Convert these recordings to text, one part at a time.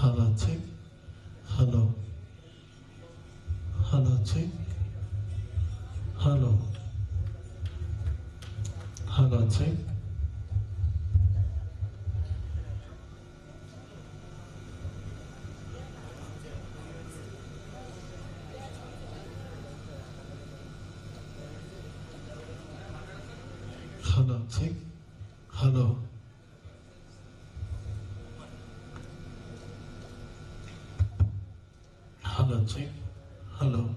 Hello, check. Hello. Hello, check. Hello. Hello, check. Hello, check. Hello. Hello, check. Hello.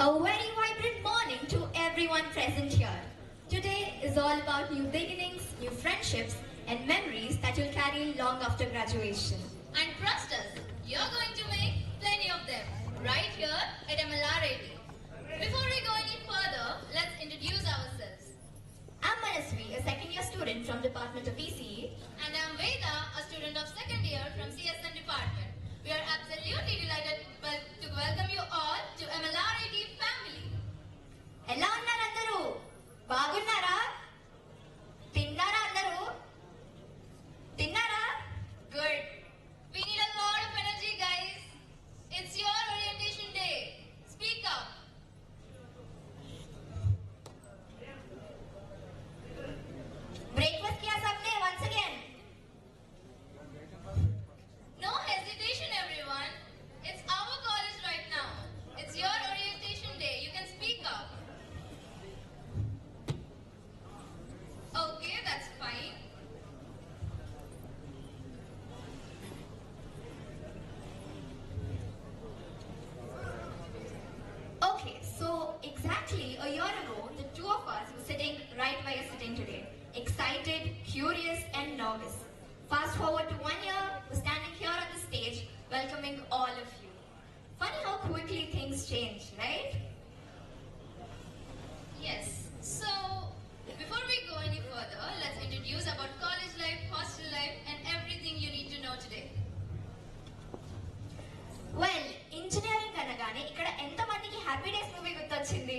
A very vibrant morning to everyone present here. Today is all about new beginnings, new friendships, and memories that you'll carry long after graduation. And trust us, you're going to make plenty of them right here at MLRIT. Before we go any further, let's introduce ourselves. I'm Manasvi, a second-year student from Department of ECE. And I'm Veda, a student of second year from CSN Department. We are absolutely delighted to welcome you all to MLRIT family. ఎలా ఉన్నారు అందరూ? బాగున్నారా? తిన్నారా అందరూ? తిన్నారా? Good. We need a lot of energy, guys. It's your orientation day. Speak up. Breakfast किया सबने? Once again. No hesitation, everyone. It's our college right now. It's your orientation day. You can speak up. Okay, that's fine. Okay, so exactly a year ago, the two of us were sitting right where you're sitting today. Excited, curious, and nervous. Fast forward to 1 year, we're standing here on the stage, welcoming all of you. Funny how quickly things change, right? Yes. So, before we go any further, let's introduce about college life, hostel life, and everything you need to know today. Well engineering అనగానే ఇక్కడ ఎంతమందికి happy days movie గుర్తొచ్చింది?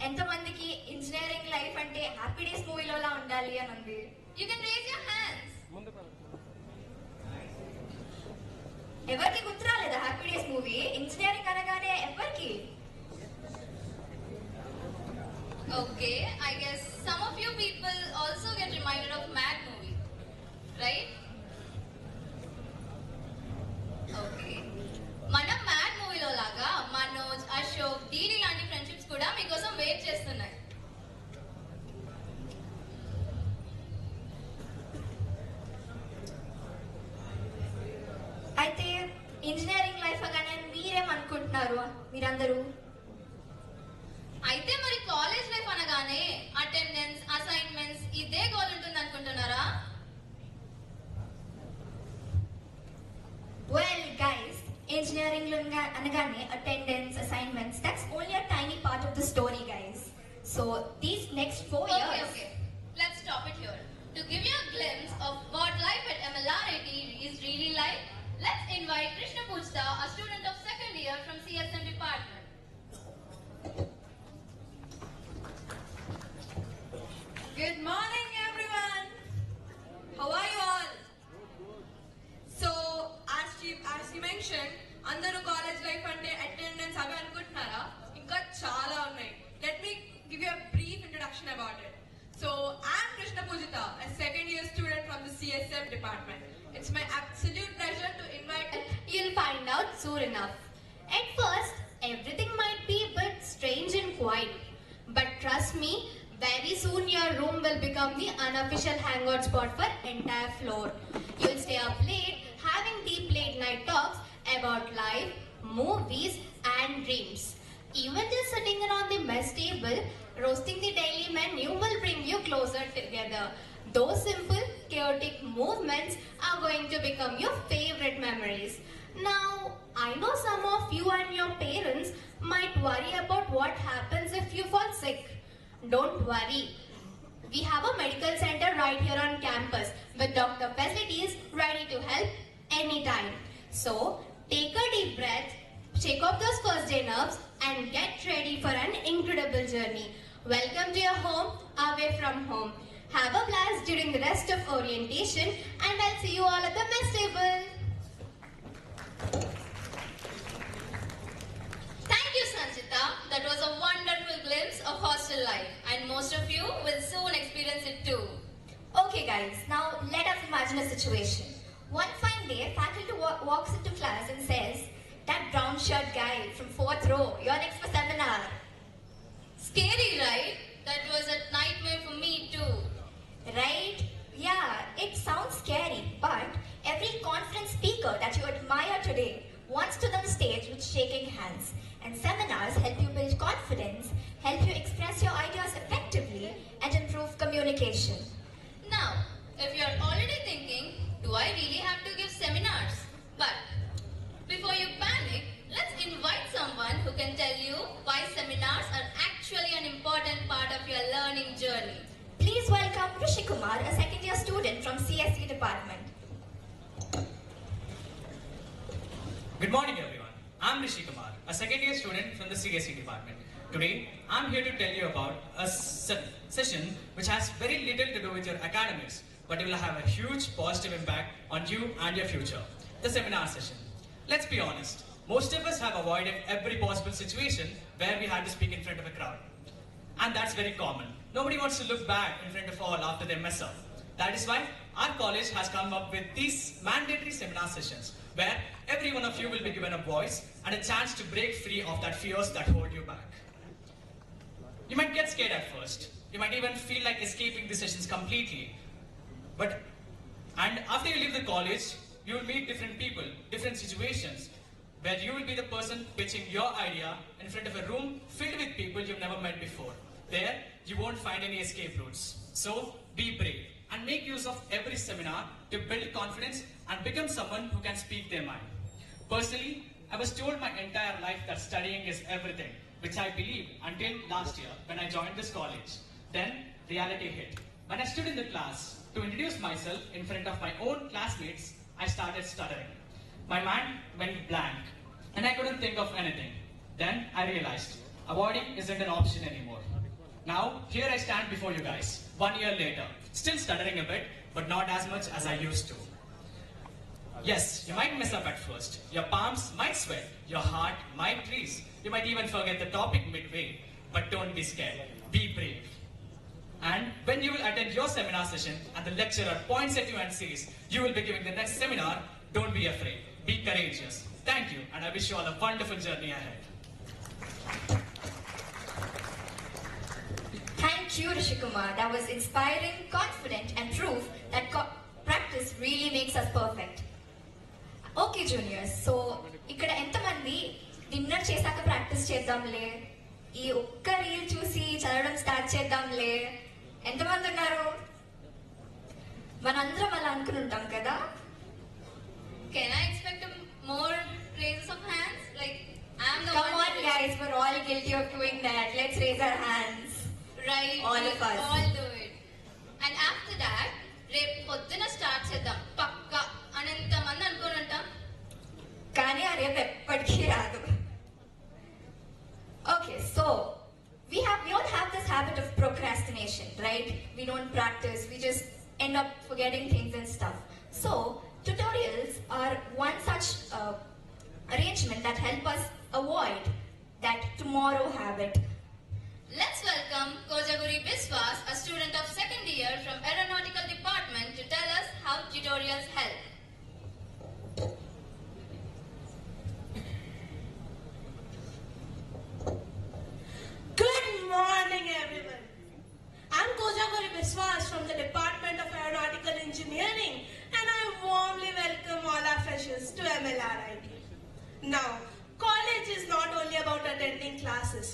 ఎంతమందికి engineering life అంటే happy days మూవీలోలా ఉండాలి అని ఉంది? You can raise your hands. ఎవరికి గుర్తు రాలేదా హ్యాపీ డేస్ మూవీ? ఇంజనీరింగ్ అనగానే ఎవరికి? Okay, I guess some of you people also get reminded of Mad movie, right? Okay. మనం మ్యాడ్ మూవీలో లాగా మనోజ్, అశోక్, డీడీ లాంటి ఫ్రెండ్షిప్స్ కూడా మీకోసం వెయిట్ చేస్తున్నాయి. అయితే ఇంజనీరింగ్ లైఫ్ అనగానే మీరేమనుకుంటున్నారు మీరందరూ? అయితే మరి కాలేజ్ లైఫ్ అనగానే అటెండెన్స్, అసైన్మెంట్స్ ఇదే గోల్ ఉంటుంది అనుకుంటున్నారా? Well guys, engineering anagane attendance, assignments, that's only a tiny part of the story, guys. So these next 4 years. Okay. Let's stop it here. To give you a glimpse of what life at MLRIT is really like, let's invite Krishna Pujta, a student of second year from CSM department. Good morning, everyone. How are you all? So, as you mentioned, andaru college life ante attendance avi anukuntunara inka chaala unnai. Let me give you a brief introduction about it. So, I'm Krishna Pujita, a second year student from the CSM department. It's my absolute pleasure to invite. You'll find out soon enough. At first, everything might be a bit strange and quiet. But trust me, very soon your room will become the unofficial hangout spot for entire floor. You'll stay up late, having deep late night talks about life, movies and dreams. Even just sitting around the mess table, roasting the daily menu will bring you closer together. Those simple, chaotic movements are going to become your favorite memories. Now, I know some of you and your parents might worry about what happens if you fall sick. Don't worry. We have a medical center right here on campus with doctor facilities ready to help anytime. So, take a deep breath, shake off those first day nerves and get ready for an incredible journey. Welcome to your home, away from home. Have a blast during the rest of orientation and I'll see you all at the mess table. Thank you, Sanjita. That was a wonderful glimpse of hostel life, and most of you will soon experience it too. Okay guys, now let us imagine a situation. One fine day, faculty walks into class and says, "That brown shirt guy from 4th row, you're next for seminar." Scary, right? That was a nightmare for me too. Right? Yeah, it sounds scary, but every confident speaker that you admire today wants to on stage with shaking hands. And seminars help you build confidence, help you express your ideas effectively, and improve communication. Now, if you're already thinking, do I really have to give seminars? But before you panic, let's invite someone who can tell you why seminars are actually an important part of your learning journey. Please welcome Rishi Kumar, a second year student from CSE department. Good morning, everyone. I'm Rishi Kumar, a second year student from the CSE department. Today, I'm here to tell you about a session which has very little to do with your academics, but it will have a huge positive impact on you and your future. The seminar session. Let's be honest, most of us have avoided every possible situation where we had to speak in front of a crowd. And that's very common. Nobody wants to look back in front of all after they mess up. That is why our college has come up with these mandatory seminar sessions where every one of you will be given a voice and a chance to break free of that fears that hold you back. You might get scared at first. You might even feel like escaping the sessions completely. And after you leave the college, you will meet different people, different situations, where you will be the person pitching your idea in front of a room filled with people you've never met before. There, you won't find any escape routes. So, be brave and make use of every seminar to build confidence and become someone who can speak their mind. Personally, I was told my entire life that studying is everything, which I believed until last year when I joined this college. Then, reality hit. When I stood in the class to introduce myself in front of my own classmates, I started stuttering. My mind went blank and I couldn't think of anything. Then I realized avoiding isn't an option anymore. Now, here I stand before you guys, 1 year later, still stuttering a bit, but not as much as I used to. Yes, you might mess up at first. Your palms might sweat, your heart might race. You might even forget the topic midway, but don't be scared. Be brave. And when you will attend your seminar session and the lecturer points at you and says, you will be giving the next seminar, don't be afraid. Be courageous. Thank you, and I wish you all a wonderful journey ahead. Thank you, Rishi Kumar. That was inspiring, confident, and proof that practice really makes us perfect. Okay, juniors. So, ఇక్కడ ఎంతమంది dinner చేశాక practice చేద్దాంలే, ఈ ఒక్క reel చూసి చదవడం start చేద్దాంలే, ఎంతమంది ఉన్నారు? మనందరం అలా అనుకుని ఉంటాం కదా. Can I expect more praises guilty of doing that? Let's raise our hands. Right? All of us. All do it. And after that, రేపు పొద్దున స్టార్ట్ చేద్దాం పక్కా అని ఎంతమంది అనుకోనంటాం. కానీ ఆ రేపు ఎప్పటికీ రాదు. Okay, so we all have this habit of procrastination, right? We don't practice, we just end up forgetting things and stuff. So tutorials are one such arrangement that help us avoid that tomorrow habit. Let's welcome Kojaguri Biswas, a student of second year from Aeronautical Department, to tell us how tutorials help. Good morning, everyone. I'm Kojaguri Biswas from the Department of Aeronautical Engineering, and I warmly welcome all our freshers to MLRIT. Now, college is not only about attending classes.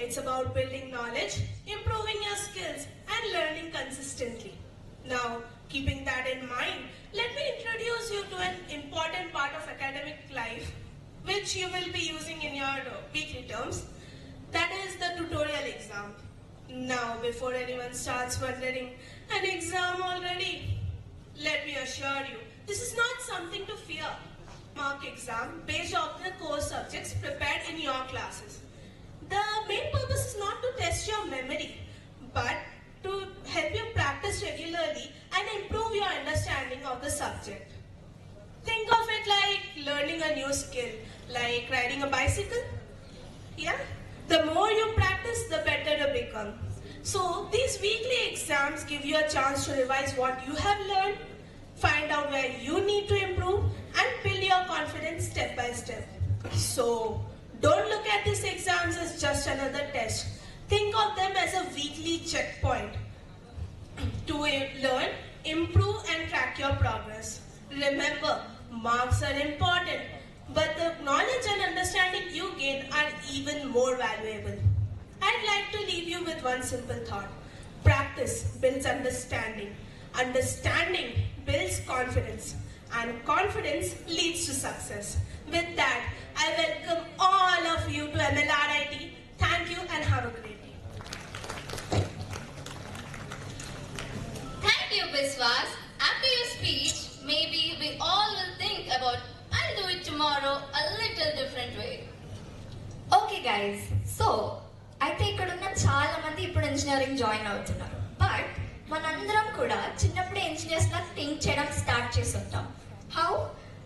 It's about building knowledge, improving your skills, and learning consistently. Now, keeping that in mind, let me introduce you to an important part of academic life, which you will be using in your weekly terms. That is the tutorial exam. Now, before anyone starts wondering, an exam already? Let me assure you, this is not something to fear. Mark exam based on the core subjects prepared in your classes. The main purpose is not to test your memory, but to help you practice regularly and improve your understanding of the subject. Think of it like learning a new skill, like riding a bicycle. Yeah? The more you practice, the better you become. So these weekly exams give you a chance to revise what you have learned, find out where you need to improve, and build your confidence step by step. So don't look at these exams as just another test. Think of them as a weekly checkpoint to learn, improve, and track your progress. Remember, marks are important, but the knowledge and understanding you gain are even more valuable. I'd like to leave you with one simple thought. Practice builds understanding. Understanding builds confidence. And confidence leads to success. With that, I welcome all of you to MLRIT. Thank you and have a great day. Thank you, Biswas. After your speech, maybe we all will think about I'll do it tomorrow a little different way. Okay guys, so అయితే ఇక్కడ ఉన్న చాలా మంది ఇప్పుడు engineering join అవుతున్నారు. But మనందరం కూడా చిన్నప్పుడే ఇంజనీర్స్ లా థింక్ చేయడం స్టార్ట్ చేసి ఉంటాం. హౌ?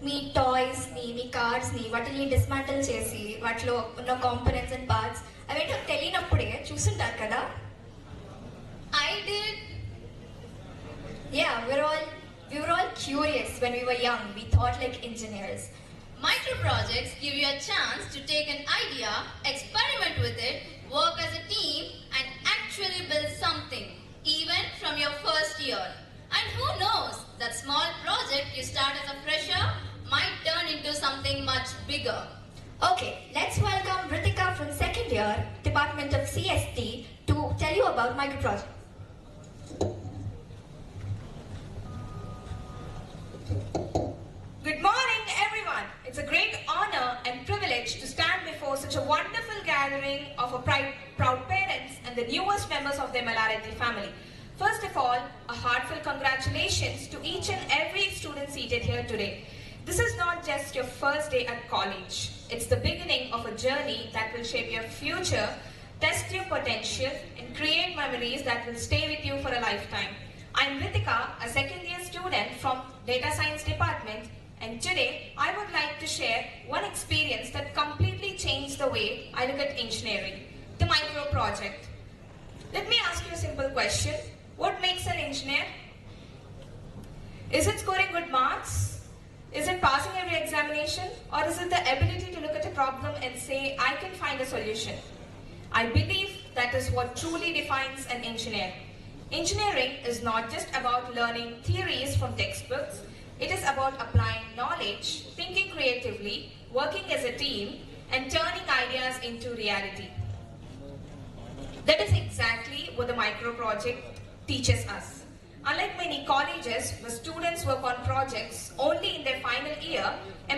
మీ టాయ్స్ ని, మీ కార్స్ ని వాటిని డిస్మాంటిల్ చేసి వాటిలో ఉన్న కాంపోనెంట్స్ అండ్ పార్ట్స్ అవేంటో తెలియనప్పుడే చూస్తుంటారు కదా. I did. Yeah, we were all curious when we were young. We thought like engineers. Micro projects give you a chance to take an idea, experiment with it, work as a team, and actually build something, even from your first year. And who knows, that small project you start as a fresher might turn into something much bigger. Okay, let's welcome Ritika from second year, Department of CST, to tell you about microproject. Good morning, everyone. It's a great honor and privilege to stand before such a wonderful gathering of our proud parents and the newest members of the MLRIT family. First of all, a heartfelt congratulations to each and every student seated here today. This is not just your first day at college. It's the beginning of a journey that will shape your future, test your potential, and create memories that will stay with you for a lifetime. I'm Ritika, a second year student from Data Science Department, and today I would like to share one experience that completely changed the way I look at engineering, the micro project. Let me ask you a simple question. What makes an engineer? Is it scoring good marks? Is it passing every examination? Or is it the ability to look at a problem and say, I can find a solution? I believe that is what truly defines an engineer. Engineering is not just about learning theories from textbooks. It is about applying knowledge, thinking creatively, working as a team, and turning ideas into reality. That is exactly what the micro project teaches us. Unlike many colleges where students work on projects only in their final year,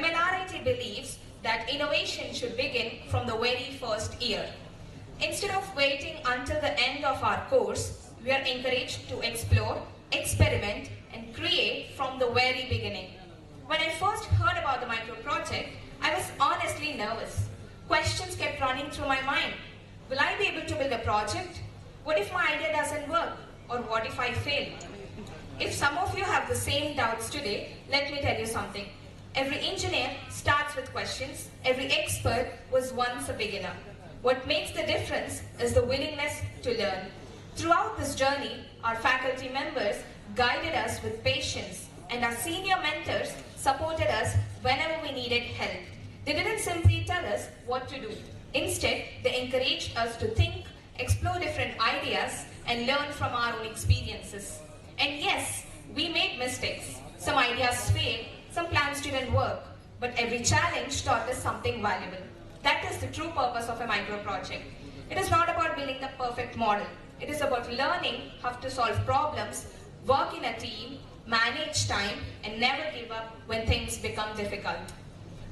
MLRIT believes that innovation should begin from the very first year. Instead of waiting until the end of our course, we are encouraged to explore, experiment, and create from the very beginning. When I first heard about the micro project, I was honestly nervous. Questions kept running through my mind. Will I be able to build a project? What if my idea doesn't work? Or what if I fail? If some of you have the same doubts today, let me tell you something. Every engineer starts with questions. Every expert was once a beginner. What makes the difference is the willingness to learn. Throughout this journey, our faculty members guided us with patience, and our senior mentors supported us whenever we needed help. They didn't simply tell us what to do. Instead, they encouraged us to think, explore different ideas, and learn from our own experiences. And yes, we made mistakes. Some ideas failed, some plans didn't work, but every challenge taught us something valuable. That is the true purpose of a micro project. It is not about building the perfect model. It is about learning how to solve problems, work in a team, manage time, and never give up when things become difficult.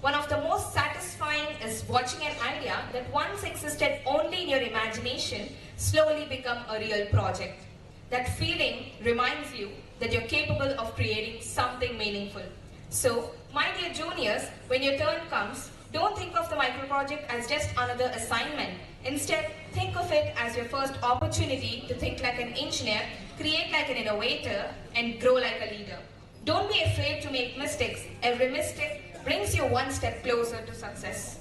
One of the most satisfying is watching an idea that once existed only in your imagination slowly become a real project. That feeling reminds you that you're capable of creating something meaningful. So, my dear juniors, when your turn comes, don't think of the micro project as just another assignment. Instead, think of it as your first opportunity to think like an engineer, create like an innovator, and grow like a leader. Don't be afraid to make mistakes. Every mistake brings you one step closer to success.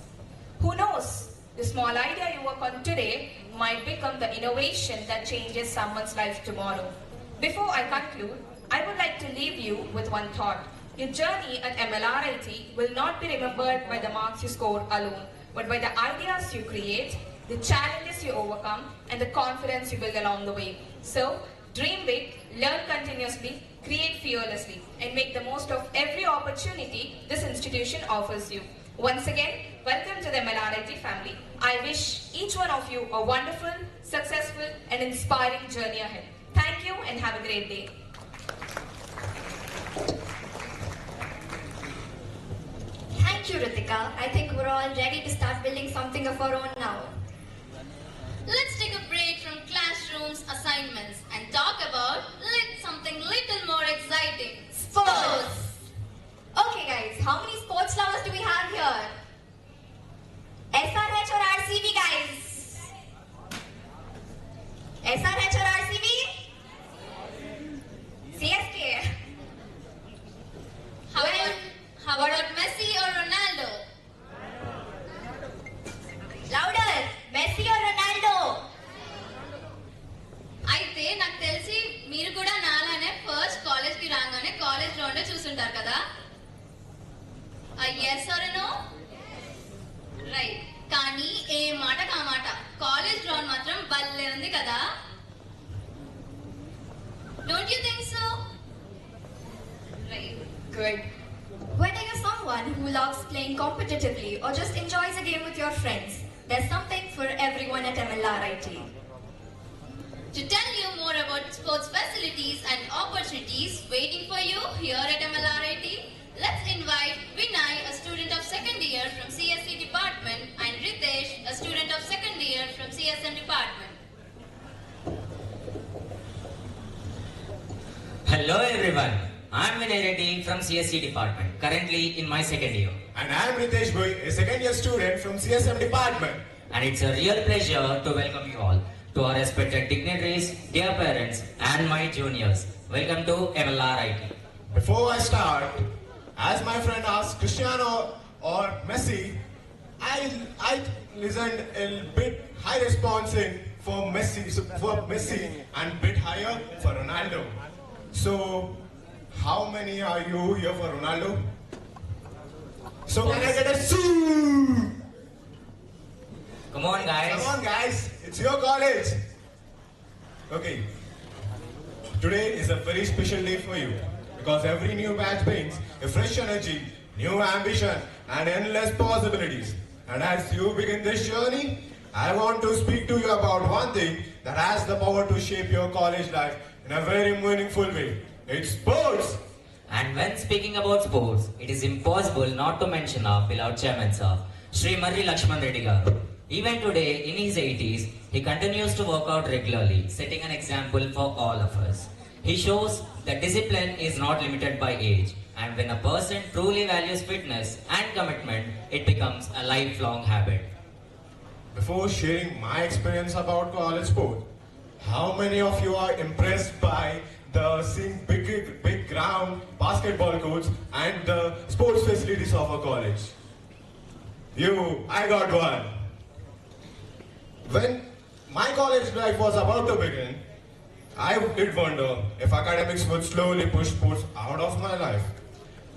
Who knows? The small idea you work on today might become the innovation that changes someone's life tomorrow. Before I conclude, I would like to leave you with one thought. Your journey at MLRIT will not be remembered by the marks you score alone, but by the ideas you create, the challenges you overcome, and the confidence you build along the way. So, dream big, learn continuously, create fearlessly, and make the most of every opportunity this institution offers you. Once again, welcome to the MLRIT family. I wish each one of you a wonderful, successful, and inspiring journey ahead. Thank you and have a great day. Thank you, Ritika. I think we're all ready to start building something of our own now. Let's take a break from classrooms, assignments, and talk about something little more exciting. Sports! Okay guys, how many sports lovers do we have here? SRH or RCB guys? SRH or RCB? CSK? How about Messi or Ronaldo? Louder! Messi or Ronaldo? అయితే నాకు తెలిసి మీరు కూడా నాలానే first college కి రాగానే college ground చూస్తుంటారు కదా yes or no? Right కానీ ఏ మాట కా మాట కాలేజ్ గ్రౌండ్ మాత్రం భలే ఉంది కదా don't you think so right Good. Whether you're someone who loves playing competitively or just enjoys a game with your friends, there's something for everyone at MLRIT. To tell you more about sports facilities and opportunities waiting for you here at MLRIT, let's invite Vinay, a student of second year from CSE department, and Ritesh, a student of second year from CSM department. Hello everyone, I'm Vinay Reddy from CSE department, currently in my second year. And I'm Ritesh Bhai, a second year student from CSM department. And it's a real pleasure to welcome you all to our respected dignitaries, dear parents and my juniors. Welcome to MLRIT. Before I start, as my friend asked Cristiano or Messi, I listened a bit high responding for Messi and bit higher for Ronaldo. So, how many are you here for Ronaldo? So can I get a sue? Come on guys. Come on guys, it's your college. Okay, today is a very special day for you because every new batch brings a fresh energy, new ambition and endless possibilities. And as you begin this journey, I want to speak to you about one thing that has the power to shape your college life in a very meaningful way. It's sports. And when speaking about sports, it is impossible not to mention our beloved chairman sir, Sri Marri Lakshman Reddy garu. Even today, in his 80s, he continues to work out regularly, setting an example for all of us. He shows that discipline is not limited by age, and when a person truly values fitness and commitment, it becomes a lifelong habit. Before sharing my experience about college sport, how many of you are impressed by the seeing big ground, basketball courts, and the sports facilities of a college? I got one. When my college life was about to begin, I did wonder if academics would slowly push sports out of my life.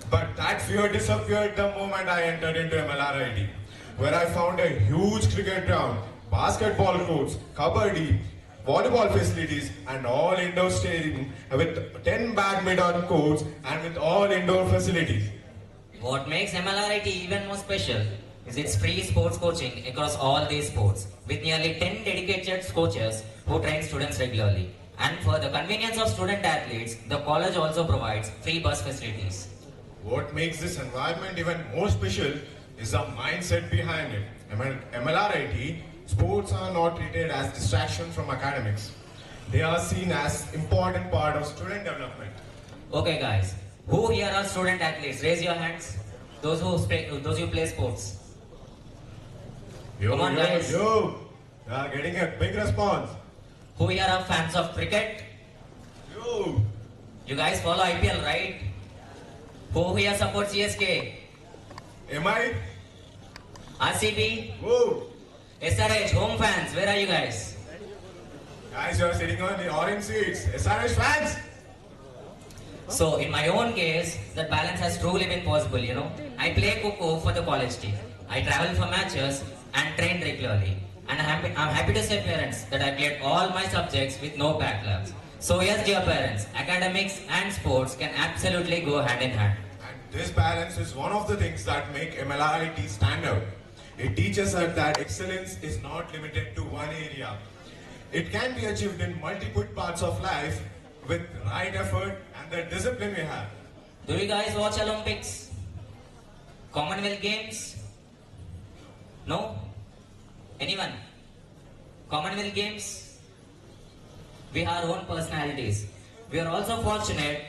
But that fear disappeared the moment I entered into MLRIT, where I found a huge cricket ground, basketball courts, kabaddi, volleyball facilities, and all indoor stadium with 10 badminton courts and with all indoor facilities. What makes MLRIT even more special is its free sports coaching across all these sports, with nearly 10 dedicated coaches who train students regularly. And for the convenience of student athletes, the college also provides free bus facilities. What makes this environment even more special is the mindset behind it. MLRIT, sports are not treated as distraction from academics. They are seen as important part of student development. Okay guys, who here are student athletes? Raise your hands. Those who play sports. Come on guys. You are getting a big response. Who here are fans of cricket? You guys follow IPL, right? Who here supports CSK? Am I? RCB? Whoa. SRH, home fans, where are you guys? Guys, you are sitting on the orange seats. SRH fans? So, in my own case, that balance has truly been possible, you know. I play Coco for the college team. I travel for matches and train regularly. And I'm happy to say, parents, that I played all my subjects with no backlogs. So yes, dear parents, academics and sports can absolutely go hand in hand. And this balance is one of the things that make MLRIT stand out. It teaches us that excellence is not limited to one area. It can be achieved in multiple parts of life with right effort and the discipline we have. Do you guys watch Olympics? Commonwealth Games? No? Anyone? Commonwealth Games? We have our own personalities. We are also fortunate,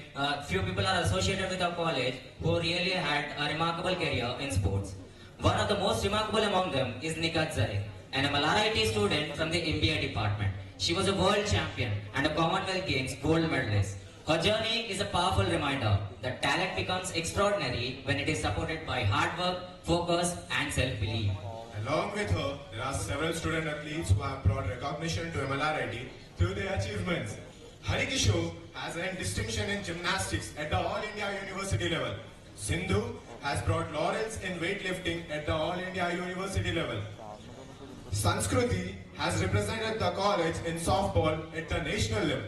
few people are associated with our college who really had a remarkable career in sports. One of the most remarkable among them is Nikat Zare, an MLRIT student from the MBA department. She was a world champion and a Commonwealth Games gold medalist. Her journey is a powerful reminder that talent becomes extraordinary when it is supported by hard work, focus and self-belief. Along with her, there are several student athletes who have brought recognition to MLRIT through their achievements. Harikishore has earned distinction in gymnastics at the All India University level. Sindhu has brought laurels in weightlifting at the All India University level. Sanskruti has represented the college in softball at the national level.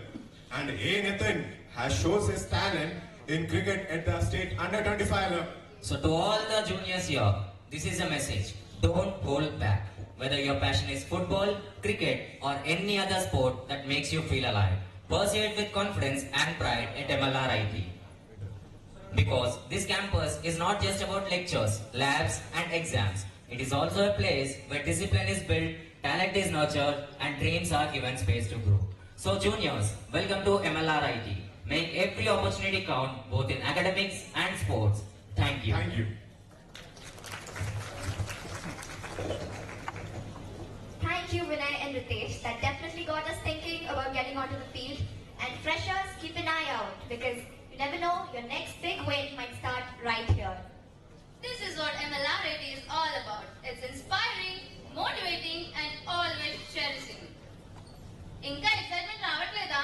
And A. Nathan has shown his talent in cricket at the state under-25 level. So to all the juniors here, this is a message. Don't hold back. Whether your passion is football, cricket or any other sport that makes you feel alive, pursue it with confidence and pride at MLRIT. Because this campus is not just about lectures, labs and exams. It is also a place where discipline is built, talent is nurtured and dreams are given space to grow. So juniors, welcome to MLRIT. Make every opportunity count both in academics and sports. Thank you. Thank you. Thank you, Vinay and Ritesh. That definitely got us thinking about getting onto the field. And freshers, keep an eye out because you never know, your next big win might start right here. This is what MLRIT is all about. It's inspiring, motivating and always cherishing. ఇంకా excitement రావట్లేదా?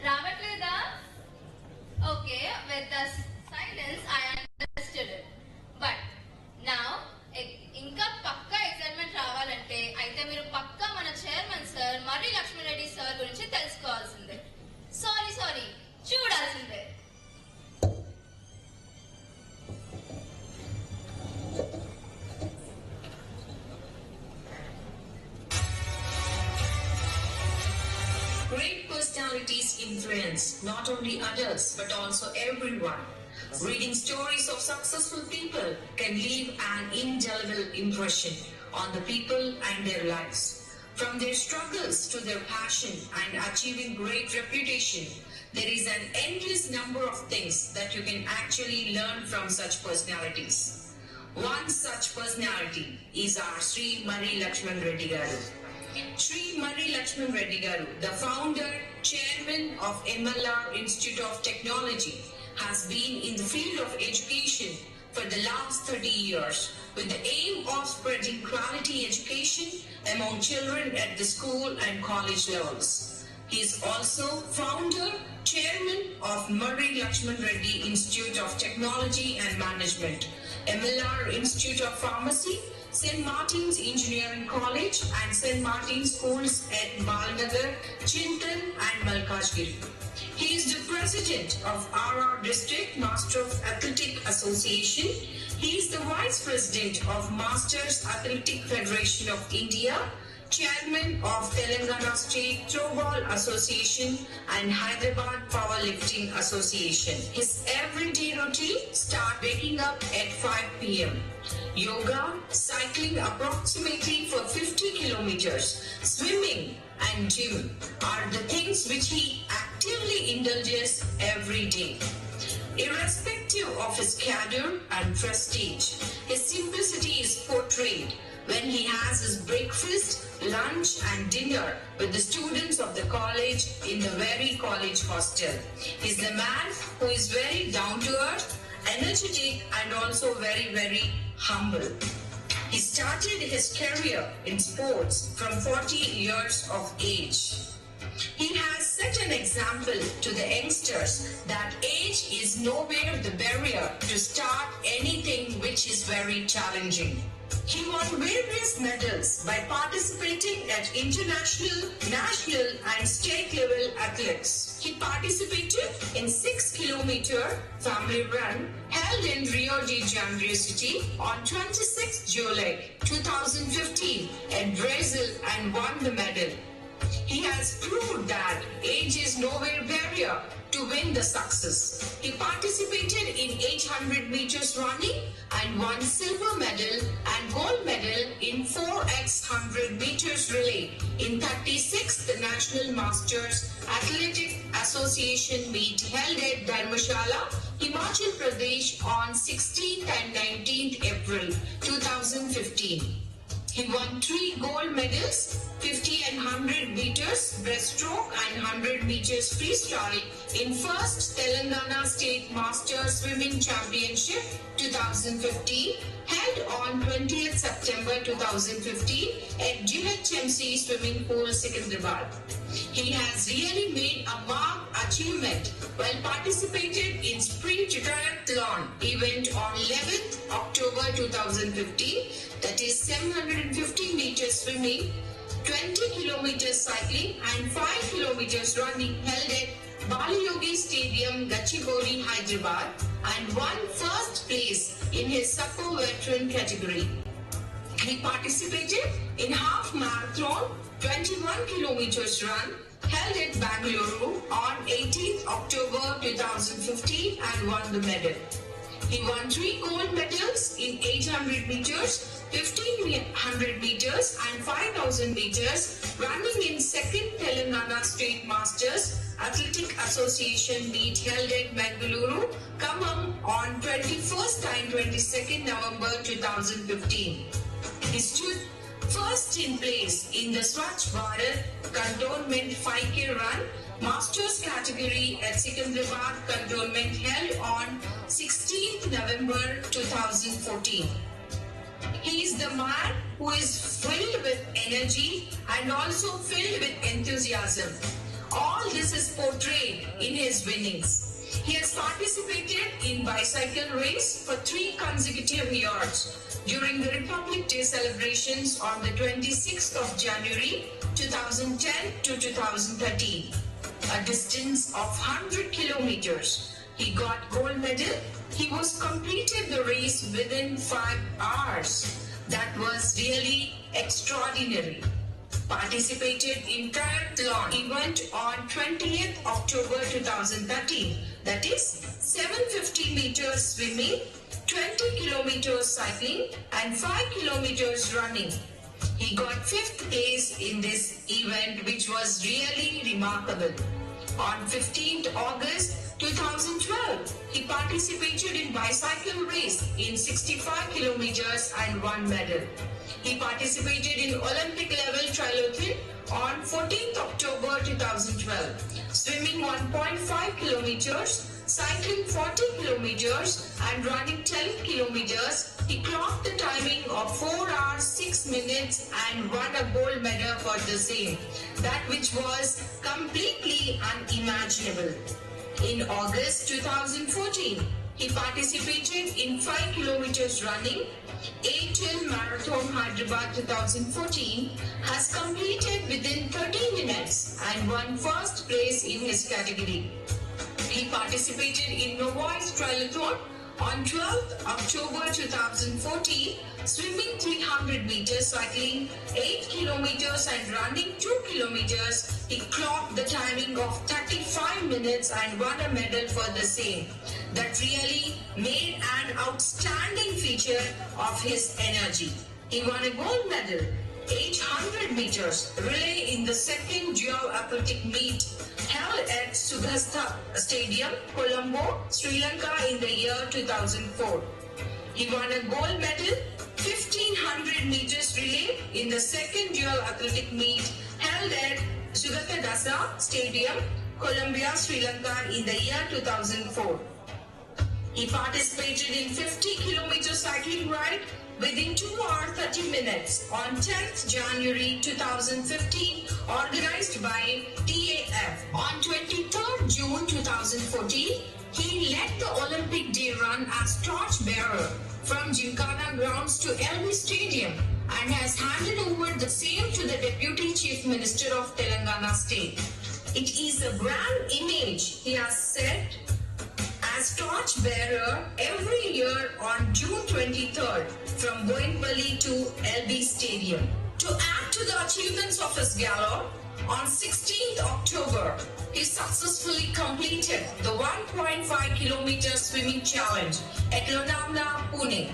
రావట్లేదా? Okay, with the silence I understood it. But now ఇంకా పక్కా excitement రావాలంటే అయితే మీరు పక్కా మన chairman sir మర్రి Lakshmi Reddy sir గురించి తెలుసుకోవాల్సిందే. Sorry చూడాల్సిందే. Great personalities influence not only others but also everyone. Reading stories of successful people can leave an indelible impression on the people and their lives. From their struggles to their passion and achieving great reputation, there is an endless number of things that you can actually learn from such personalities. One such personality is our Sri Murray Lakshman Reddy Garu. Sri Murray Lakshman Reddy Garu, the founder, chairman of MLR Institute of Technology, has been in the field of education for the last 30 years with the aim of spreading quality education among children at the school and college levels. He is also founder, chairman of Murray Lakshman Reddy Institute of Technology and Management, MLR Institute of Pharmacy, St. Martin's Engineering College and St. Martin's Schools at Balnagar, Chintan and Malkajgiri. He is the president of RR District Master of Athletic Association. He is the vice president of Masters Athletic Federation of India, chairman of Telangana State Throwball Association and Hyderabad Powerlifting Association. His everyday routine starts waking up at 5 p.m. Yoga, cycling approximately for 50 kilometers, swimming and gym are the things which he actively indulges every day. Irrespective of his cadre and prestige, his simplicity is portrayed when he has his breakfast, lunch and dinner with the students of the college in the very college hostel. He's the man who is very down to earth, energetic and also very, very humble. He started his career in sports from 40 years of age. He has set an example to the youngsters that age is nowhere the barrier to start anything which is very challenging. He won various medals by participating at international, national and state level athletics. He participated in 6-kilometer family run held in Rio de Janeiro city on 26 July 2015 at Brazil and won the medal. He has proved that age is nowhere barrier to win the success. He participated in 800 meters running and won silver medal and gold medal in 4x100 meters relay in 36th National Masters Athletic Association meet held at Dharmshala, Himachal Pradesh on 16th and 19th April 2015. He won 3 gold medals, 50 and 100 meters breaststroke and 100 meters freestyle in first Telangana State Masters Swimming Championship 2015 held on 20th September 2015 at GHMC Swimming Pool, Secunderabad. He has really made a marked achievement while participated in sprint triathlon event on 11th October 2015, that is 750 meters swimming, 20 kilometers cycling and 5 kilometers running held at Balayogi Stadium, Gachibowli, Hyderabad and won first place in his Supper Veteran category. He participated in half marathon, 21 kilometers run held at Bangalore on 18th October 2015 and won the medal. He won 3 gold medals in 800 meters, 1500 meters and 5000 meters running in 2nd Telangana State Masters Athletic Association meet held at Bangalore, Khammam on 21st and 22nd November 2015. He stood first in place in the Swachh Bharat Cantonment 5K Run Masters category at Secunderabad Cantonment held on 16th November 2014. He is the man who is filled with energy and also filled with enthusiasm. All this is portrayed in his winnings. He has participated in bicycle race for 3 consecutive years during the Republic Day celebrations on the 26th of January 2010 to 2013. A distance of 100 kilometers. He got gold medal. He was completed the race within 5 hours. That was really extraordinary. Participated in triathlon event on 20th October 2013 that is 750 meters swimming, 20 kilometers cycling and 5 kilometers running. He got 5th place in this event, which was really remarkable. On 15th August 2012, he participated in bicycle race in 65 kilometers and won medal. He participated in Olympic level triathlon on 14th October 2012, swimming 1.5 kilometers, cycling 40 kilometers and running 10 kilometers. He clocked the timing of 4 hours 6 minutes and won a gold medal for the same, that which was completely unimaginable. In August 2014, he participated in 5 kilometers running. ATL Marathon Hyderabad 2014 has completed within 30 minutes and won first place in his category. He participated in Novoi's Triathlon on 12th October 2014, swimming 300 meters, cycling 8 kilometers and running 2 kilometers. He clocked the timing of 35 minutes and won a medal for the same. That really made an outstanding feature of his energy. He won a gold medal, 800 meters relay in the second dual athletic meet held at Sugastha Stadium, Colombo, Sri Lanka in the year 2004. He won a gold medal, 1500 meters relay in the second dual athletic meet held at Sugatadasa Stadium, Colombia, Sri Lanka in the year 2004. He participated in 50 kilometer cycling ride within 2 hours 30 minutes on 10th January 2015, organized by TAF. On 23rd June 2014, he led the Olympic Day run as torchbearer from Gymkhana grounds to LB Stadium and has handed over the same to the Deputy Chief Minister of Telangana State. It is a brand image, he has said, as torchbearer every year on June 23rd from Boinpalli to LB Stadium. To add to the achievements of his gallop, on 16th October, he successfully completed the 1.5 kilometer swimming challenge at Lonavala, Pune.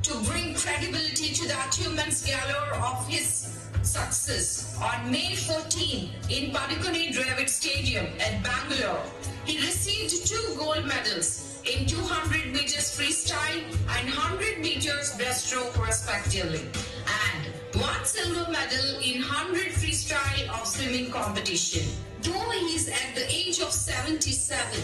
To bring credibility to the achievements galore of his success, on May 14 in Padukone Dravid Stadium at Bangalore, he received 2 gold medals in 200 meters freestyle and 100 meters breaststroke respectively, and 1 silver medal in 100 freestyle of swimming competition. Though he is at the age of 77,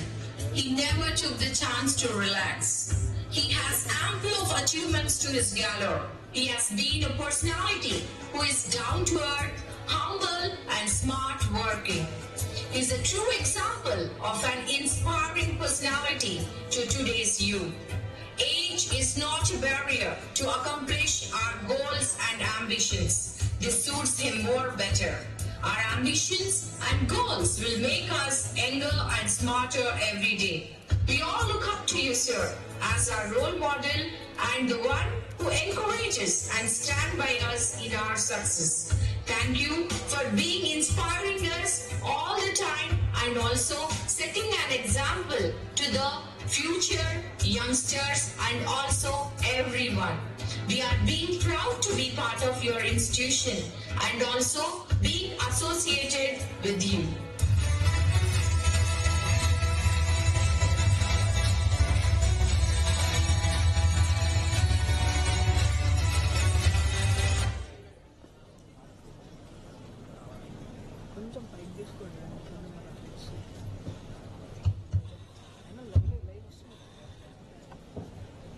he never took the chance to relax. He has ample of achievements to his galore. He has been a personality who is down to earth, humble and smart working. He is a true example of an inspiring personality to today's youth. Age is not a barrier to accomplish our goals and ambitions. This suits him more better. Our ambitions and goals will make us younger and smarter every day. We all look up to you, sir, as our role model and the one who encourages and stand by us in our success. Thank you for being inspiring us all the time and also setting an example to the future youngsters and also everyone. We are being proud to be part of your institution and also being associated with you.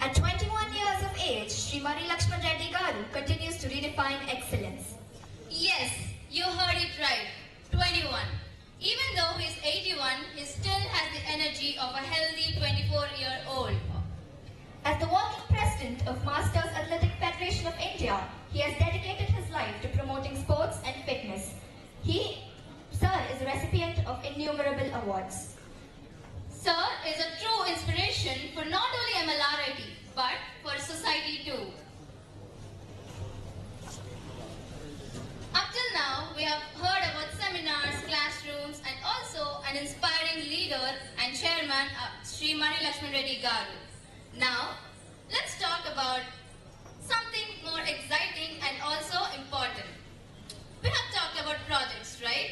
At 21 years of age, Sri Mari Lakshman Reddy Garu continues to redefine excellence. Yes, you heard it right. 21. Even though he's 81, he still has the energy of a healthy 24-year-old. As the working president of Masters Athletic Federation of India, he has dedicated his life to promoting sports and fitness. Sir is a recipient of innumerable awards. Sir is a true inspiration for not only MLRIT, but for society too. Up till now, we have heard about seminars, classrooms, and also an inspiring leader and chairman Sri Mani Lakshman Reddy Garu. Now, let's talk about something more exciting and also important. We have talked about projects, right?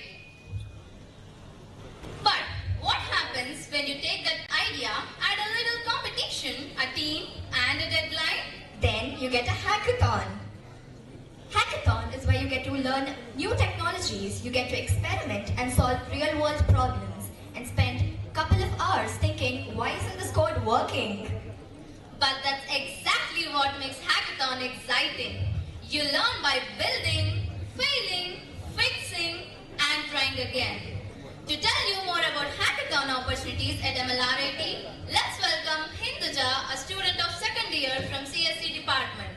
But what happens when you take that idea, add a little competition, a team, and a deadline? Then you get a hackathon. Hackathon is where you get to learn new technologies, you get to experiment and solve real-world problems, and spend a couple of hours thinking, why isn't this code working? But that's exactly what makes hackathon exciting. You learn by building, failing, fixing, and trying again. To tell you more about hackathon opportunities at MLRIT, let's welcome Hinduja, a student of second year from CSE department.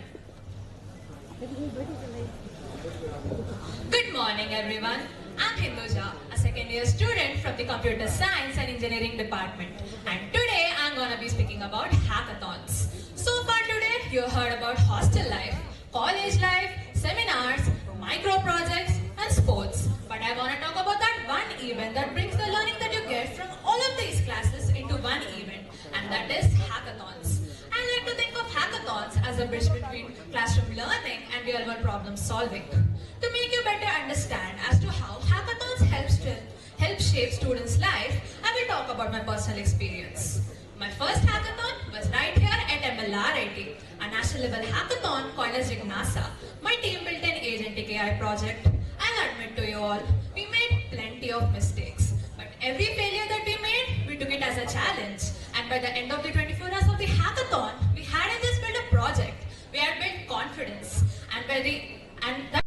Good morning everyone. I'm Hinduja, a second year student from the Computer Science and Engineering department. And today I'm going to be speaking about hackathons. So far today you heard about hostel life, college life, seminars, micro projects and sports. But I want to talk about that one event that brings the learning that you get from all of these classes into one event, and that is hackathons. I like to think of hackathons as a bridge between classroom learning and real world problem solving. To make you better understand as to how hackathons help shape students' life, I will talk about my personal experience. My first hackathon was right here at MLRIT, a national level hackathon called as JIGNASA. My team built an agentic AI project. I'll admit to you all, we made plenty of mistakes. But every failure that we made, we took it as a challenge. And by the end of the 24 hours of the hackathon, we hadn't just built a project, we had built confidence. And that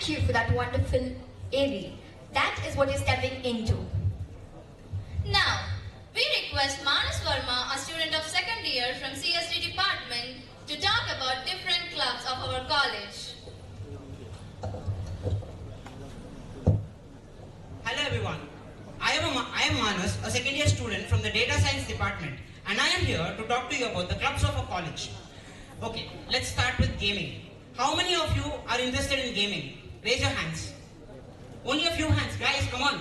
Thank you for that wonderful AV. That is what you're stepping into. Now, we request Manas Verma, a student of second year from CSD department, to talk about different clubs of our college. Hello everyone. I am Manas, a second year student from the Data Science Department, and I am here to talk to you about the clubs of a college. Okay, let's start with gaming. How many of you are interested in gaming? Raise your hands. Only a few hands. Guys, come on.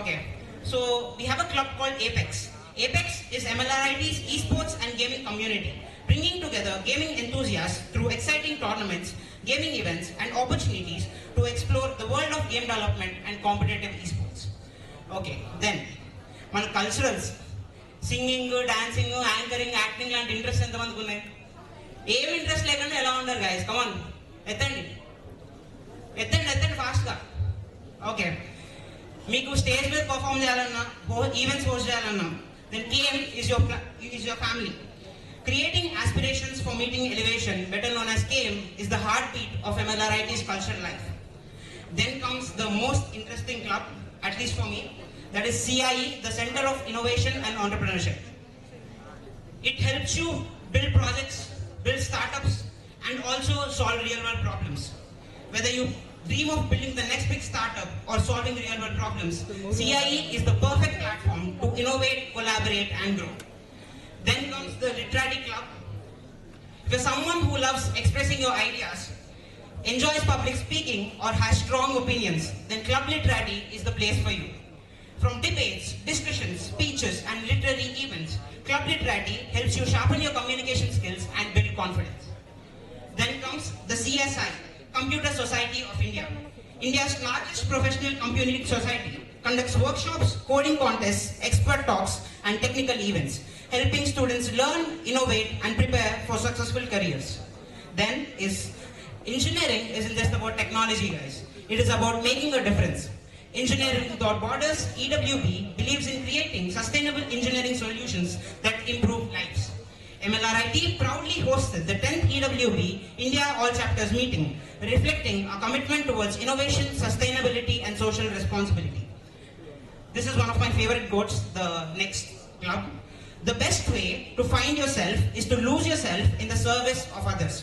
Okay, so we have a club called Apex. Apex is MLRIT's esports and gaming community, bringing together gaming enthusiasts through exciting tournaments, gaming events, and opportunities to explore the world of game development and competitive esports. Okay, then, మన culturals, singing, dancing, anchoring, acting లాంటి interest ఎంతమందికి ఉన్నాయి? ఏం interest లేకుండా ఎలా ఉన్నారు guys? Come on, ఎత్తండి ఫాస్ట్గా. ఓకే, మీకు స్టేజ్ మీద పర్ఫామ్ చేయాలన్నా, ఈవెంట్స్ హోస్ట్ చేయాలన్నా, then game is your family. Creating aspirations for meeting elevation, better known as game, is the heartbeat of MLRIT's cultural life. Then comes the most interesting club, at least for me, that is CIE, the Center of Innovation and Entrepreneurship. It helps you build projects, build startups, and also solve real-world problems. Whether you dream of building the next big startup or solving real-world problems, CIE is the perfect platform to innovate, collaborate, and grow. Then comes the Literati Club. If you're someone who loves expressing your ideas, enjoys public speaking, or has strong opinions, then Club Literati is the place for you. From debates, discussions, speeches, and literary events, Club Literati helps you sharpen your communication skills and build confidence. Then comes the CSI, Computer Society of India. India's largest professional computing society conducts workshops, coding contests, expert talks, and technical events, helping students learn, innovate, and prepare for successful careers. Then is engineering isn't just about technology, guys. It is about making a difference. Engineering Without Borders, EWB, believes in creating sustainable engineering solutions that improve lives. MLRIT proudly hosted the 10th EWB India All Chapters meeting, reflecting our commitment towards innovation, sustainability, and social responsibility. This is one of my favorite quotes, the next club. The best way to find yourself is to lose yourself in the service of others.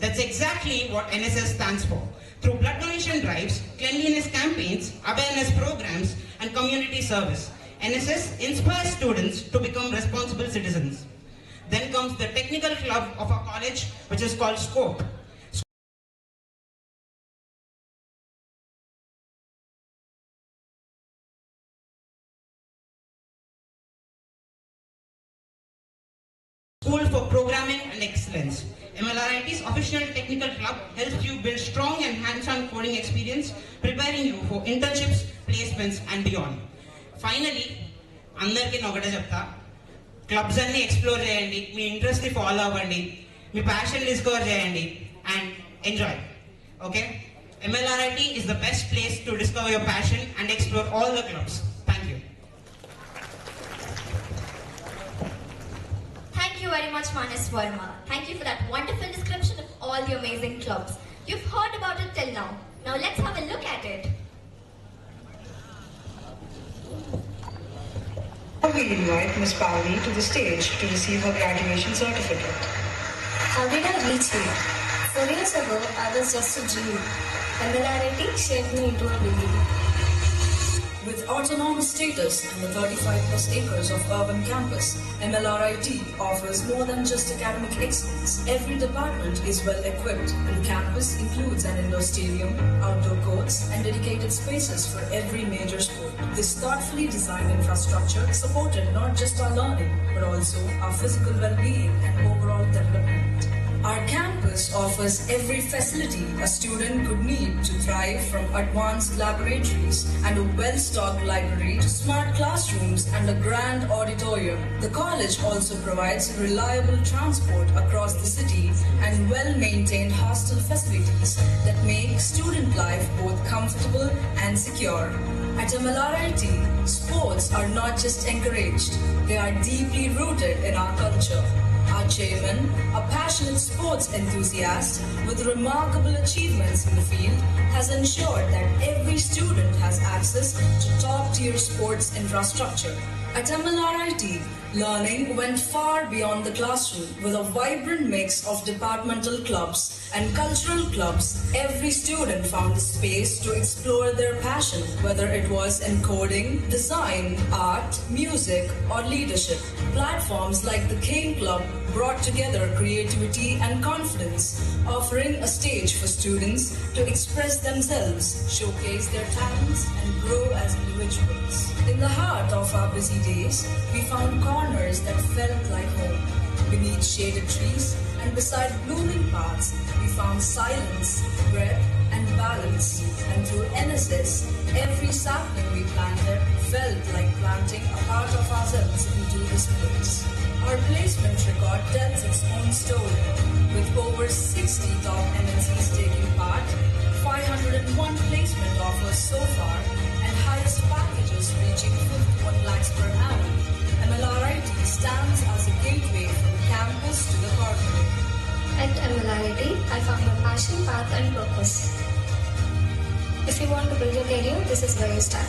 That's exactly what NSS stands for. Through blood donation drives, cleanliness campaigns, awareness programs, and community service, NSS inspires students to become responsible citizens. Then comes the technical club of our college, which is called SCOPE. School for Programming and Excellence. MLRIT's official technical club helps you build strong and hands-on coding experience, preparing you for internships, placements, and beyond. Finally, అందరికీ నేను ఒకటే చెప్తా, clubs అన్ని explore చేయండి, మీ ఇంట్రెస్ట్ని follow అవ్వండి, మీ passion discover చేయండి, and enjoy. Okay, MLRIT is the best place to discover your passion and explore all the clubs. Thank you. Thank you very much, Manas Verma. Thank you for that wonderful description of all the amazing clubs. You've heard about it till now. Now let's have a look at it. We invite Ms. Pavni to the stage to receive her graduation certificate. How did I reach here? 4 years ago, I was just a dream. MLRIT shaped me into a being. With autonomous status and the 35+ acres of urban campus, MLRIT offers more than just academic excellence. Every department is well equipped, and campus includes an indoor stadium, outdoor courts, and dedicated spaces for every major sport. This thoughtfully designed infrastructure supported not just our learning, but also our physical well-being and overall development. Our campus offers every facility a student could need to thrive, from advanced laboratories and a well-stocked library to smart classrooms and a grand auditorium. The college also provides reliable transport across the city and well-maintained hostel facilities that make student life both comfortable and secure. At MLRIT, sports are not just encouraged, they are deeply rooted in our culture. Our chairman, a passionate sports enthusiast with remarkable achievements in the field, has ensured that every student has access to top-tier sports infrastructure. At MLRIT, Learning went far beyond the classroom. With a vibrant mix of departmental clubs and cultural clubs, every student found a space to explore their passion, whether it was in coding, design, art, music, or leadership. Platforms like the Cane Club brought together creativity and confidence, offering a stage for students to express themselves, showcase their talents, and grow as individuals. In the heart of our busy days, we found corners that felt like home. Beneath shaded trees and beside blooming paths, we found silence, breath, and balance. And through NSS, every sapling we planted felt like planting a part of ourselves into this place. Our placement record tells its own story. With over 60 top MNCs taking part, 501 placement offers so far, and highest packages reaching 51 lakhs per annum, MLRIT stands as a gateway from campus to the corporate. At MLRIT, I found a passion, path, and purpose. If you want to build your career, this is where you start.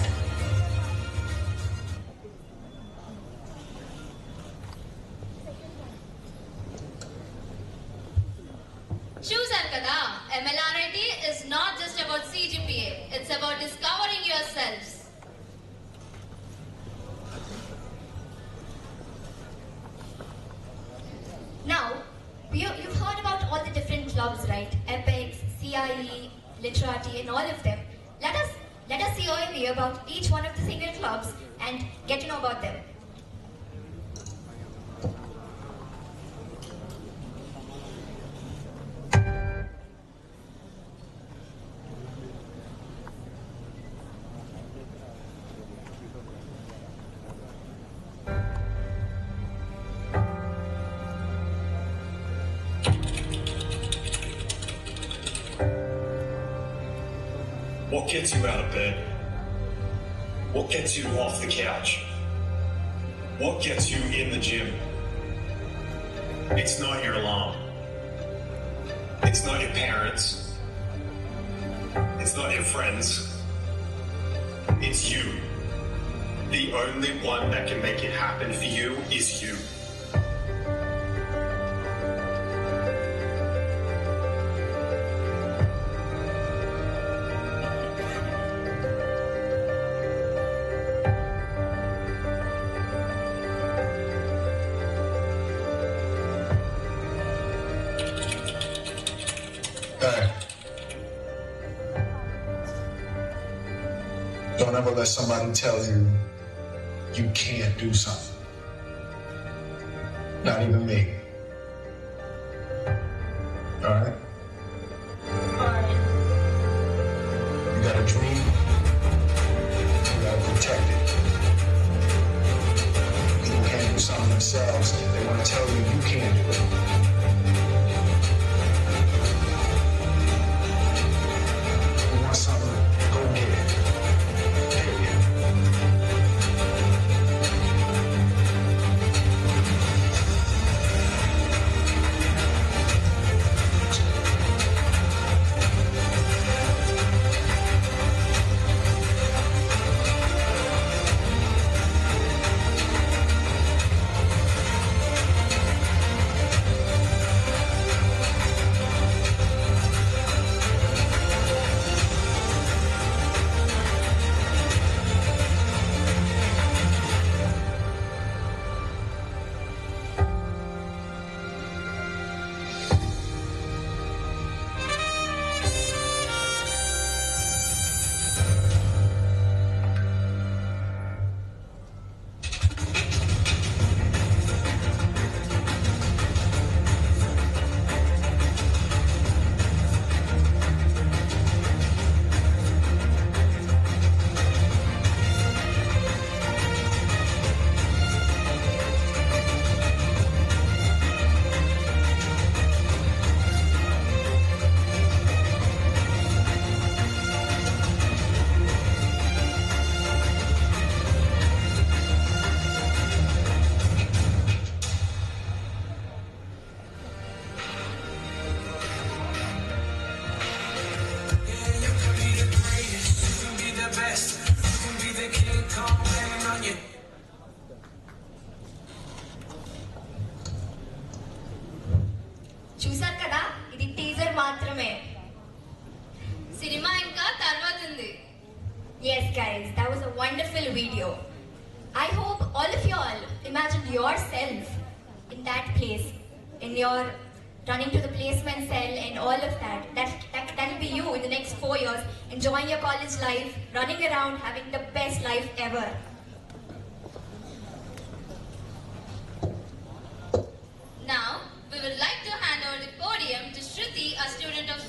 Choosar kada, MLRIT is not just about CGPA, it's about discovering yourselves. Now, you've heard about all the different clubs, right? Epics, CIE, Literati, and all of them. Let us hear about each one of the single clubs and get to know about them. What gets you out of bed? What gets you off the couch? What gets you in the gym? It's not your alarm. It's not your parents. It's not your friends. It's you. The only one that can make it happen for you is you. Don't ever let somebody tell you you can't do something. Not even me. All right? You got a dream, you gotta protect it. People can't do something themselves, they want to tell you you can't do it. You want something, go get it. చూసారు కదా, ఇది teaser మాత్రమే. Cinema ఇంకా తర్వాత ఉంది. Yes guys, that was a wonderful video. I hope all of you all imagined yourself in that place, in your running to the placement cell and all of that. That will be you in the next 4 years, enjoying your college life, running around, having the best life ever. Now, we would like to hand over the podium to Shruti, a student of...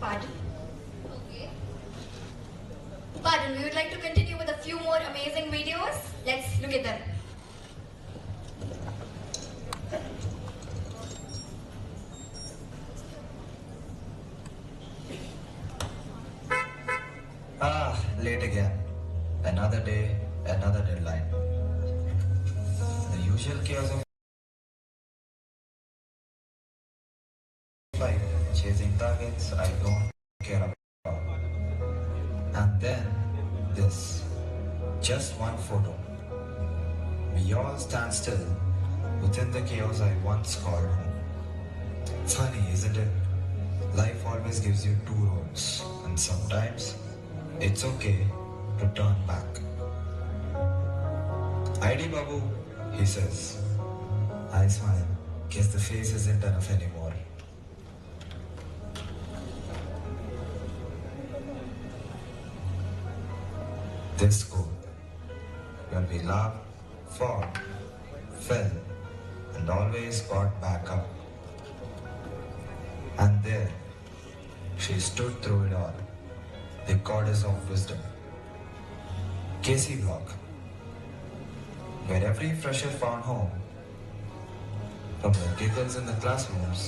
Pardon? Okay. Pardon, we would like to continue with a few more amazing videos. Let's look at them. Late again. Another day, another deadline. The usual chaos of life, chasing targets I don't care about. And then this, just one photo. We all stand still within the chaos I once called home. Funny, isn't it? Life always gives you two roads, and sometimes it's okay to turn back. ID Babu, he says. I smile. Guess the face isn't enough anymore. This school, when we laughed, fought, fell, and always got back up. And there, she stood through it all, the goddess of wisdom. Casey Block, where every fresher found home, from the giggles in the classrooms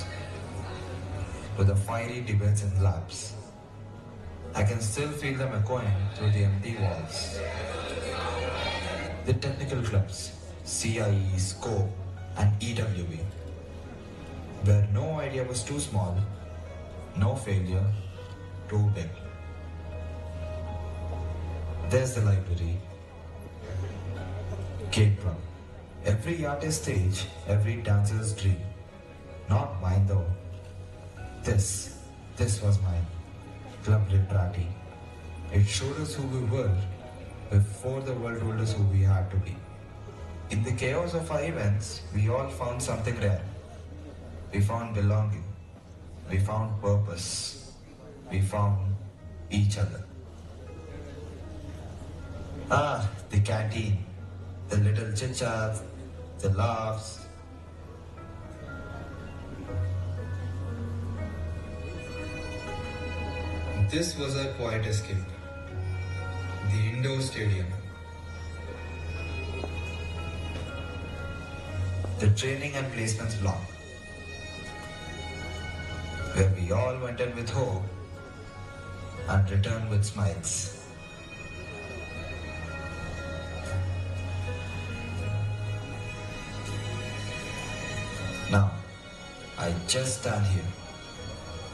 to the fiery debates in labs. I can still feel them echoing through the empty walls. The technical clubs, CIE, SCOPE, and EWB, where no idea was too small, no failure too big. There's the library, Kate Plum. Every artist's stage, every dancer's dream. Not mine though. This was mine. Club Literati. It showed us who we were before the world told us who we had to be. In the chaos of our events, we all found something rare. We found belonging. We found purpose. We found each other. The canteen. The little chit-chats, the laughs. This was our quiet escape. The indoor stadium. The training and placements block, where we all went in with hope and returned with smiles. Now, I just stand here,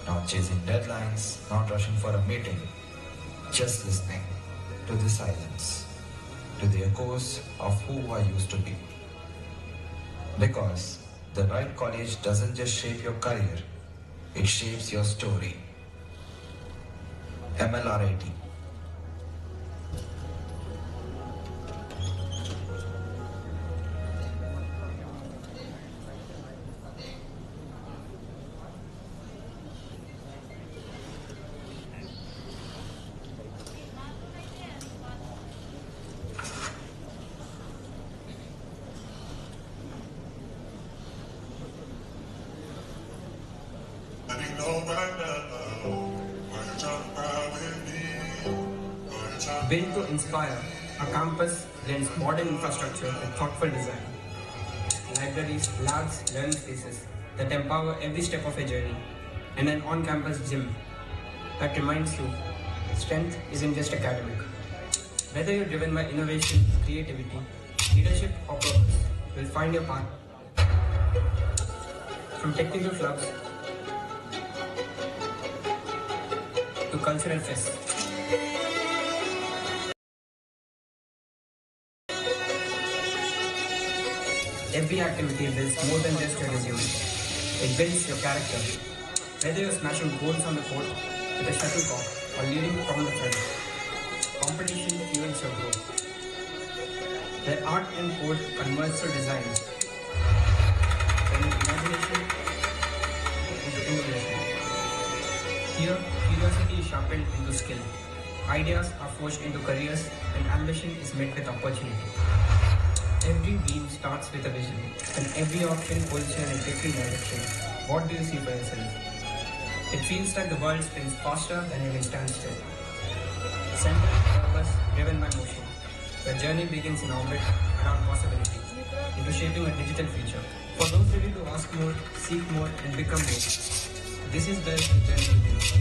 not chasing deadlines, not rushing for a meeting, just listening to the silence, to the echoes of who I used to be. Because the right college doesn't just shape your career, it shapes your story. MLRIT. Built to inspire, our campus blends modern infrastructure with thoughtful design. Libraries, labs, learning spaces that empower every step of a journey, and an on-campus gym that reminds you strength isn't just academic. Whether you're driven by innovation, creativity, leadership, or purpose, you'll find your path. From technical clubs to cultural fests, Every activity builds more than just your resume. It builds your character. Whether you're smashing goals on the court with a shuttlecock or leading from the front, competition fuels your growth. Where art and code converts to design, turning imagination into innovation. Here, curiosity is sharpened into skill. Ideas are forged into careers and ambition is met with opportunity. Every dream starts with a vision and every option pulls you in a different direction. What do you see for yourself? It feels like the world spins faster than you can stand still. Centered purpose driven by motion. The journey begins in orbit around possibility into shaping a digital future. For those ready to ask more, seek more and become more, this is where the journey begins.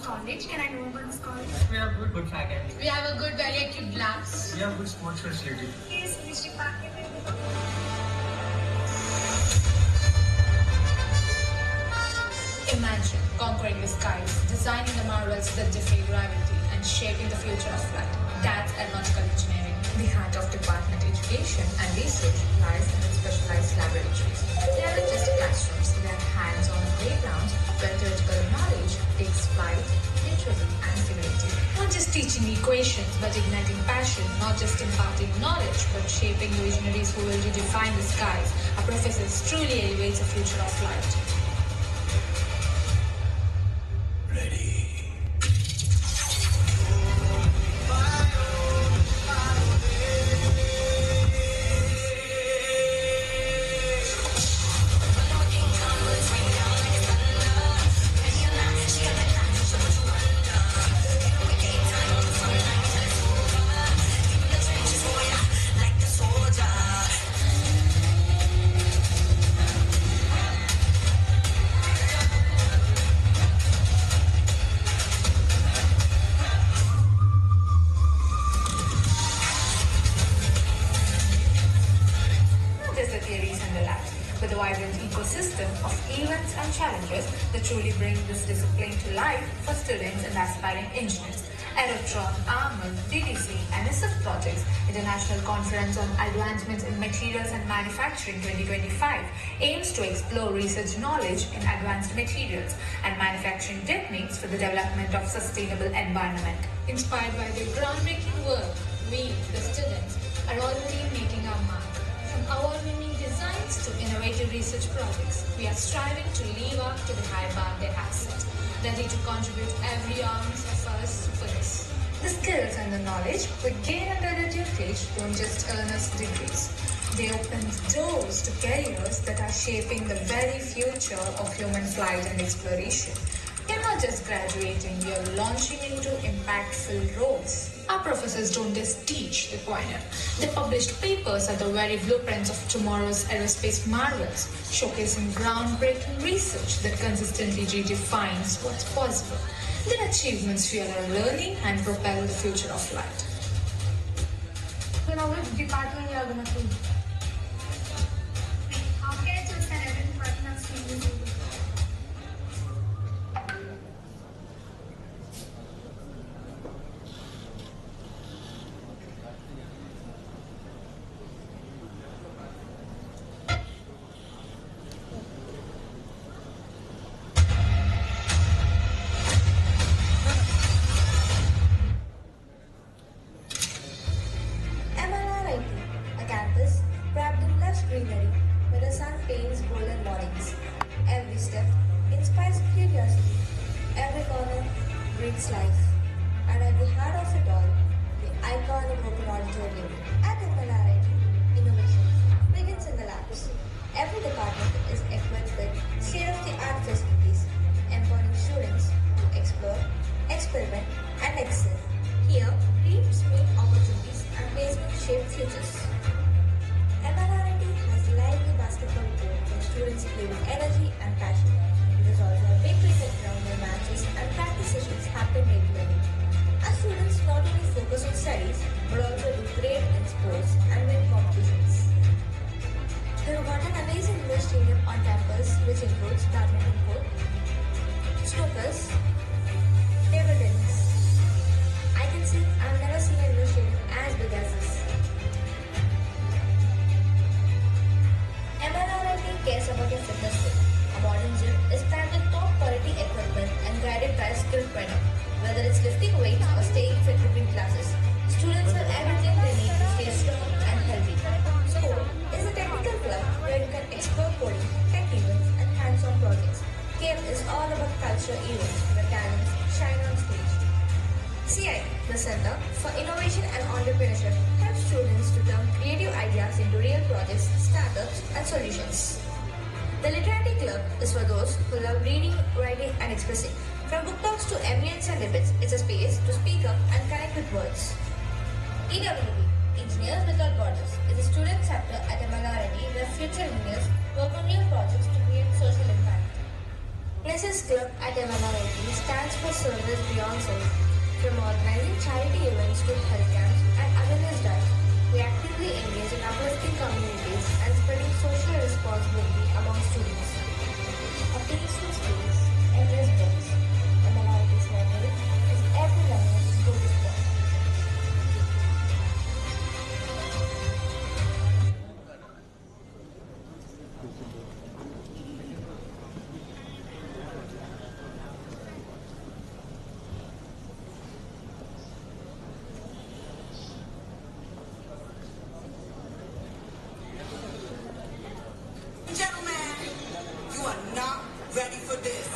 College. Can I know about this college? We have good faculty. We have a good palliative labs. We have good sports facility. Yes, which department? Imagine conquering the skies, designing the marvels that defy gravity, and shaping the future of flight. That's aeronautical engineering. The heart of department education and research lies in its specialized laboratories. They aren't just classrooms, they are hands-on playgrounds where theoretical knowledge takes flight, literally and figuratively. Not just teaching equations, but igniting passion, not just imparting knowledge, but shaping the visionaries who will redefine the skies. Our professors truly elevates the future of flight. Truly bring this discipline to life for students and aspiring engineers. Aerotron, Armor, DDC, NSF projects, International Conference on Advancements in Materials and Manufacturing 2025 aims to explore research knowledge in advanced materials and manufacturing techniques for the development of sustainable environment. Inspired by their groundbreaking work, we, the students, are already making our mark. From award-winning designs to innovative research projects, we are striving to live up to the high bar they have set, ready to contribute every ounce of us for this. The skills and the knowledge we gain under the tutelage don't just earn us degrees. They open doors to careers that are shaping the very future of human flight and exploration. We are not just graduating, we are launching into impactful roles. Our professors don't just teach, they pioneer. They published papers are the very blueprints of tomorrow's aerospace marvels, showcasing groundbreaking research that consistently redefines what's possible. Their achievements fuel our learning and propel the future of flight. So now which department you are going to choose? How can I choose an department of civil? greenery, where the sun paints golden mornings. Every step inspires curiosity. Every corner brings life. And at the heart of it all, the iconic open auditorium at MLRIT Innovation begins in the labs. Every department is equipped with state-of-the-art facilities, empowering students to explore, experiment, and excel. Here, dreams meet opportunities and placements shape futures. MLRIT has lively basketball court where students play with energy and passion. It is also a big cricket ground where matches and practice sessions happen regularly. Our students not only focus on studies but also do great in sports and win competitions. We've got an amazing indoor stadium on campus which includes badminton court, snookers, table tennis. I can say I've never seen an indoor stadium as big as this. MLRIT cares about your fitness too. A modern gym is planned with top quality equipment and guided by a skilled trainer. Whether it's lifting weights or staying fit between classes, students have everything they need to stay strong and healthy. School is a technical club where you can explore coding, tech events, and hands-on projects. Game is all about culture events where talents shine on stage. CI, the Center for Innovation and Entrepreneurship, helps students to turn creative ideas into real projects, startups, and solutions. The Literary Club is for those who love reading, writing, and expressing. From book talks to ambience and debates, it's a space to speak up and connect with words. EWB, Engineers Without Borders, is a student chapter at MLRIT where future engineers work on new projects to create social impact. Places Club at MLRIT stands for Service Beyond Self. From organizing charity events to health camps and awareness drives, we actively engage in uplifting communities and spreading social responsibility among students. A peaceful space, endless books. MLRIT's library is every learner's go-to spot. Gentlemen, you are not ready for this.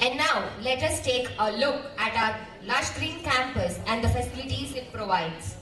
And now, let us take a look at our lush green campus and the facilities it provides.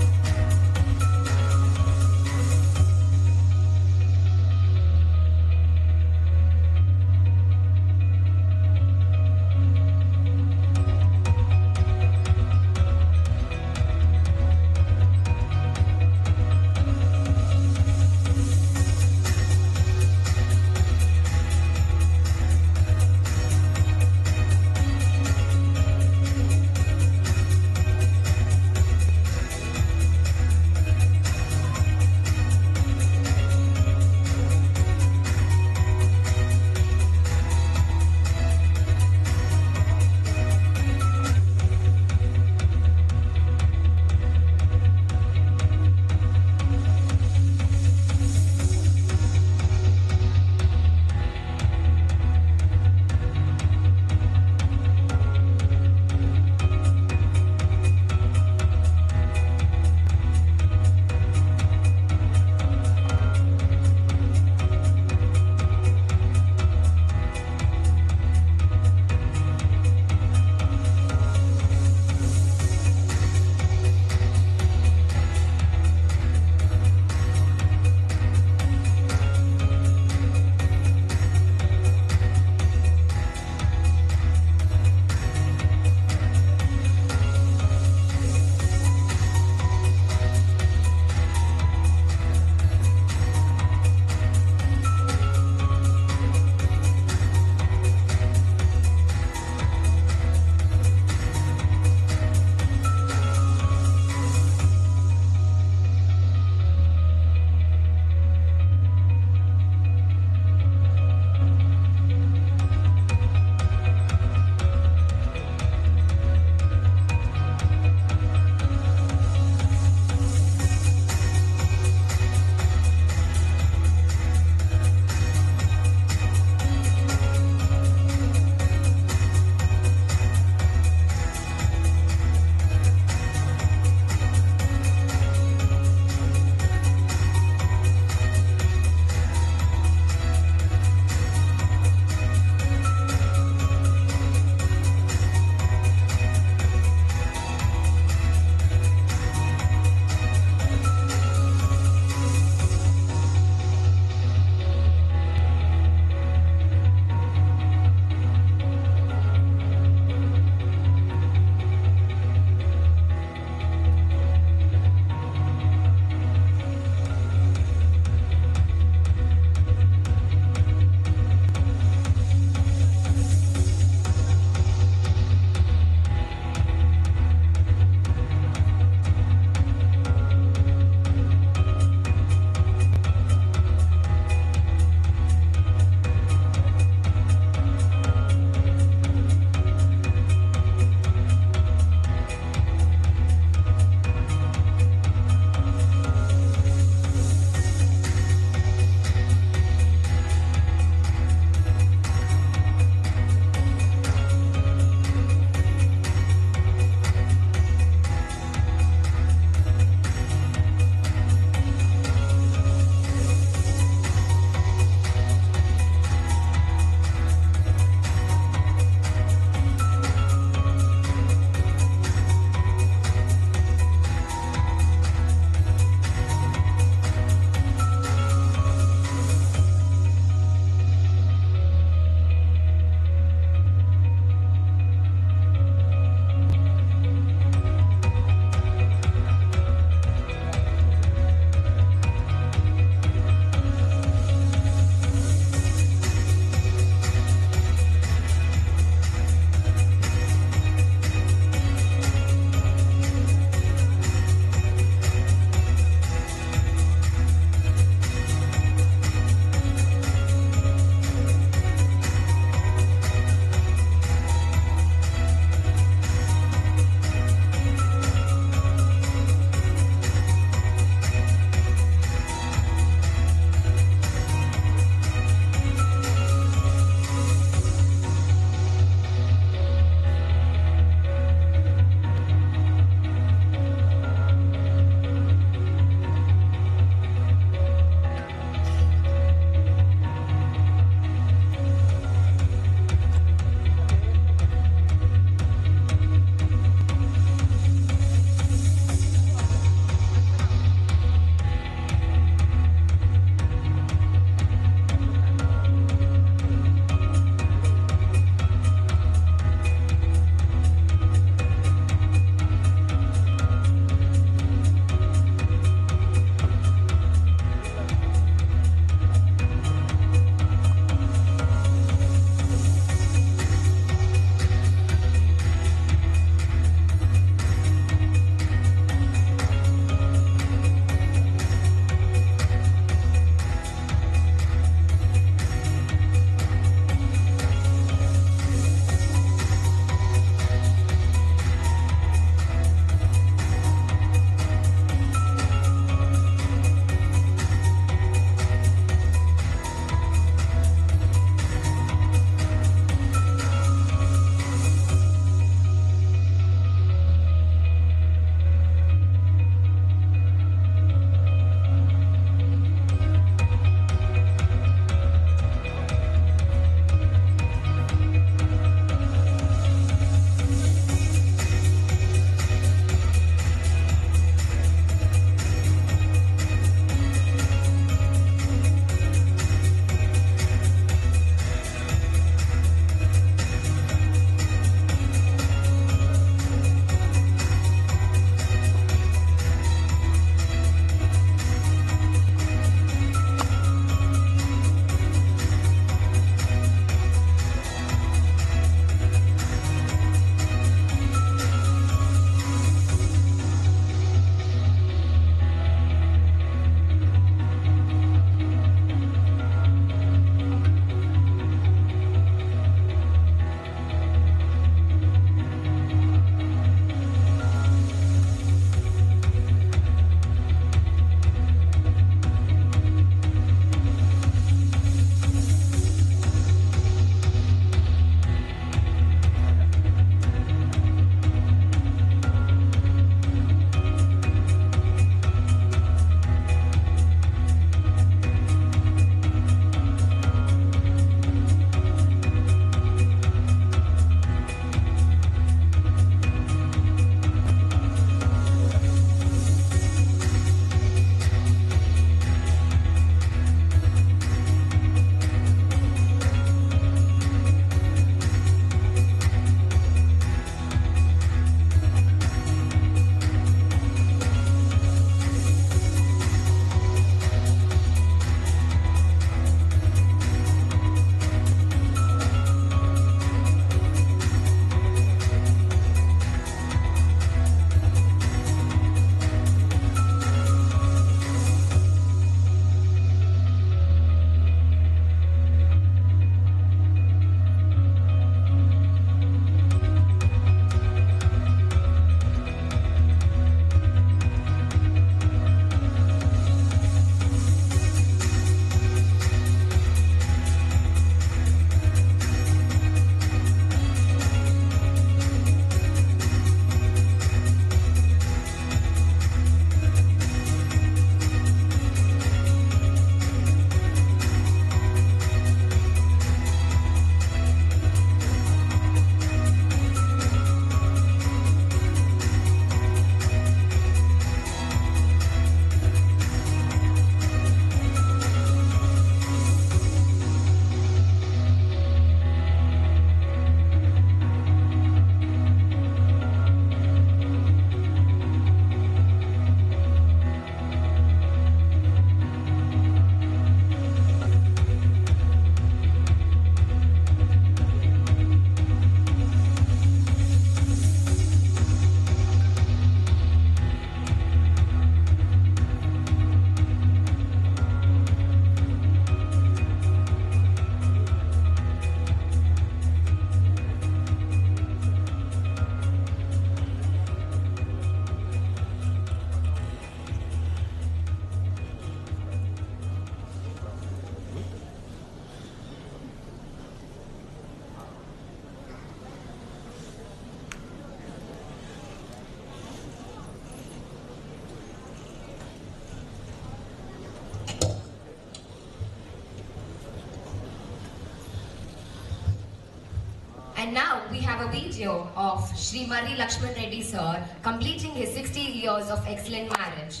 have a video of Shri Marri Lakshman Reddy sir completing his 60 years of excellent marriage.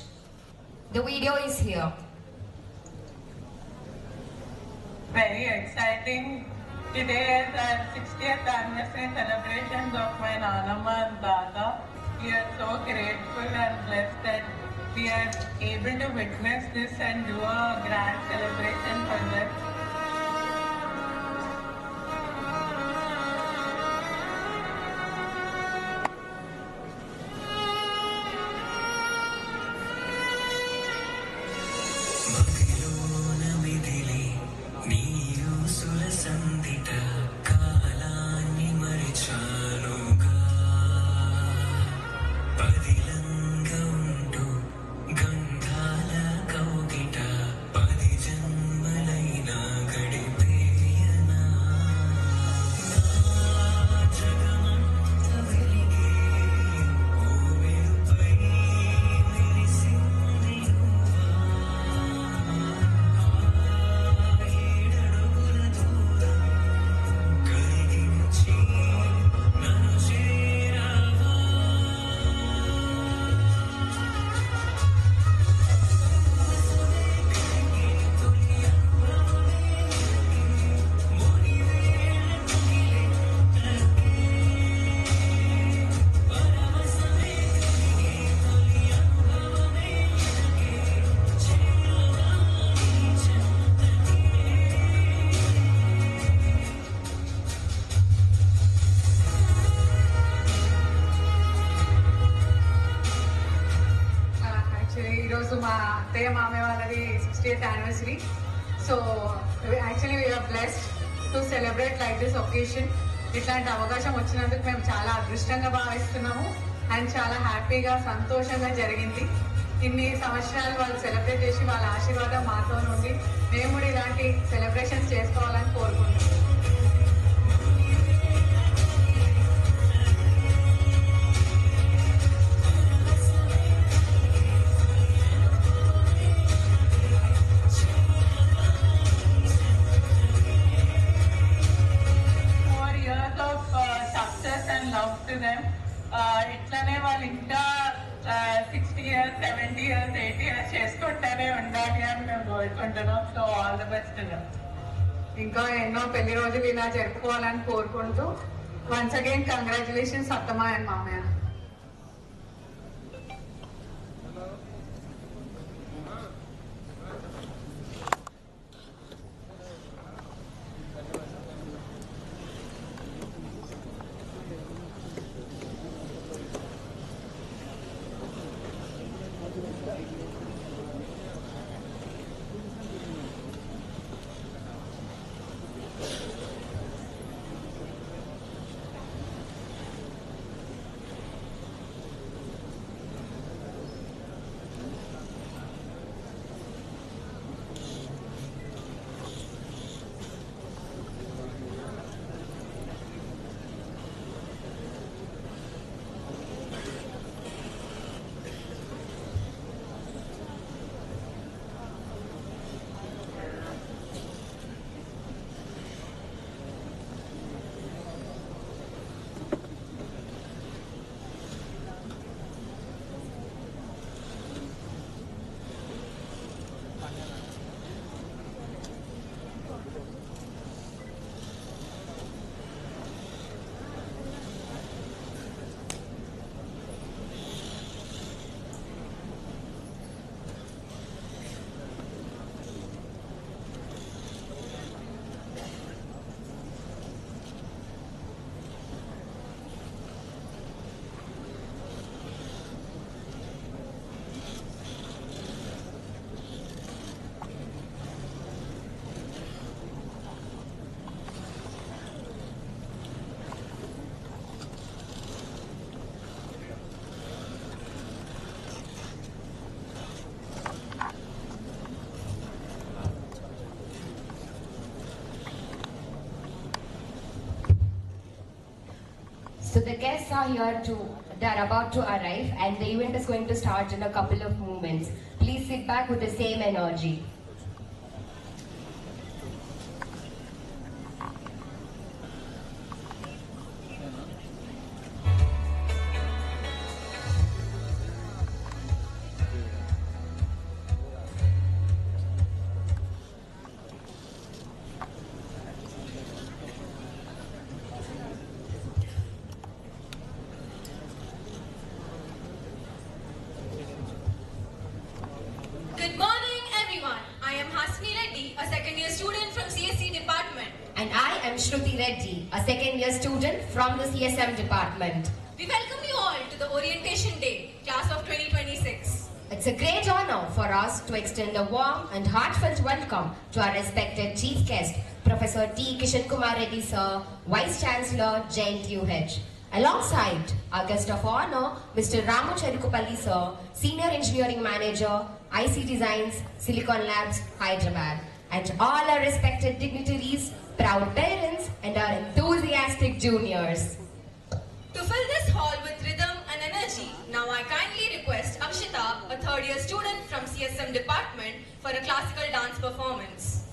The video is here. Very exciting. Today is our 60th anniversary celebrations of my Nanamma and Dada. We are so grateful and blessed that we are able to witness this and do a grand celebration for them. ఈరోజు మా అత్తయ్య మామయ్య వాళ్ళది 60th anniversary. So actually we are blessed to celebrate like this occasion. ఇట్లాంటి అవకాశం వచ్చినందుకు మేము చాలా అదృష్టంగా భావిస్తున్నాము అండ్ చాలా హ్యాపీగా సంతోషంగా జరిగింది. ఇన్ని సంవత్సరాలు వాళ్ళు సెలబ్రేట్ చేసి వాళ్ళ ఆశీర్వాదం మాతో నుండి మేము కూడా ఇలాంటి సెలబ్రేషన్స్ చేసుకోవాలని కోరుకుంటున్నాం. ఇట్లానే వాళ్ళు ఇంకా 60 years, 70 years, 80 years చేసుకుంటానే ఉండాలి అని మేము కోరుకుంటున్నాం. So all the best. ఇంకా ఎన్నో పెళ్లి రోజులు ఇలా జరుపుకోవాలని కోరుకుంటూ వన్స్ అగైన్ కంగ్రాచులేషన్స్ అత్తమ్మ అండ్ మామయ్య. So the guests are here they are about to arrive and the event is going to start in a couple of moments. Please sit back with the same energy. I am Shruti Reddy, a second year student from the CSM department. We welcome you all to the Orientation Day, class of 2026. It's a great honor for us to extend a warm and heartfelt welcome to our respected chief guest, Professor T. Kishan Kumar Reddy Sir, Vice Chancellor, JNTUH. Alongside our guest of honor, Mr. Ramu Cherukupalli Sir, Senior Engineering Manager, IC Designs, Silicon Labs, Hyderabad, and all our respected dignitaries, proud parents, and our enthusiastic juniors. To fill this hall with rhythm and energy, now I kindly request Akshita, a third year student from CSM department, for a classical dance performance.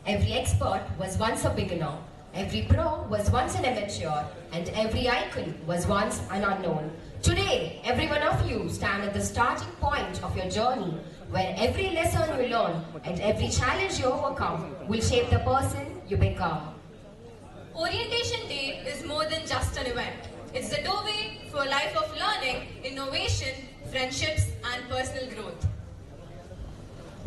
Every expert was once a beginner, every pro was once an amateur, and every icon was once an unknown. Today, every one of you stand at the starting point of your journey, where every lesson you learn and every challenge you overcome will shape the person you become. Orientation Day is more than just an event. It's the doorway for a life of learning, innovation, friendships, and personal growth.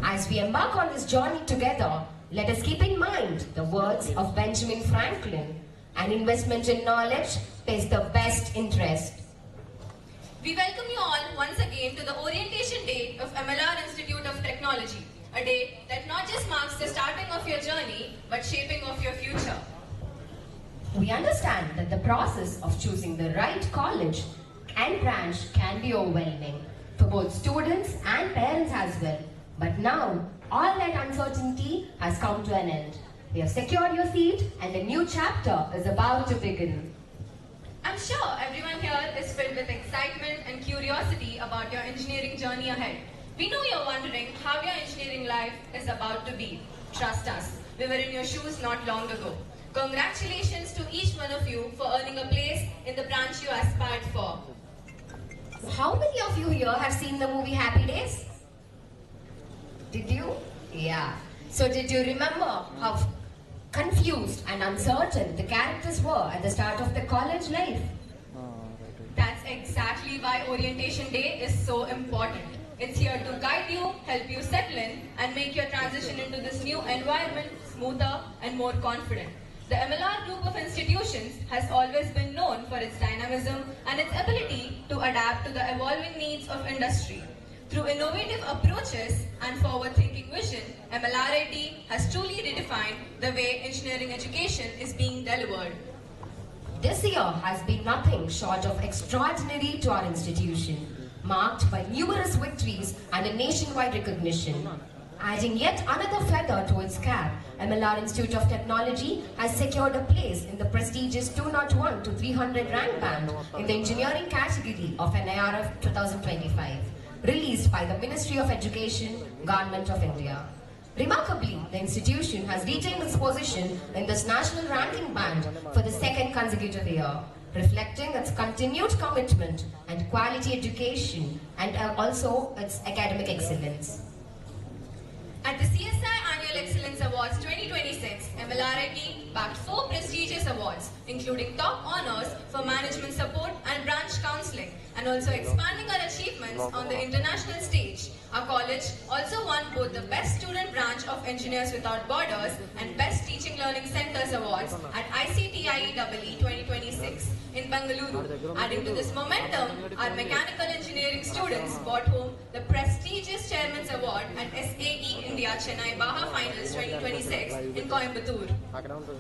As we embark on this journey together, let us keep in mind the words of Benjamin Franklin: an investment in knowledge pays the best interest. We welcome you all once again to the Orientation Day of MLR Institute of Technology, a day that not just marks the starting of your journey, but shaping of your future. We understand that the process of choosing the right college and branch can be overwhelming for both students and parents as well. But now, all that uncertainty has come to an end. You have secured your seat and a new chapter is about to begin. I'm sure everyone here is filled with excitement and curiosity about your engineering journey ahead. We know you're wondering how your engineering life is about to be. Trust us, we were in your shoes not long ago. Congratulations to each one of you for earning a place in the branch you aspired for. How many of you here have seen the movie Happy Days? Did you? Yeah. So did you remember how confused and uncertain the characters were at the start of the college life? That's exactly why Orientation Day is so important. It's here to guide you, help you settle in, and make your transition into this new environment smoother and more confident. The MLR group of institutions has always been known for its dynamism and its ability to adapt to the evolving needs of industry. Through innovative approaches and forward-thinking vision, MLRIT has truly redefined the way engineering education is being delivered. This year has been nothing short of extraordinary to our institution, marked by numerous victories and a nationwide recognition. Adding yet another feather to its cap, MLR Institute of Technology has secured a place in the prestigious 201 to 300 rank band in the engineering category of NIRF 2025, released by the Ministry of Education, Government of India. Remarkably, the institution has retained its position in this national ranking band for the second consecutive year, reflecting its continued commitment and quality education and also its academic excellence. At the CSI Annual Excellence Awards 2026, MLRIT bagged 4 prestigious awards, including top honors for management support and branch counseling, and also expanding our achievements on the international stage. Our college also won both the Best Student Branch of Engineers Without Borders and Best Teaching Learning Centers Awards at ICTIE 2026 in Bengaluru. Adding to this momentum, our mechanical engineering students brought home the prestigious Chairman's Award at SAE India Chennai Baha Finals 2026 in Coimbatore.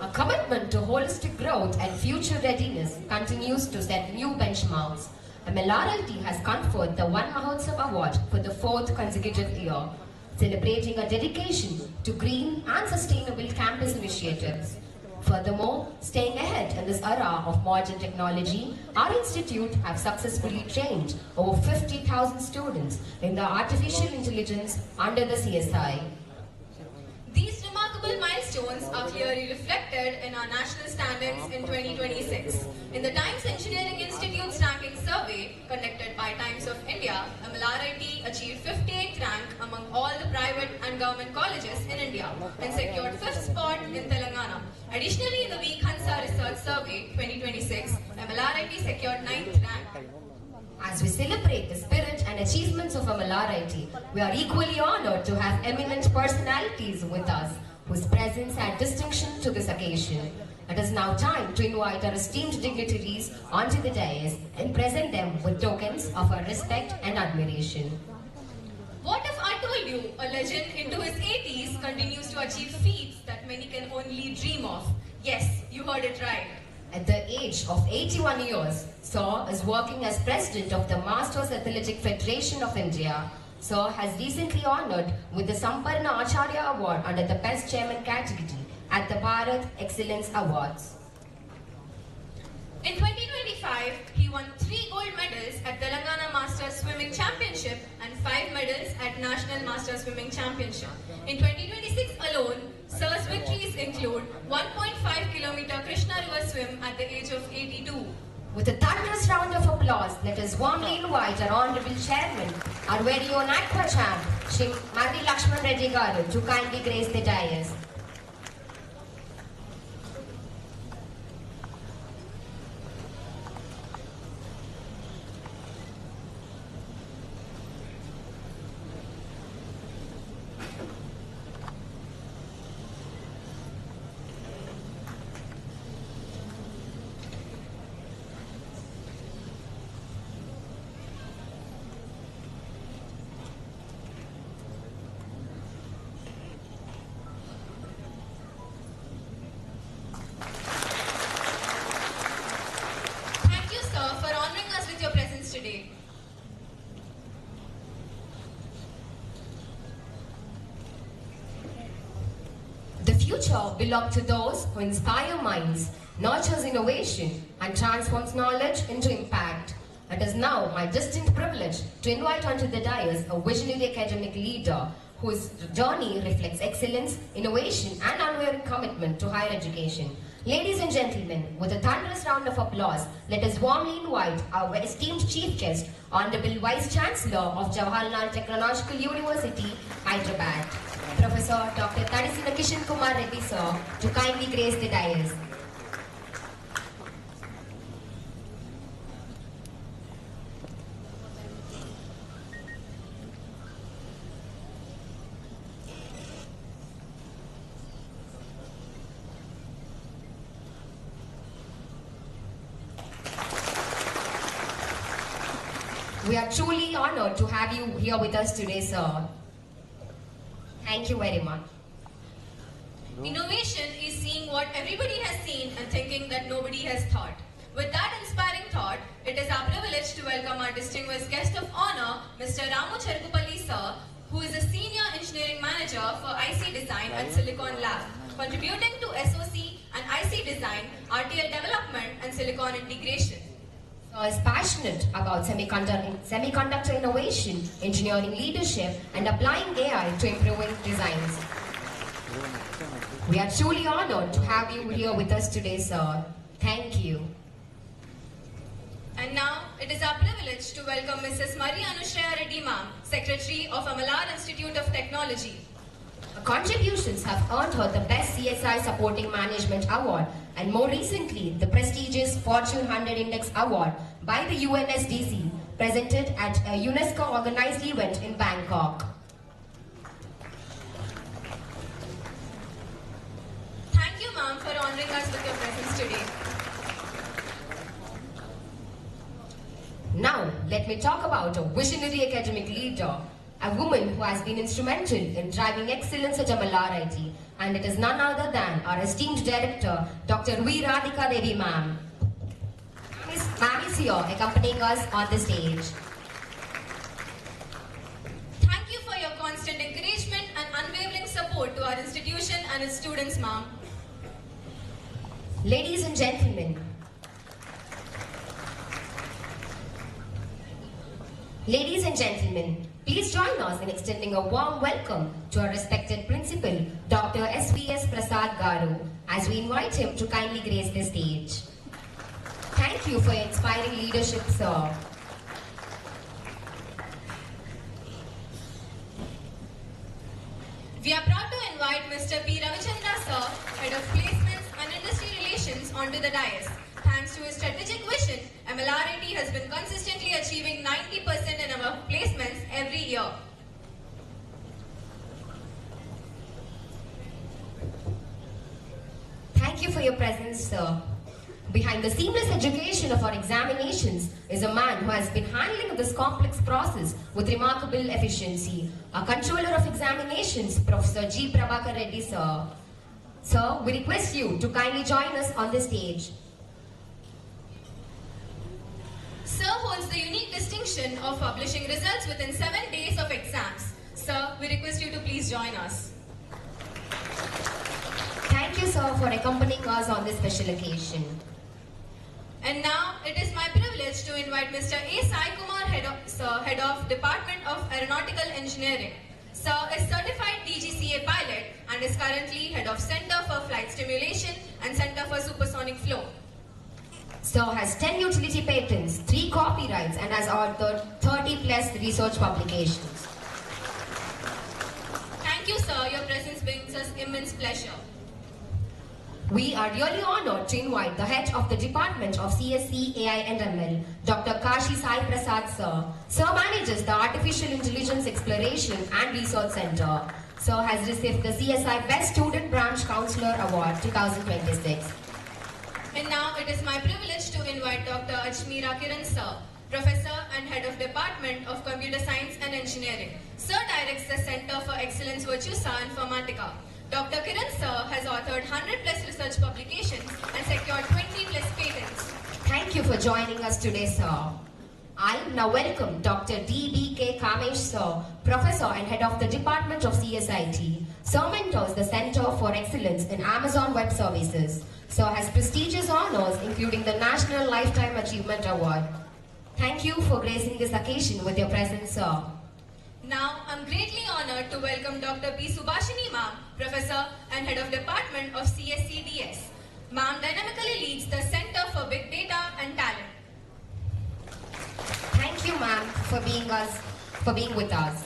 Our commitment to holistic growth and future readiness continues to set new benchmarks. MLRIT has conferred the One Mahotsav Award for the 4th consecutive year, celebrating a dedication to green and sustainable campus initiatives. Furthermore, staying ahead in this era of modern technology, our institute have successfully trained over 50,000 students in the artificial intelligence under the CSI. These remarkable milestones are clearly reflected in our national standings in 2026. In the Times Engineering Institute's ranking survey conducted by Times of India, MLRIT achieved 58th rank among all the private and government colleges in India and secured 5th spot in Telangana. Additionally, in the Week Hansa Research Survey 2026, MLRIT secured 9th rank. As we celebrate the spirit and achievements of MLRIT, we are equally honored to have eminent personalities with us, whose presence adds distinction to this occasion. It is now time to invite our esteemed dignitaries onto the dais and present them with tokens of our respect and admiration. What if I told you a legend into his 80s continues to achieve feats that many can only dream of? Yes, you heard it right. At the age of 81 years, Sir is working as President of the Masters Athletic Federation of India. Sir has recently honored with the Samparna Acharya Award under the Best Chairman category at the Bharat Excellence Awards. In 2025, he won 3 gold medals at Telangana Masters Swimming Championship and 5 medals at National Masters Swimming Championship. In 2026 alone, Sir's victories include 1.5 kilometer Krishna River swim at the age of 82. With a thunderous round of applause, let us warmly invite our Honorable Chairman, our very own Aqua Champ, Shri Madi Lakshman Reddy Garu, to kindly grace the dais. today. The future belongs to those who inspire minds, nurtures innovation, and transforms knowledge into impact. It is now my distinct privilege to invite onto the dais a visionary academic leader whose journey reflects excellence, innovation, and unwavering commitment to higher education. Ladies and gentlemen, with a thunderous round of applause, let us warmly invite our esteemed chief guest, Honorable Vice Chancellor of Jawaharlal Technological University, Hyderabad, Professor Dr. Tadisina Kishan Kumar Reddy sir, to kindly grace the dais. We are truly honored to have you here with us today, sir. Thank you very much. Innovation is seeing what everybody has seen and thinking that nobody has thought. With that inspiring thought, it is our privilege to welcome our distinguished guest of honor, Mr. Ramu Cherkupalli sir, who is a Senior Engineering Manager for IC Design at Silicon Lab, contributing to SOC and IC Design, RTL development and silicon integration. Sir is passionate about semiconductor innovation, engineering leadership, and applying AI to improving designs. We are truly honored to have you here with us today, sir. Thank you. And now, it is our privilege to welcome Mrs. Maria Anushaya Reddy ma'am, Secretary of MLR Institute of Technology. Her contributions have earned her the Best CSI Supporting Management Award and more recently, the prestigious Fortune 100 Index Award by the UNSDC, presented at a UNESCO-organized event in Bangkok. Thank you, ma'am, for honoring us with your presence today. Now, let me talk about a visionary academic leader, a woman who has been instrumental in driving excellence at MLRIT, and it is none other than our esteemed director, Dr. V. Radhika Devi ma'am. Ma'am is here accompanying us on the stage. Thank you for your constant encouragement and unwavering support to our institution and its students, ma'am. Ladies and gentlemen, please join us in extending a warm welcome to our respected principal, Dr. S.V.S. Prasad Garu, as we invite him to kindly grace the stage. Thank you for your inspiring leadership, sir. We are proud to invite Mr. P. Ravichandra sir, Head of Placements and Industry Relations, onto the dais. Thanks to his strategic vision, MLRIT has been consistently achieving 90% in our placements every year. Thank you for your presence, sir. Behind the seamless education of our examinations is a man who has been handling this complex process with remarkable efficiency. Our controller of examinations, Professor G. Prabhakar Reddy, sir. Sir, we request you to kindly join us on the stage. Sir holds the unique distinction of publishing results within 7 days of exams. Sir, we request you to please join us. Thank you, sir, for accompanying us on this special occasion. And now, it is my privilege to invite Mr. A. Sai Kumar, Head of Department of Aeronautical Engineering. Sir is certified DGCA pilot and is currently Head of Center for Flight Stimulation and Center for Supersonic Flow. Sir has 10 utility patents, 3 copyrights, and has authored 30+ research publications. Thank you, sir. Your presence brings us immense pleasure. We are really honored to invite the head of the Department of CSE, AI and ML, Dr. Kashi Sai Prasad, sir. Sir manages the Artificial Intelligence Exploration and Research Center. Sir has received the CSI Best Student Branch Counselor Award 2026. And now it is my privilege to invite Dr. Ajmeera Kiran, sir, Professor and Head of Department of Computer Science and Engineering. Sir directs the Center for Excellence Virtuosa Informatica. Dr. Kiran sir has authored 100+ research publications and secured 20+ patents. Thank you for joining us today, sir. I now welcome Dr. D.B.K. Kamesh, sir, Professor and Head of the Department of CSIT. Sir mentors the Center for Excellence in Amazon Web Services. Sir has prestigious honors including the National Lifetime Achievement Award. Thank you for gracing this occasion with your presence, sir. Now, I'm greatly honored to welcome Dr. P. Subhashini ma'am, Professor and Head of Department of CSCDS. Ma'am dynamically leads the Center for Big Data and Talent. Thank you, ma'am, for being with us.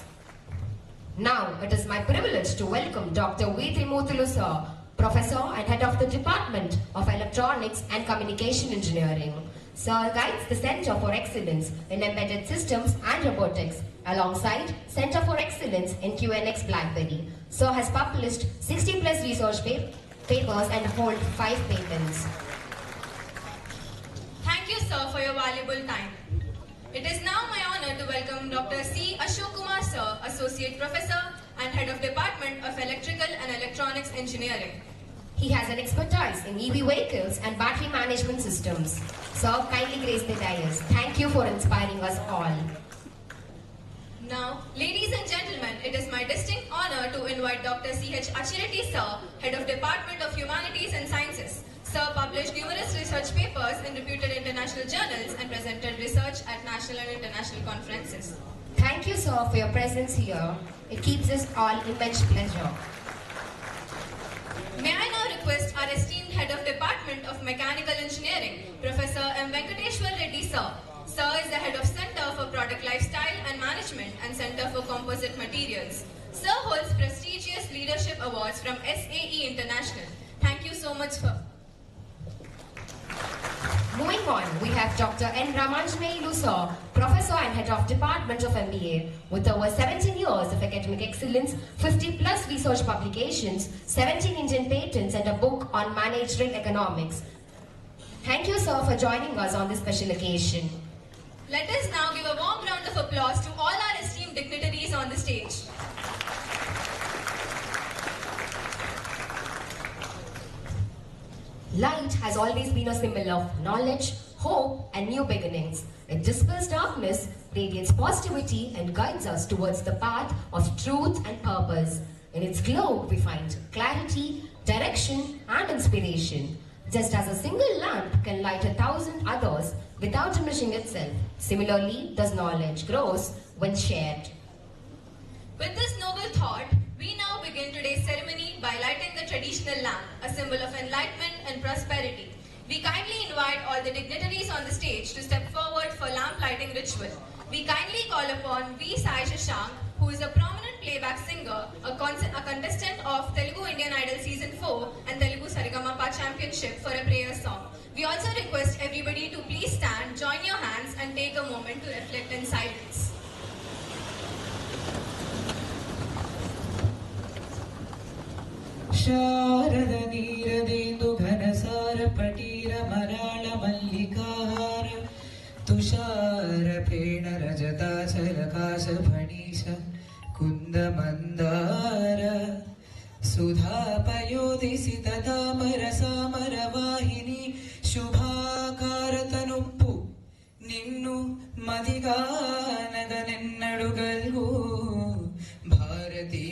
Now, it is my privilege to welcome Dr. V. Trimurtulu, sir, Professor and Head of the Department of Electronics and Communication Engineering. Sir guides the Center for Excellence in Embedded Systems and Robotics, alongside Center for Excellence in QNX BlackBerry. Sir has published 60+ research papers and hold 5 patents. Thank you, sir, for your valuable time. It is now my honor to welcome Dr. C. Ashok Kumar Sir, Associate Professor and Head of Department of Electrical and Electronics Engineering. He has an expertise in EV vehicles and battery management systems. Sir, kindly grace the dais. Thank you for inspiring us all. Now, ladies and gentlemen, it is my distinct honor to invite Dr. C.H. Achirati Sir, Head of Department of Humanities and Sciences. Sir published numerous research papers in reputed international journals and presented research at national and international conferences. Thank you, sir, for your presence here. It keeps us all immense pleasure. May I now request our esteemed Head of Department of Mechanical Engineering, Professor M. Venkateshwar Reddy Sir. Sir is the Head of Center for Product Lifestyle and Management and Center for Composite Materials. Sir holds prestigious leadership awards from SAE International. Thank you so much, sir. Moving on, we have Dr. N. Ramanjanailu Sir, Professor and Head of Department of MBA, with over 17 years of academic excellence, 50 plus research publications, 17 Indian patents and a book on managerial economics. Thank you, sir, for joining us on this special occasion. Let us now give a warm round of applause to all our esteemed dignitaries on the stage. Light has always been a symbol of knowledge, hope, and new beginnings. It dispels darkness, radiates positivity, and guides us towards the path of truth and purpose. In its glow, we find clarity, direction, and inspiration. Just as a single lamp can light 1,000 others without diminishing itself, similarly does knowledge grows when shared. With this noble thought, we now begin today's ceremony by lighting the traditional lamp, a symbol of enlightenment and prosperity. We kindly invite all the dignitaries on the stage to step forward for lamp lighting ritual. We kindly call upon V. Sai Shashank, who is a prominent playback singer, a contestant of Telugu Indian Idol Season 4 and Telugu Sarigamapa Championship, for a prayer song. We also request everybody to please stand, join your hands and take a moment to reflect in silence. ಶಾರದ ನೀರದೇಂದು ಘನಸಾರ ಪಟೀರ ಮರಾಳ ಮಲ್ಲಿಕಾಹಾರ ತುಷಾರ ಫೇಣ ರಜತಾಚಲ ಕಾಶ ಫಣೀಶ ಕುಂದ ಮಂದಾರ ಸುಧಾಪಯೋಧಿಸಿತ ತಾಮರ ಸಾಮರ ವಾಹಿನಿ ಶುಭಾಕಾರ ತನುಪ್ಪು ನಿನ್ನು ಮದಿಗಾನದ ನೆನ್ನಡುಗಲ್ಗೂ Bharati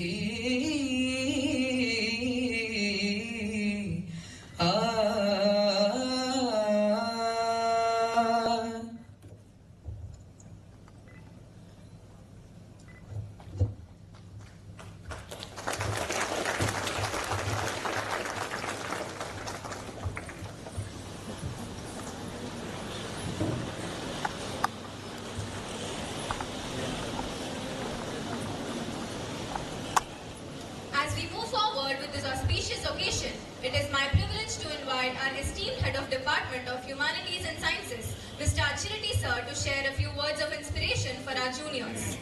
As we move forward with this auspicious occasion, it is my privilege to invite our esteemed Head of Department of Humanities and Sciences, Mr. Achirati Sir, to share a few words of inspiration for our juniors.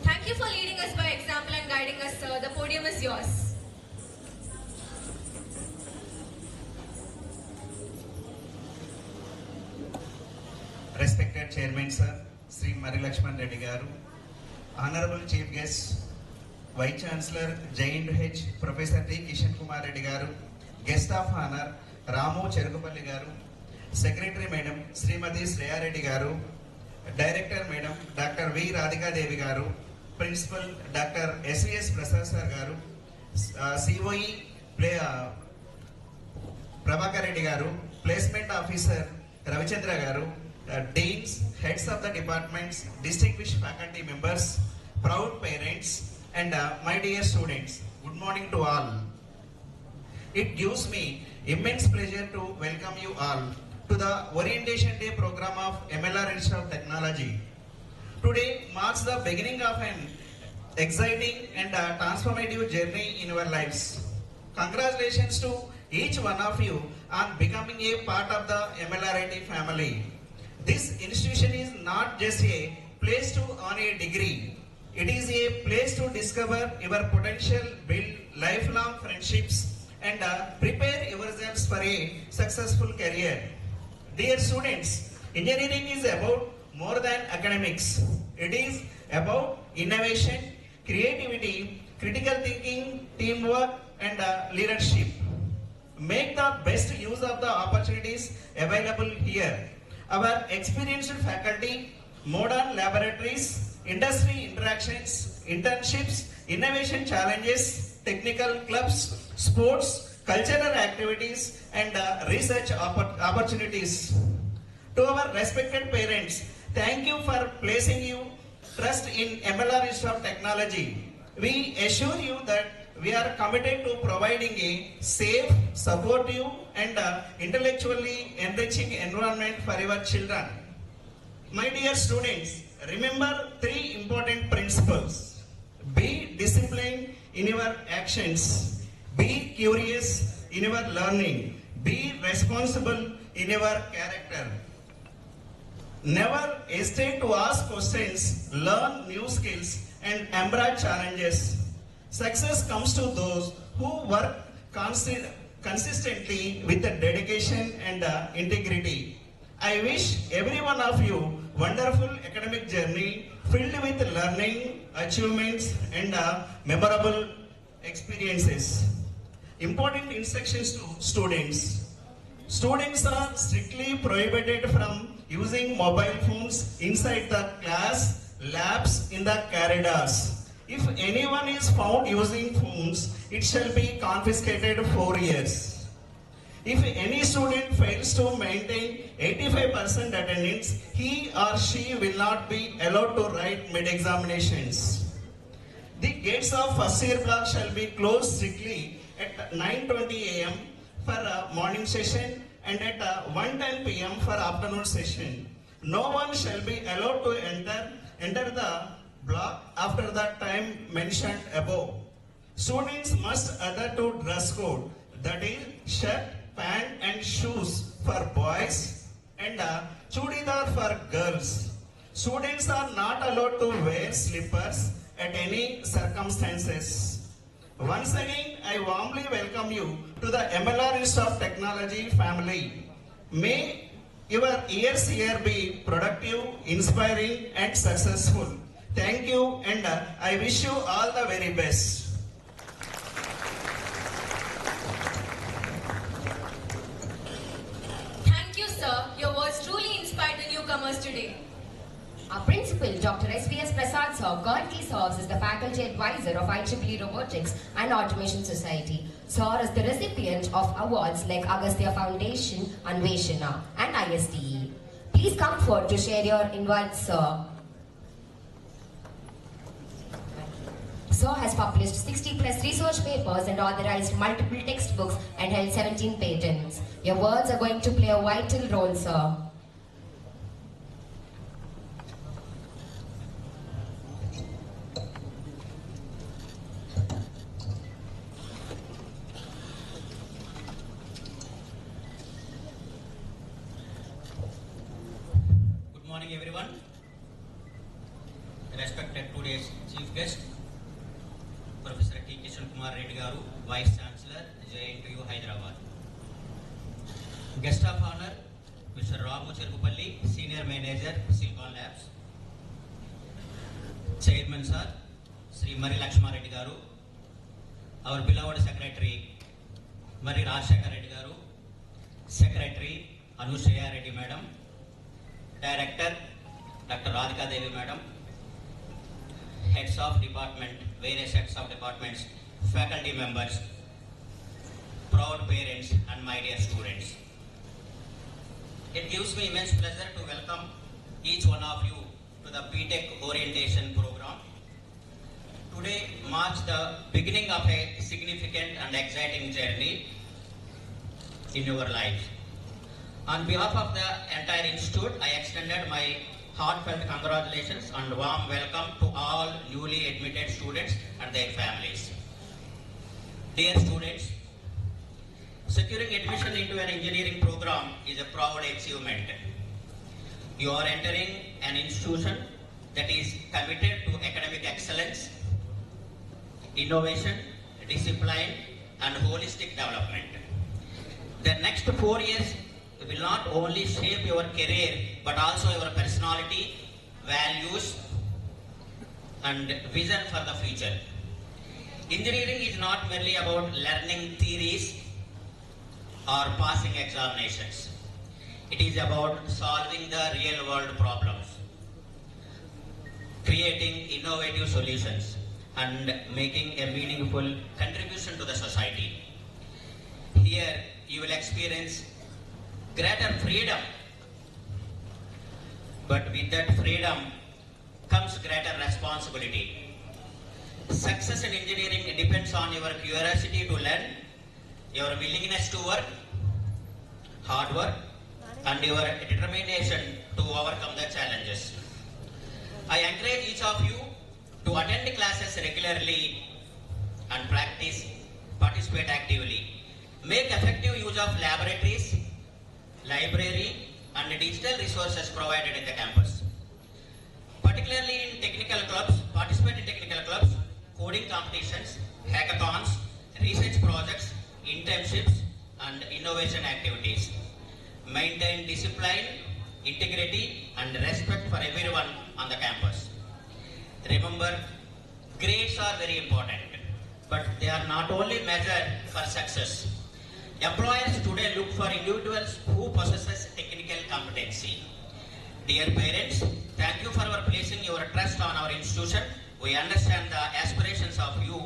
Thank you for leading us by example and guiding us, sir. The podium is yours. Respected Chairman Sir, Sri Mari Lakshman Reddy Garu, Honorable Chief Guest, Vice Chancellor JNH Professor T. Kishan Kumar Reddy Garu, Guest of Honor Ramu Cherukupalli Garu, Secretary Madam Srimati Shreya Reddy Garu, Director Madam Dr. V. Radhika Devi Garu, Principal Dr. S.V.S. Prasad Sir Garu, COE Prabhakar Reddy Garu, Placement Officer Ravichandra Garu, Deans, Heads of the Departments, Distinguished Faculty Members, Proud Parents, and my dear students, good morning to all. It gives me immense pleasure to welcome you all to the Orientation Day program of MLR Institute of Technology. Today marks the beginning of an exciting and transformative journey in our lives. Congratulations to each one of you on becoming a part of the MLRIT family. This institution is not just a place to earn a degree. It is a place to discover your potential, build lifelong friendships, and prepare yourselves for a successful career. Dear students, Engineering is about more than academics. It is about innovation, creativity, critical thinking, teamwork, and leadership. Make the best use of the opportunities available here. Our experienced faculty, modern laboratories, industry interactions, internships, innovation challenges, technical clubs, sports, cultural activities, and research opportunities. To our respected parents, thank you for placing your trust in MLRIT of Technology. We assure you that we are committed to providing a safe, supportive, and intellectually enriching environment for your children. My dear students, remember three important principles. Be disciplined in your actions. Be curious in your learning. Be responsible in your character. Never hesitate to ask questions, learn new skills, and embrace challenges. Success comes to those who work consistently with dedication and integrity. I wish every one of you wonderful academic journey filled with learning, achievements, and memorable experiences. Important instructions to students. Students are strictly prohibited from using mobile phones inside the class, labs, in the corridors. If anyone is found using phones, it shall be confiscated 4 years. If any student fails to maintain 85% attendance, he or she will not be allowed to write mid-examinations. The gates of first year block shall be closed strictly at 9:20 a.m. for a morning session and at 1:10 p.m. for afternoon session. No one shall be allowed to enter the block after the time mentioned above. Students must adhere to dress code, that is shirt, pant and shoes for boys and chudidar for girls. Students are not allowed to wear slippers at any circumstances. Once again, I warmly welcome you to the MLRIT of Technology family. May your years here be productive, inspiring and successful. Thank you and I wish you all the very best. Thank you, sir. Your words truly inspired the newcomers today. Our principal, Dr. S.V.S. Prasad sir, currently serves as the faculty advisor of IEEE Robotics and Automation Society. Sir is the recipient of awards like Agastya Foundation, Anveshana and ISTE. Please come forward to share your invites, sir. Sir has published 60 plus research papers and authorized multiple textbooks and held 17 patents. Your words are going to play a vital role, sir. Good morning, everyone. Respected today's chief guest, Professor T. Kishan Kumar Reddy Garu, Vice Chancellor, JNTU Hyderabad. Guest of honor, Mr. Ramu Cherupalli, Senior Manager, Silicon Labs. Chairman Sir, Sri Mari Lakshma Reddy Garu. Our beloved Secretary, Mari Rajshekar Reddy Garu. Secretary, Anushaya Reddy Madam. Director, Dr. Radhika Devi Madam. Heads of department, various heads of departments, faculty members, proud parents and my dear students. It gives me immense pleasure to welcome each one of you to the MLRIT Orientation program. Today marks the beginning of a significant and exciting journey in your lives. On behalf of the entire institute, I extended my heartfelt congratulations and warm welcome to all newly admitted students and their families. Dear students, securing admission into an engineering program is a proud achievement. You are entering an institution that is committed to academic excellence, innovation, discipline, and holistic development. The next 4 years will not only shape your career but also your personality, values, and vision for the future. Engineering is not merely about learning theories or passing examinations. It is about solving the real world problems, creating innovative solutions, and making a meaningful contribution to the society. Here you will experience greater freedom, but with that freedom comes greater responsibility. Success in engineering depends on your curiosity to learn, your willingness to work, hard work, and your determination to overcome the challenges. I encourage each of you to attend classes regularly and participate actively. Make effective use of laboratories, library, and digital resources provided in the campus. Particularly in technical clubs, participate in technical clubs, coding competitions, hackathons, research projects, internships, and innovation activities. Maintain discipline, integrity, and respect for everyone on the campus. Remember, grades are very important, but they are not only measured for success. Employers today look for individuals who possess technical competency. Dear parents, thank you for placing your trust on our institution. We understand the aspirations of you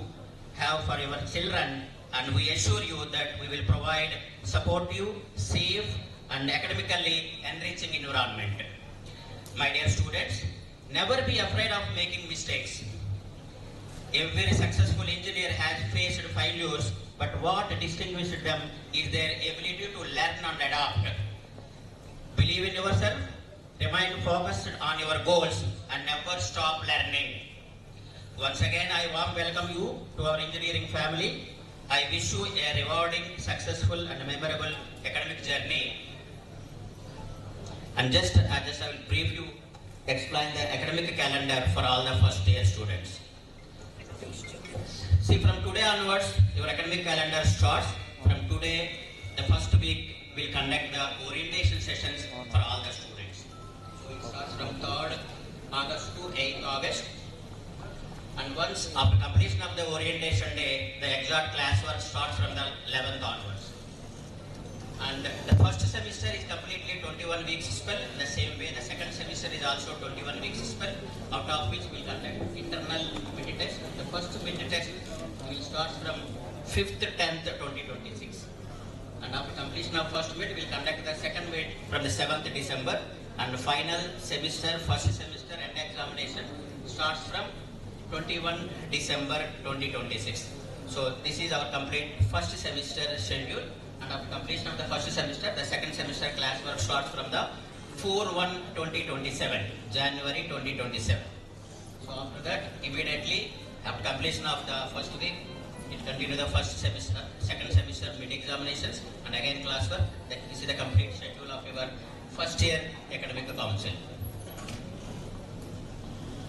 have for your children, and we assure you that we will provide supportive, safe, and academically enriching environment. My dear students, never be afraid of making mistakes. Every successful engineer has faced failures, but what distinguishes them is their ability to learn and adapt. Believe in yourself, remain focused on your goals, and never stop learning. Once again, I warm welcome you to our engineering family. I wish you a rewarding, successful, and memorable academic journey. And I will brief you, explain the academic calendar for all the first year students. See, from today onwards, your academic calendar starts. From today, the first week, we'll conduct the orientation sessions for all the students. So it starts from 3rd August to 8th August. And once after completion of the orientation day, the exact classwork starts from the 11th onwards. And the first semester is completely 21 weeks spell. In the same way, the second semester is also 21 weeks spell, out of which we will conduct internal mid test. The first mid test will start from 5th 10th 2026. And after completion of first mid, we will conduct the second mid from the 7th December. And the final semester, first semester and examination starts from 21 December 2026. So this is our complete first semester schedule. And after completion of the first semester, the second semester classwork starts from the 4/1/2027, January 2027. So after that, immediately after completion of the first week, it continue the first semester, second semester mid examinations, and again classwork. This is the complete schedule of your first year academic council.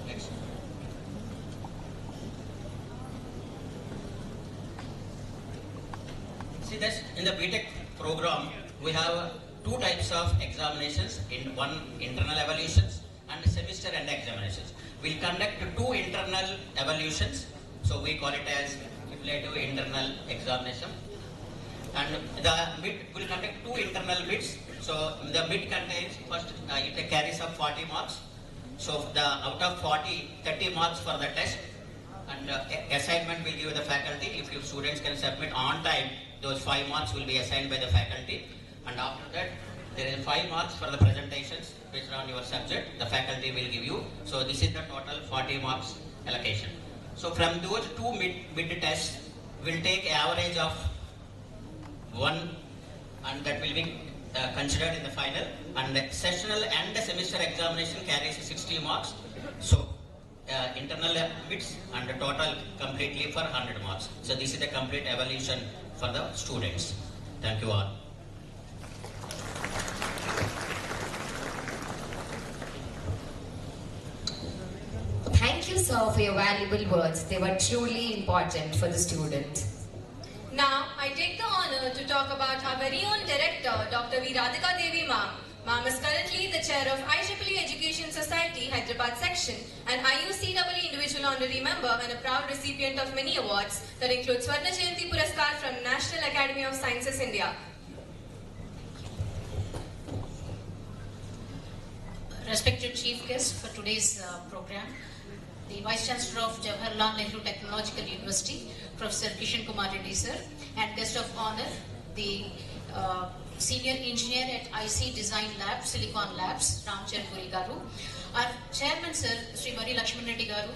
Next. See this, in the BTech program, we have two types of examinations, in one internal evaluations and semester end examinations. We'll conduct two internal evaluations, so we call it as cumulative internal examination. And the mid will conduct two internal mids. So the mid contains first it carries up 40 marks. So out of 40, 30 marks for the test, and assignment will give the faculty. If your students can submit on time, those 5 marks will be assigned by the faculty. And after that, there is 5 marks for the presentations based on your subject. The faculty will give you. So this is the total 40 marks allocation. So from those two mid tests, we'll take average of 1, and that will be considered in the final. And the sessional and the semester examination carries 60 marks. So internal mids and the total completely for 100 marks. So this is the complete evaluation for the students. Thank you all. Thank you, sir, for your valuable words. They were truly important for the students. Now, I take the honor to talk about our very own director, Dr. V. Radhika Devi Ma'am. Ma'am is currently the chair of IEEE Education Society, Hyderabad section, and IUCEE individual honorary member and a proud recipient of many awards that include Swarna Jayanti Puraskar from National Academy of Sciences, India. Respected chief guest for today's program, the Vice Chancellor of Jawaharlal Nehru Technological University, Professor Kishan Kumar Reddy sir, and guest of honor, the Senior Engineer at IC Design Lab, Silicon Labs, Ramchar Puri Garu, our Chairman sir, Sri Mari Lakshman Reddy Garu,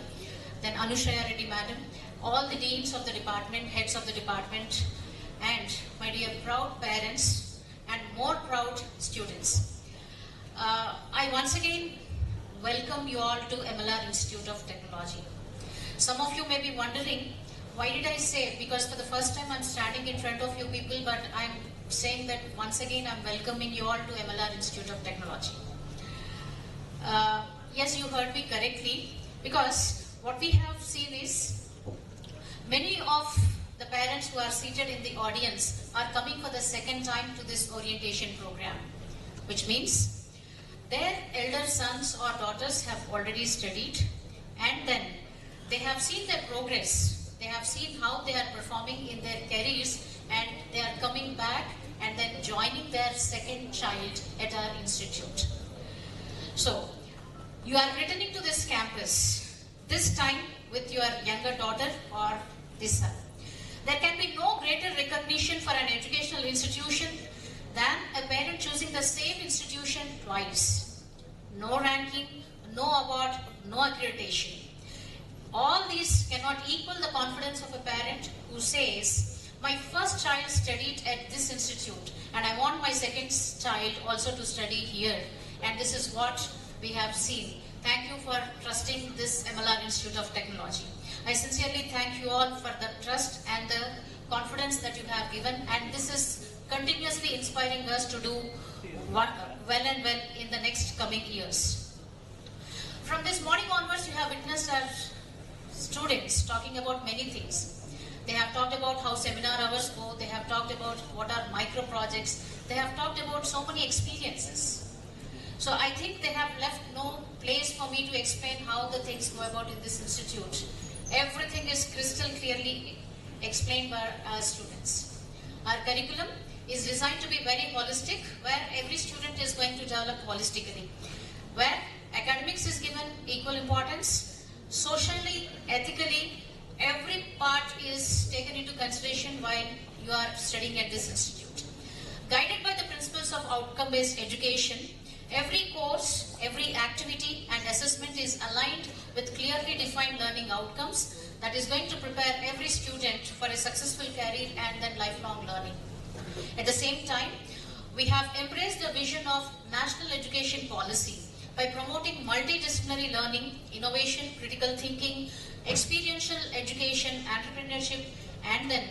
then Anushaya Reddy Madam, all the deans of the department, heads of the department, and my dear proud parents and more proud students. I once again welcome you all to MLR Institute of Technology. Some of you may be wondering, why did I say, because for the first time I'm standing in front of you people, but I'm saying that once again I'm welcoming you all to MLR Institute of Technology. Yes, you heard me correctly, because what we have seen is many of the parents who are seated in the audience are coming for the second time to this orientation program, which means their elder sons or daughters have already studied, and then they have seen their progress. They have seen how they are performing in their careers, and they are coming back and then joining their second child at our institute. So, you are returning to this campus, this time with your younger daughter or this son. There can be no greater recognition for an educational institution than a parent choosing the same institution twice. No ranking, no award, no accreditation. All these cannot equal the confidence of a parent who says, my first child studied at this institute and I want my second child also to study here. And this is what we have seen. Thank you for trusting this MLR Institute of Technology. I sincerely thank you all for the trust and the confidence that you have given, and this is continuously inspiring us to do well in the next coming years. From this morning onwards, you have witnessed our students talking about many things. They have talked about how seminar hours go, they have talked about what are micro projects, they have talked about so many experiences. So I think they have left no place for me to explain how the things go about in this institute. Everything is crystal clearly explained by our students. Our curriculum is designed to be very holistic, where every student is going to develop holistically, where academics is given equal importance, socially, ethically, every part is taken into consideration while you are studying at this institute. Guided by the principles of outcome-based education, every course, every activity and assessment is aligned with clearly defined learning outcomes that is going to prepare every student for a successful career and then lifelong learning. At the same time, we have embraced the vision of national education policy by promoting multidisciplinary learning, innovation, critical thinking, experiential education, entrepreneurship, and then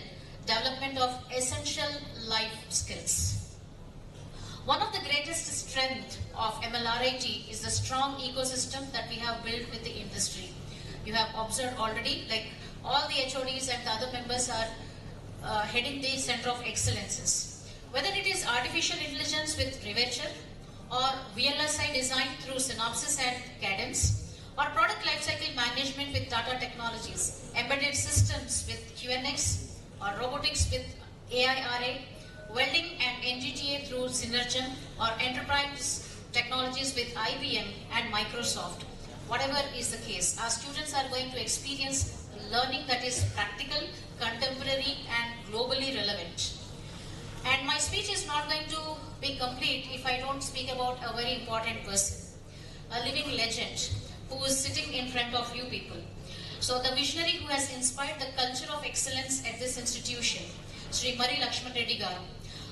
development of essential life skills. One of the greatest strengths of MLRIT is the strong ecosystem that we have built with the industry. You have observed already, like all the HODs and the other members are heading the Center of Excellences. Whether it is artificial intelligence with Riverture, or VLSI design through Synopsys and Cadence, or product lifecycle management with Tata Technologies, embedded systems with QNX, or robotics with AIRA, welding and NGTA through Synergem, or enterprise technologies with IBM and Microsoft. Whatever is the case, our students are going to experience learning that is practical, contemporary, and globally relevant. And my speech is not going to be complete if I don't speak about a very important person, a living legend who is sitting in front of you people. So the visionary who has inspired the culture of excellence at this institution, Sri Mari Lakshman Reddy Garu.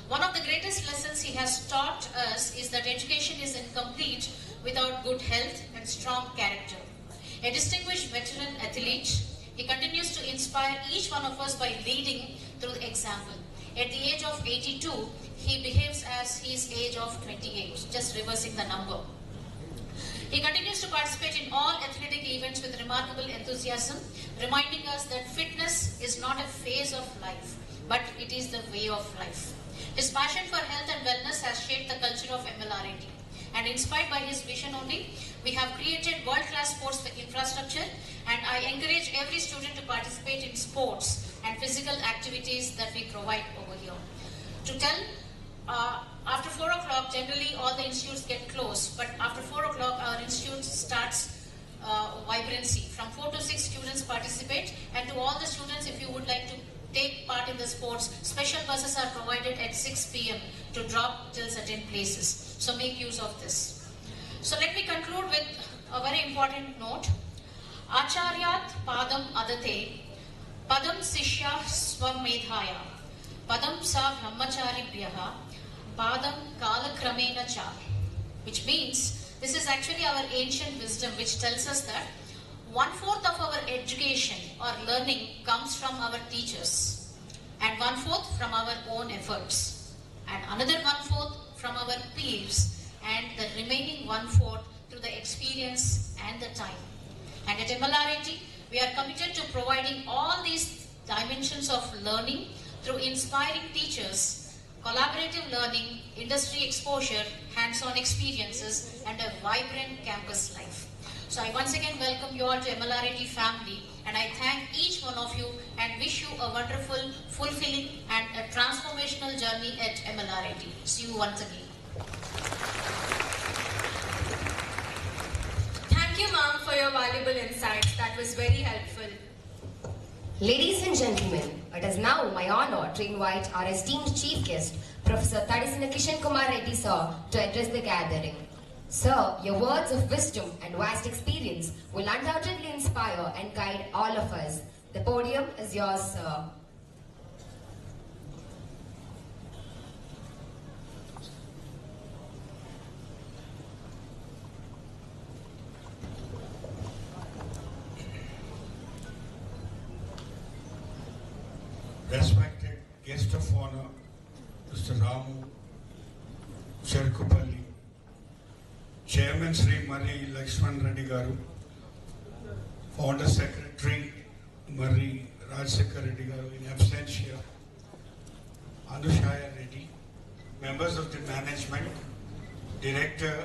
One of the greatest lessons he has taught us is that education is incomplete without good health and strong character. A distinguished veteran athlete, he continues to inspire each one of us by leading through example. At the age of 82, he behaves as his age of 28, just reversing the number. He continues to participate in all athletic events with remarkable enthusiasm, reminding us that fitness is not a phase of life, but it is the way of life. His passion for health and wellness has shaped the culture of MLRIT. And inspired by his vision only, we have created world-class sports infrastructure, and I encourage every student to participate in sports and physical activities that we provide over here. To tell, after 4 o'clock, generally all the institutes get closed, but after 4 o'clock our institute starts vibrancy. From 4 to 6 students participate, and to all the students, if you would like to take part in the sports, special buses are provided at 6 p.m. to drop till certain places. So make use of this. So let me conclude with a very important note. Acharyat padam adate, padam sishya swamedhaya, padam sa brahmacharibhyaha, padam kalakramena cha. Which means, this is actually our ancient wisdom which tells us that 1/4 of our education or learning comes from our teachers, and 1/4 from our own efforts, and another 1/4 from our peers, and the remaining 1/4 through the experience and the time. And at MLRIT, we are committed to providing all these dimensions of learning through inspiring teachers, collaborative learning, industry exposure, hands-on experiences, and a vibrant campus life. So I once again welcome you all to MLRIT family, and I thank each one of you and wish you a wonderful, fulfilling and a transformational journey at MLRIT. See you once again. Thank you, ma'am, for your valuable insights. That was very helpful. Ladies and gentlemen, it is now my honor to invite our esteemed chief guest, Professor Tadisina Kishan Kumar Reddy sir, to address the gathering. Sir, your words of wisdom and vast experience will undoubtedly inspire and guide all of us. The podium is yours, sir. Respected guest of honor, Mr. Ramu Cherkupalli, Chairman Sri Marri Lakshman Reddy Garu, Founder Secretary Marri Rajsekhar Reddy Garu in absentia, Anushaya Reddy, members of the management, director,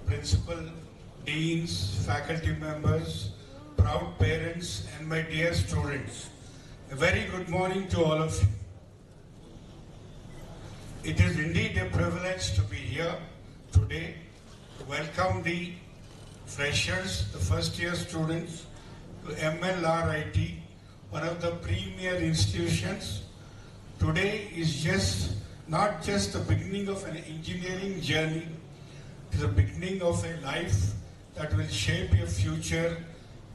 principal, deans, faculty members, proud parents, and my dear students. A very good morning to all of you. It is indeed a privilege to be here today to welcome the freshers, the first year students to MLRIT, one of the premier institutions. Today is not just the beginning of an engineering journey, it is the beginning of a life that will shape your future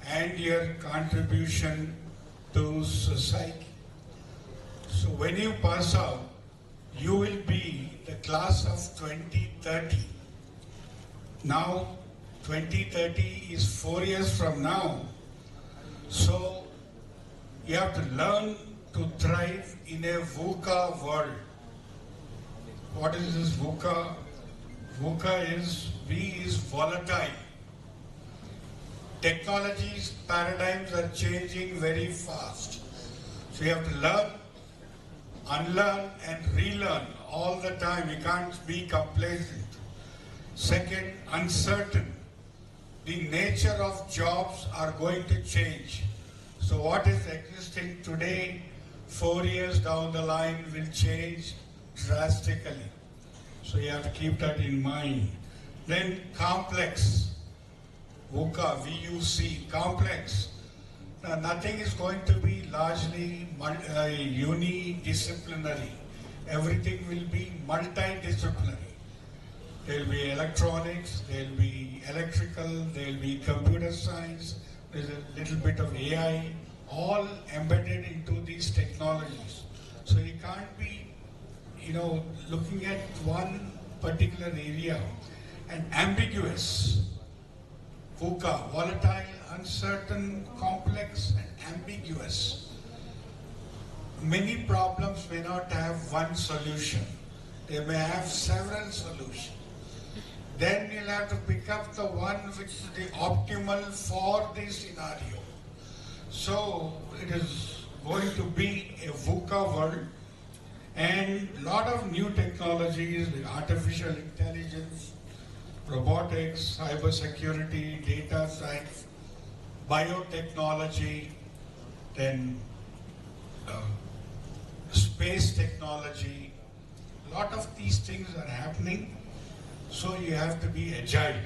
and your contribution to society. So when you pass out, you will be the class of 2030. Now, 2030 is 4 years from now. So you have to learn to thrive in a VUCA world. What is this VUCA? VUCA is, V is volatile. Technologies, paradigms are changing very fast. So you have to learn, unlearn and relearn all the time. You can't be complacent. Second, uncertain. The nature of jobs are going to change. So what is existing today, 4 years down the line will change drastically. So you have to keep that in mind. Then complex. VUCA, V-U-C, complex. Now, nothing is going to be largely unidisciplinary. Everything will be multidisciplinary. There will be electronics, there will be electrical, there will be computer science, there's a little bit of AI, all embedded into these technologies. So you can't be, looking at one particular area and ambiguous. VUCA, volatile, uncertain, complex, and ambiguous. Many problems may not have one solution. They may have several solutions. Then you'll have to pick up the one which is the optimal for the scenario. So it is going to be a VUCA world and lot of new technologies like artificial intelligence, robotics, cyber security, data science, biotechnology, then space technology. A lot of these things are happening, so you have to be agile.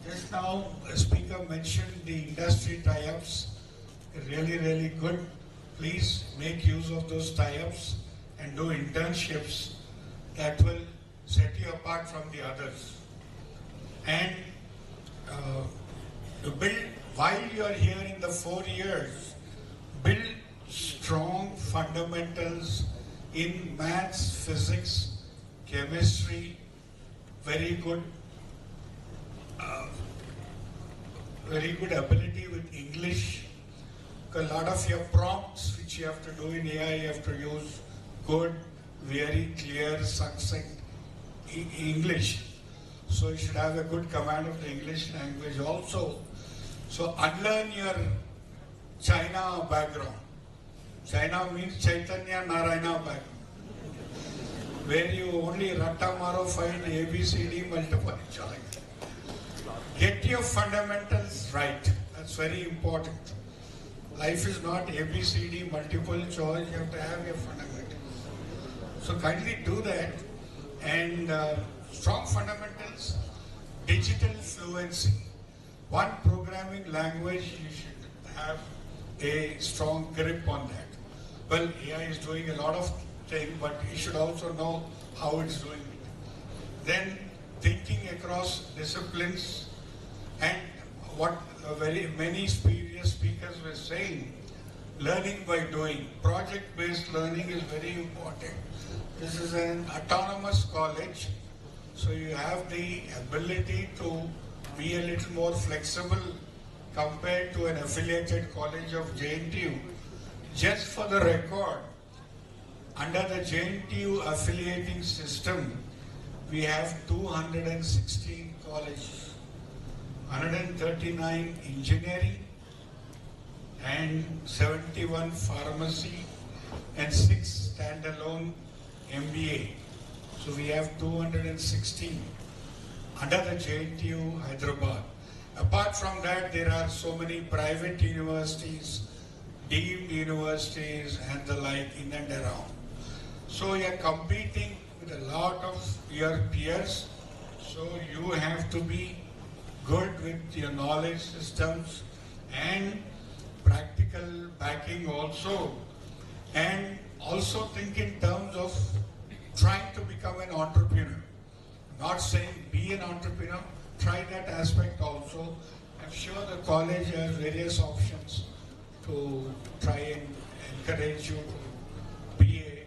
Just now, a speaker mentioned the industry tie-ups. Really, really good. Please make use of those tie-ups and do internships that will set you apart from the others. And to build, while you are here in the 4 years, build strong fundamentals in maths, physics, chemistry, very good ability with English. A lot of your prompts which you have to do in AI, you have to use good, very clear, succinct English. So you should have a good command of the English language also. So unlearn your China background. China means Chaitanya Narayana background, where you only Ratta Maro find ABCD multiple choice. Get your fundamentals right. That's very important. Life is not ABCD multiple choice. You have to have your fundamentals. So kindly do that. And strong fundamentals, digital fluency. One programming language, you should have a strong grip on that. Well, AI is doing a lot of things, but you should also know how it's doing it. Then thinking across disciplines, and what very many previous speakers were saying, learning by doing. Project-based learning is very important. This is an autonomous college, so you have the ability to be a little more flexible compared to an affiliated college of JNTU. Just for the record, under the JNTU affiliating system, we have 216 colleges, 139 engineering, and 71 pharmacy, and 6 standalone MBA. So we have 216 under the JNTU Hyderabad. Apart from that, there are so many private universities, deemed universities, and the like in and around. So you are competing with a lot of your peers. So you have to be good with your knowledge systems and practical backing also. And also think in terms of trying to become an entrepreneur. Not saying be an entrepreneur, try that aspect also. I'm sure the college has various options to try and encourage you to be a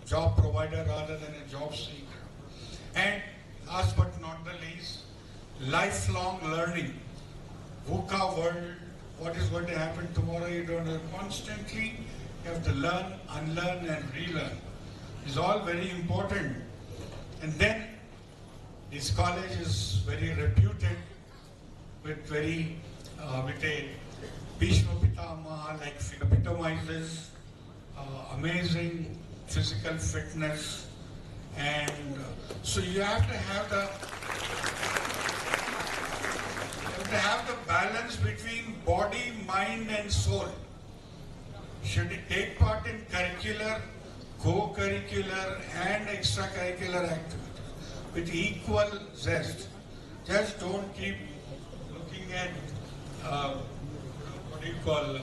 job provider rather than a job seeker. And last but not the least, lifelong learning. VUCA world, what is going to happen tomorrow, you don't know. Constantly you have to learn, unlearn and relearn. It's all very important. And then this college is very reputed with a Bhishma Pitamaha, like epitomizes amazing physical fitness, and so you have to have the balance between body, mind and soul. Should it take part in curricular, co-curricular and extracurricular activities with equal zest. Just don't keep looking at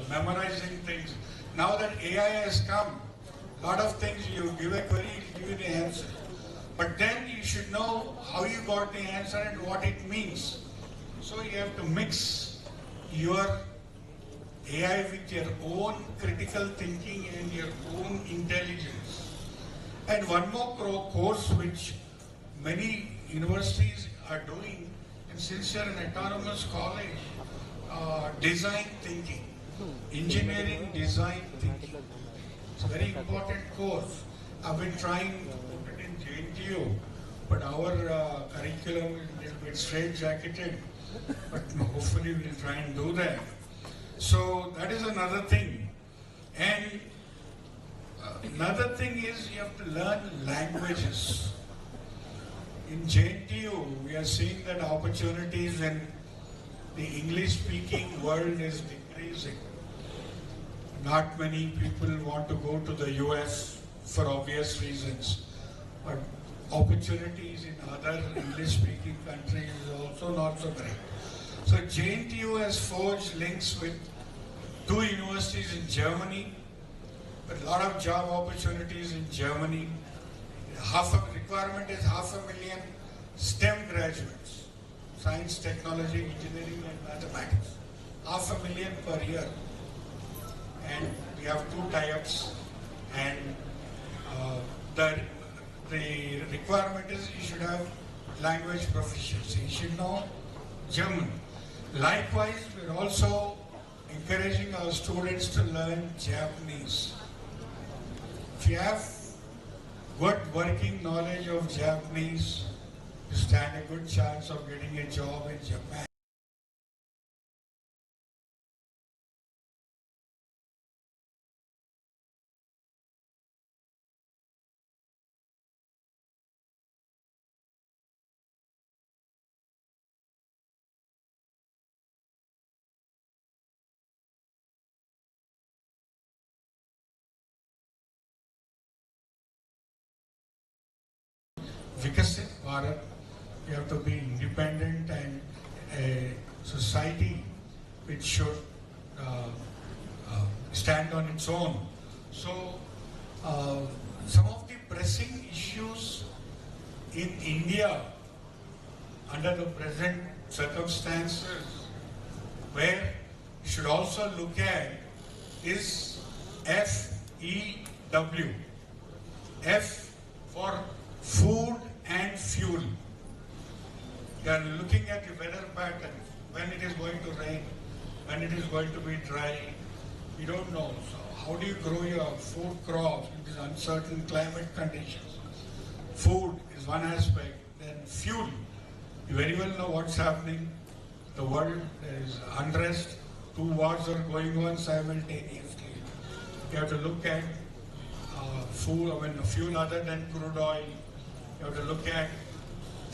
memorizing things. Now that AI has come, a lot of things you give a query, it will give you the answer. But then you should know how you got the answer and what it means. So you have to mix your AI with your own critical thinking and your own intelligence. And one more course which many universities are doing, and since you're an autonomous college, design thinking, engineering design thinking. It's a very important course. I've been trying to put it in JNTU, but our curriculum is a little bit straight-jacketed, but hopefully we'll try and do that. So that is another thing. And Another thing is you have to learn languages. In JNTU, we are seeing that opportunities in the English-speaking world is decreasing. Not many people want to go to the US for obvious reasons, but opportunities in other English-speaking countries is also not so great. So JNTU has forged links with 2 universities in Germany, but a lot of job opportunities in Germany. Requirement is 500,000 STEM graduates, science, technology, engineering and mathematics. 500,000 per year. And we have 2 tie-ups, and the requirement is you should have language proficiency. You should know German. Likewise, we are also encouraging our students to learn Japanese. If you have good working knowledge of Japanese, you stand a good chance of getting a job in Japan. Vikasit Bharat, you have to be independent and a society which should stand on its own. So, some of the pressing issues in India under the present circumstances where you should also look at is FEW. F for food and fuel. You are looking at the weather patterns, when it is going to rain, when it is going to be dry. We don't know. So how do you grow your food crops in these uncertain climate conditions? Food is one aspect. Then fuel. You very well know what's happening. The world, there is unrest. 2 wars are going on simultaneously. You have to look at fuel other than crude oil. You have to look at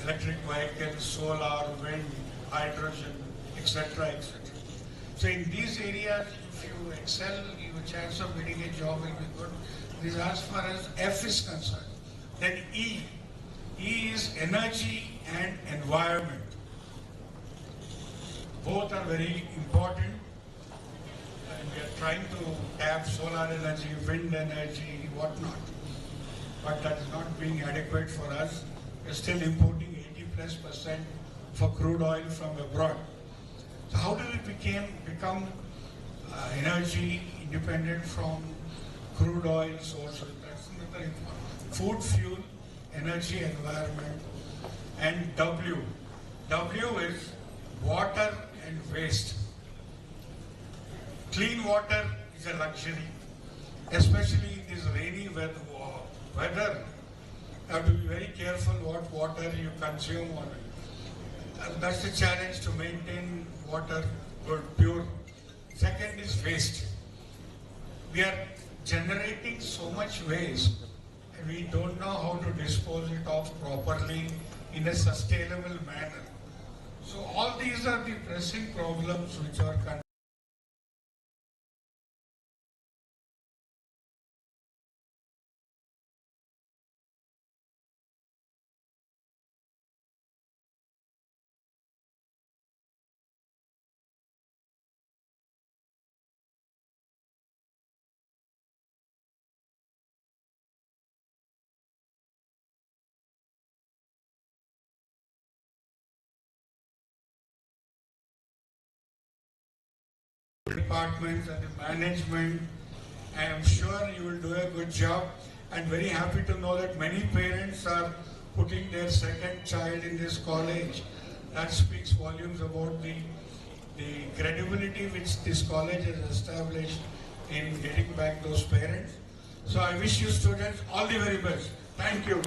electric vehicles, solar, wind, hydrogen, etc., etc. So in these areas, if you excel, your chance of getting a job will be good. This is as far as F is concerned. Then E. E is energy and environment. Both are very important. And we are trying to tap solar energy, wind energy, whatnot. But that is not being adequate for us. We are still importing 80+% for crude oil from abroad. So how do we become energy independent from crude oil sources? That's another important. Food, fuel, energy, environment, and W. W is water and waste. Clean water is a luxury, especially in this rainy weather. You have to be very careful what water you consume. That's the challenge, to maintain water good, pure. Second is waste. We are generating so much waste and we don't know how to dispose it off properly in a sustainable manner. So all these are the pressing problems which are departments and the management. I am sure you will do a good job, and very happy to know that many parents are putting their second child in this college. That speaks volumes about the credibility which this college has established in getting back those parents. So I wish you students all the very best. Thank you.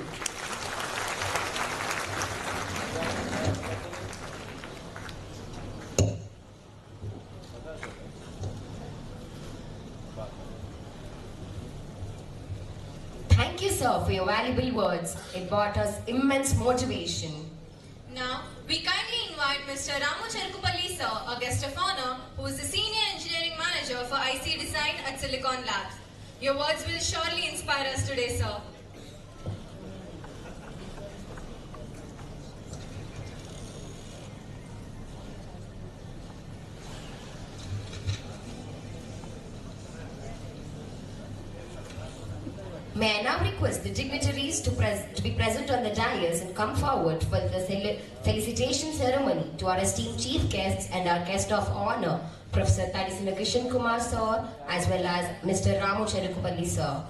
Thank you, sir, for your valuable words. It brought us immense motivation. Now, we kindly invite Mr. Ramu Cherukupalli sir, a guest of honor, who is the Senior Engineering Manager for IC Design at Silicon Labs. Your words will surely inspire us today, sir. May I now request the dignitaries to be present on the dais and come forward for the felicitation ceremony to our esteemed chief guests and our guest of honor, Professor Tadisina Kishan Kumar sir, as well as Mr. Ramu Cherukupalli sir.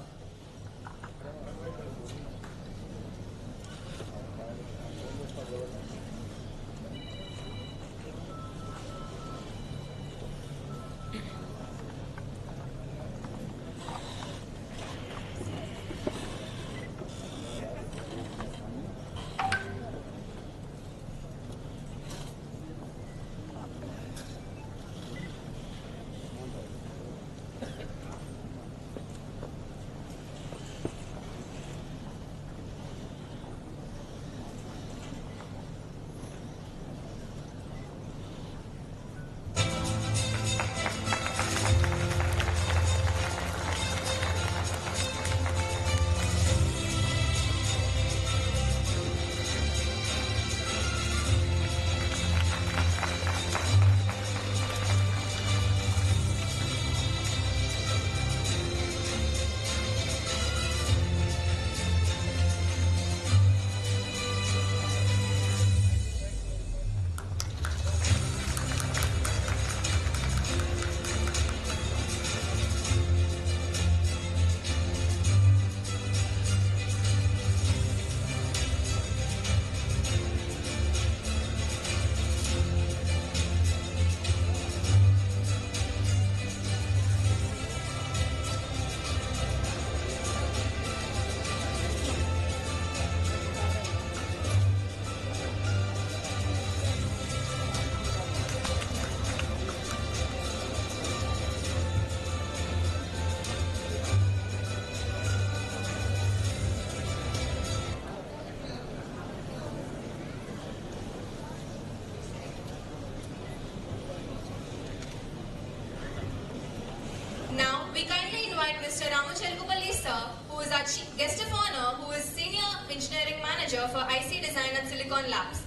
Now, we kindly invite Mr. Ramu Cherukupalli sir, who is our guest of honor, who is Senior Engineering Manager for IC Design at Silicon Labs.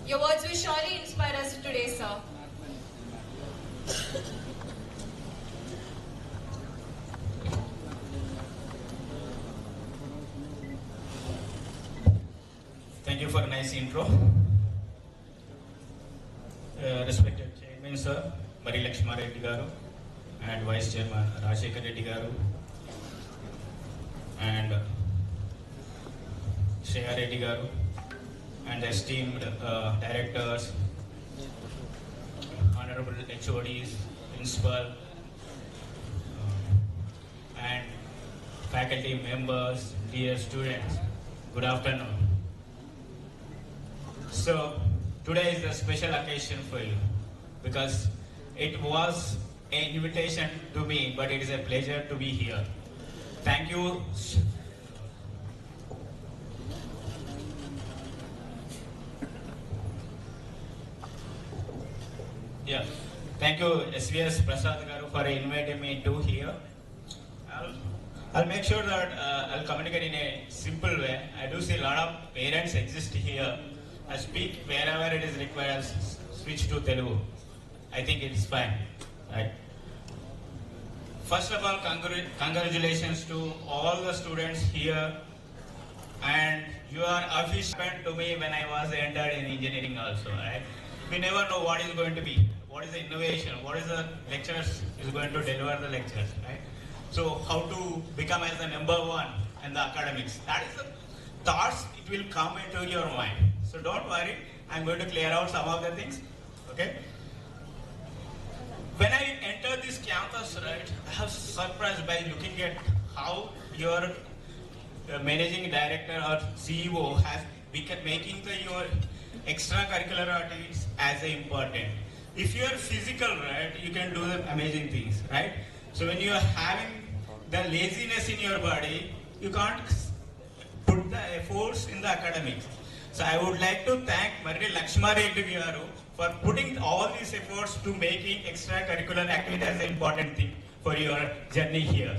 Your words will surely inspire us today, sir. Thank you for a nice intro. Respected Chairman sir, Mari Lakshma Reddy garu, and Vice Chairman Rajshekar Reddy garu, and Shreya Reddy garu, and esteemed directors, honorable HODs, principal, and faculty members, dear students, good afternoon. So, today is a special occasion for you because it was an invitation to me, but it is a pleasure to be here. Thank you. Yeah, thank you SVS Prasad Garu for inviting me to here. I'll make sure that I'll communicate in a simple way. I do see a lot of parents exist here. I speak wherever it is required. I'll switch to Telugu. I think it's fine, right? First of all, congratulations to all the students here, and you are official to me when I was entered in engineering also, right? We never know what is going to be, what is the innovation, what is the lecturers is going to deliver the lectures, right? So how to become as the number one in the academics. That is the thoughts, it will come into your mind. So don't worry, I'm going to clear out some of the things, okay? When I entered this campus, right, I was surprised by looking at how your managing director or CEO has become making your extracurricular activities as important. If you are physical, right, you can do the amazing things, right? So when you are having the laziness in your body, you can't put the efforts in the academics. So I would like to thank Marri Lakshma Reddy garu for putting all these efforts to making extracurricular activity as an important thing for your journey here.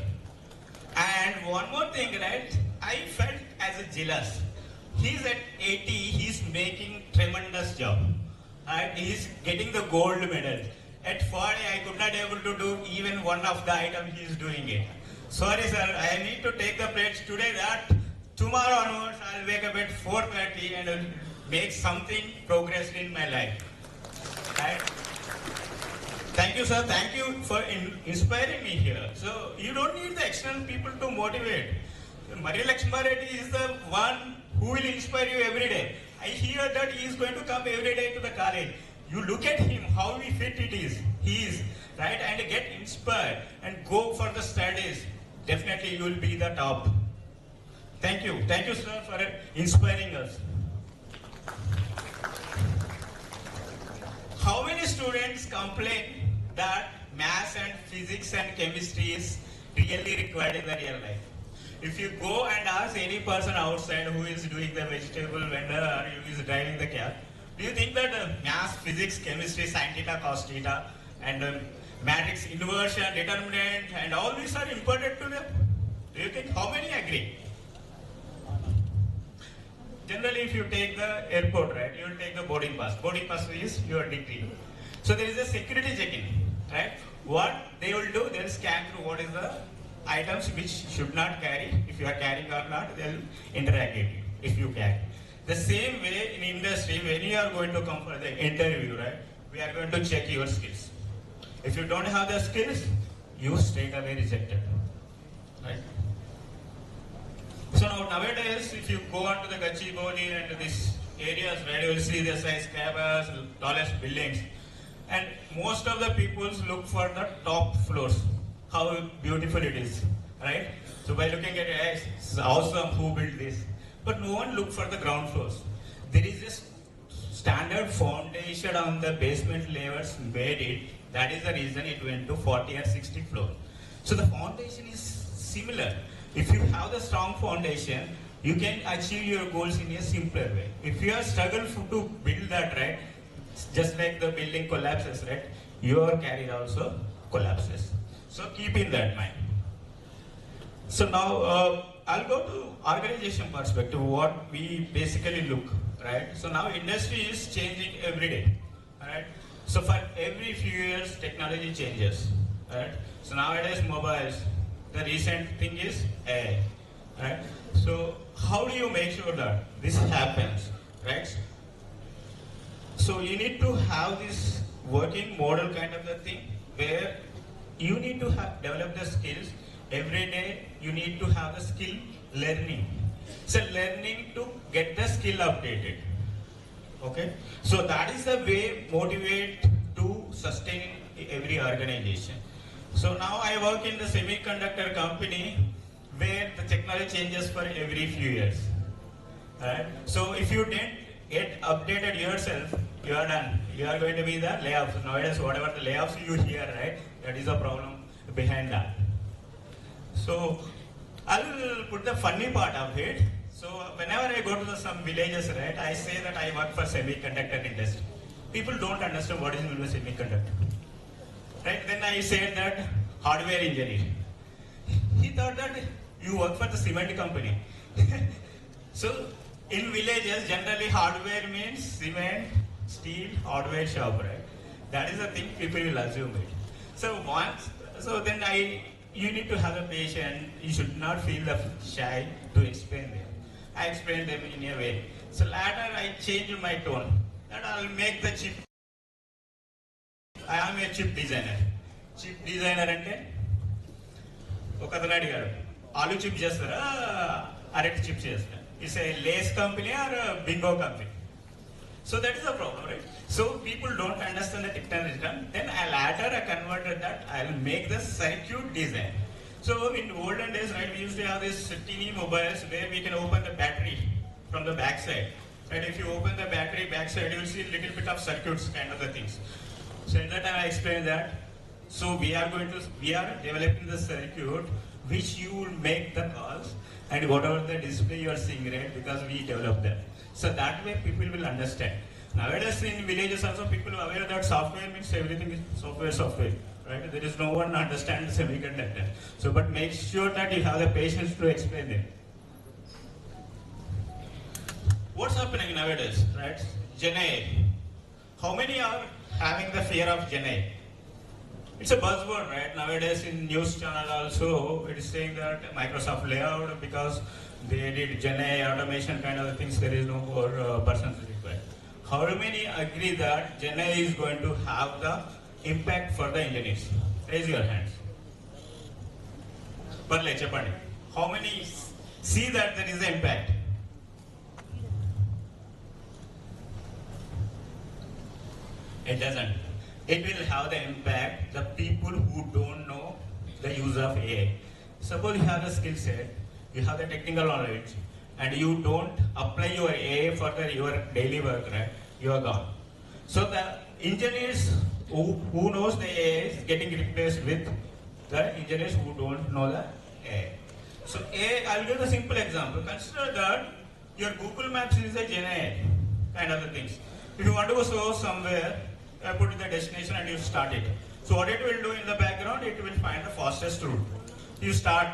And one more thing, right? I felt as a jealous. He's at 80, he's making tremendous job. Right? He's getting the gold medal. At 40, I could not able to do even one of the items he's doing it. Sorry sir, I need to take the pledge today that tomorrow onwards I'll wake up at 4:30 and I'll make something progress in my life. Right? Thank you sir, thank you for inspiring me here. So you don't need the external people to motivate. Marri Lakshma Reddy is the one who will inspire you every day. I hear that he is going to come every day to the college. You look at him, how fit it is. He is, right? And get inspired and go for the studies. Definitely you will be the top. Thank you. Thank you, sir, for inspiring us. How many students complain that maths and physics and chemistry is really required in the real life? If you go and ask any person outside who is doing the vegetable vendor or who is driving the cab, do you think that maths, physics, chemistry, sin theta, cos theta, and matrix inversion, determinant, and all these are important to them? Do you think? How many agree? Generally, if you take the airport, right, you will take the boarding pass. Boarding pass is your degree. So there is a security check-in, right? What they will do, they will scan through what is the items which should not carry. If you are carrying or not, they will interrogate you if you carry. The same way in industry, when you are going to come for the interview, right, we are going to check your skills. If you don't have the skills, you straight away rejected, right? So nowadays, if you go onto the Gachibowli and these areas, right, you will see the skyscrapers, tallest buildings, and most of the people look for the top floors, how beautiful it is, right? So by looking at it, it's awesome, who built this? But no one look for the ground floors. There is this standard foundation on the basement levels made it. That is the reason it went to 40 or 60 floors. So the foundation is similar. If you have the strong foundation, you can achieve your goals in a simpler way. If you are struggle to build that, right, just like the building collapses, right, your career also collapses. So keep in that mind. So now I'll go to organization perspective, what we basically look, right? So now industry is changing every day, right? So for every few years, technology changes, right? So nowadays mobiles, the recent thing is AI, right? So how do you make sure that this happens, right? So you need to have this working model kind of the thing where you need to develop the skills. Every day you need to have the skill learning. So learning to get the skill updated. Okay? So that is the way motivate to sustain every organization. So now I work in the semiconductor company where the technology changes for every few years. Right? So if you didn't get updated yourself, you are done. You are going to be the layoffs. Nowadays, whatever the layoffs you hear, right, that is a problem behind that. So I'll put the funny part of it. So whenever I go to some villages, right, I say that I work for semiconductor industry. People don't understand what is semiconductor. Right? Then I said that hardware engineer. He thought that you work for the cement company. So in villages, generally hardware means cement, steel, hardware shop, right? That is the thing people will assume it. So then you need to have a patient. You should not feel shy to explain them. I explained them in a way. So later I changed my tone. That I'll make the chip. I am a chip designer. Chip designer అంటే ఒకతను అడిగాడు ఆలు chip చేస్తారా అరటి chip చేస్తారా it's a Lay's company or Bingo company so that is the problem right so people don't understand the technology then I converted that I'll make the circuit design. So in olden days, right, we used to have this teeny mobiles where we can open the battery from the back side. Right, if you open the battery backside, you will see a little bit of circuits kind of the things. So at that time I explained that. So we are developing the circuit which you will make the calls and whatever the display you are seeing, right? Because we develop them. So that way people will understand. Nowadays in villages also people are aware that software means everything is software. Right? There is no one understands semiconductor. So, but make sure that you have the patience to explain them. What's happening nowadays, right? Gen A. How many are having the fear of Gen A? It's a buzzword, right? Nowadays in news channel also, it is saying that Microsoft layout because they did Gen A automation kind of things, there is no more persons required. How many agree that Gen A is going to have the impact for the engineers? Raise your hands. How many see that there is an impact? It doesn't. It will have the impact the people who don't know the use of AI. Suppose you have the skill set, you have the technical knowledge, and you don't apply your AI for your daily work, right? You are gone. So the engineers who knows the AI is getting replaced with the engineers who don't know the AI. So AI, I'll give a simple example. Consider that your Google Maps is a Gen AI kind of the things. If you want to go somewhere, put the destination and you start it. So what it will do in the background, it will find the fastest route. You start,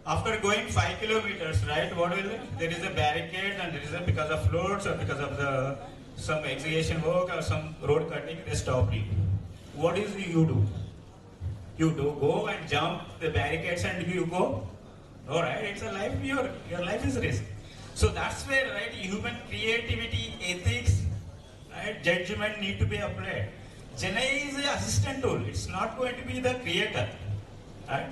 after going 5 kilometers, right, what will it? There is a barricade and there is because of floods or because of some excavation work or some road cutting, they stop you. What is you do? You do go and jump the barricades and you go? No, right? It's a life, your life is risk. So that's where, right, human creativity, ethics, right, judgment need to be applied. Gen AI is an assistant tool. It's not going to be the creator. Right?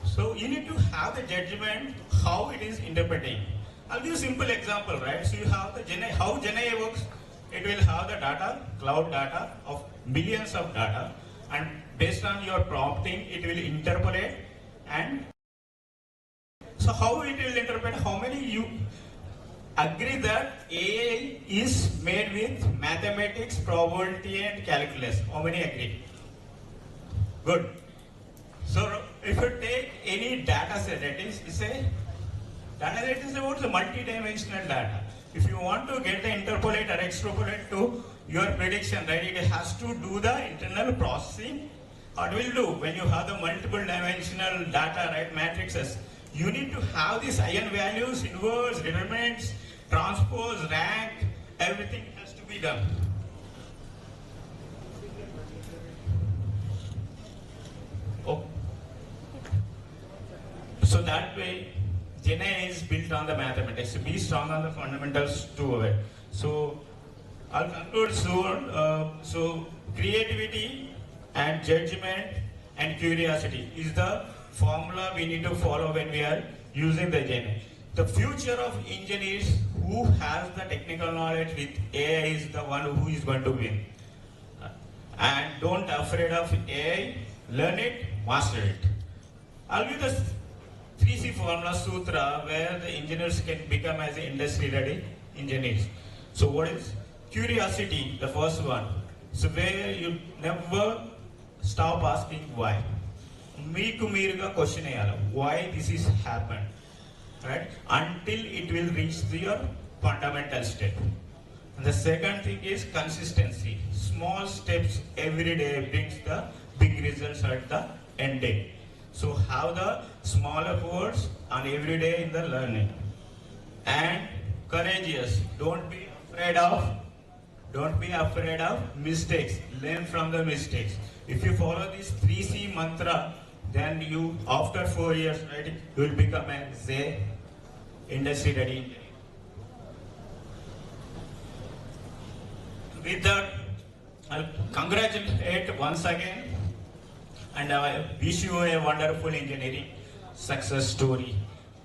So you need to have the judgment how it is interpreting. I'll give you a simple example, right? So you have the Gen AI, how Gen AI works. It will have the data, cloud data of millions of data, and based on your prompting, it will interpolate. And so how it will interpret, how many you agree that AI is made with mathematics, probability and calculus? How many agree? Good. So if you take any data set, that is, data set is about the multi-dimensional data. If you want to get the interpolate or extrapolate to your prediction, right, it has to do the internal processing. What will do when you have the multiple dimensional data, right, matrices, you need to have these eigenvalues, inverse, determinants, transpose, rank, everything has to be done. Oh. So that way, Gen AI is built on the mathematics. So be strong on the fundamentals to it. So I'll conclude soon. So creativity and judgment and curiosity is the formula we need to follow when we are using the Gen AI. The future of engineers who has the technical knowledge with AI is the one who is going to win. And don't afraid of AI, learn it, master it. I'll give the 3C formula sutra where the engineers can become as industry ready engineers. So what is curiosity? The first one. So where you never stop asking why. Meeku meeruga question ayala. Why this is happened, right? Until it will reach your fundamental step. And the second thing is consistency. Small steps every day brings the big results at the end day. So have the small efforts on every day in the learning. And courageous. Don't be afraid of mistakes. Learn from the mistakes. If you follow this 3C mantra, then you, after 4 years, right, you will become a industry ready engineer. With that, I'll congratulate once again and I wish you a wonderful engineering success story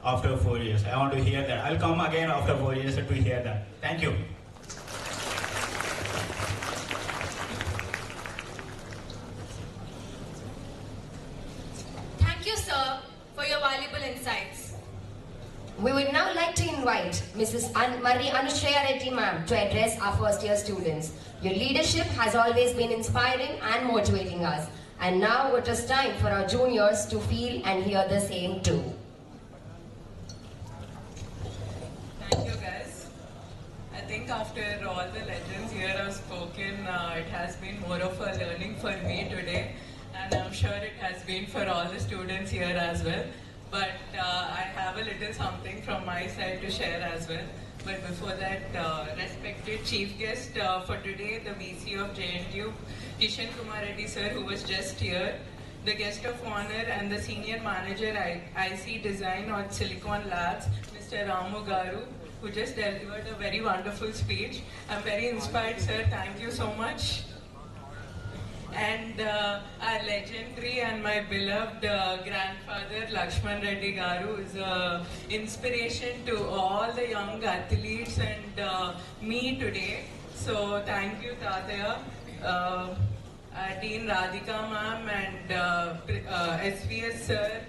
after 4 years. I want to hear that. I'll come again after 4 years to hear that. Thank you. Thank you, sir, for your valuable insights. We would now like to invite Mrs. Marie Anushreya Reddy ma'am to address our first year students. Your leadership has always been inspiring and motivating us. And now it is time for our juniors to feel and hear the same too. after all the legends here have spoken, it has been more of a learning for me today, and I'm sure it has been for all the students here as well. But I have a little something from my side to share as well. But before that, respected chief guest for today, the VC of JNTU, Kishan Kumar Reddy sir, who was just here, the guest of honor and the senior manager IC Design on Silicon Labs, Mr. Ramu Garu, who just delivered a very wonderful speech. I'm very inspired, sir. Thank you so much. And our legendary and my beloved grandfather Lakshman Reddy Garu is an inspiration to all the young athletes and me today. So thank you, Tataya, Dean Radhika ma'am and SVS sir,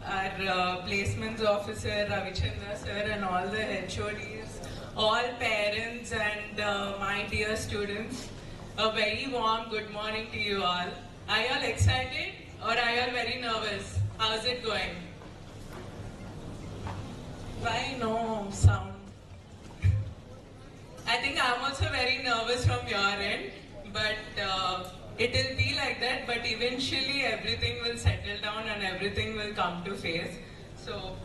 our placements officer Ravichandra sir and all the HODs, all parents and my dear students. A very warm good morning to you all. Are you all excited or are you all very nervous? How's it going? Why no sound? I think I'm also very nervous from your end, but it will be like that, but eventually everything will settle down and everything will come to face. So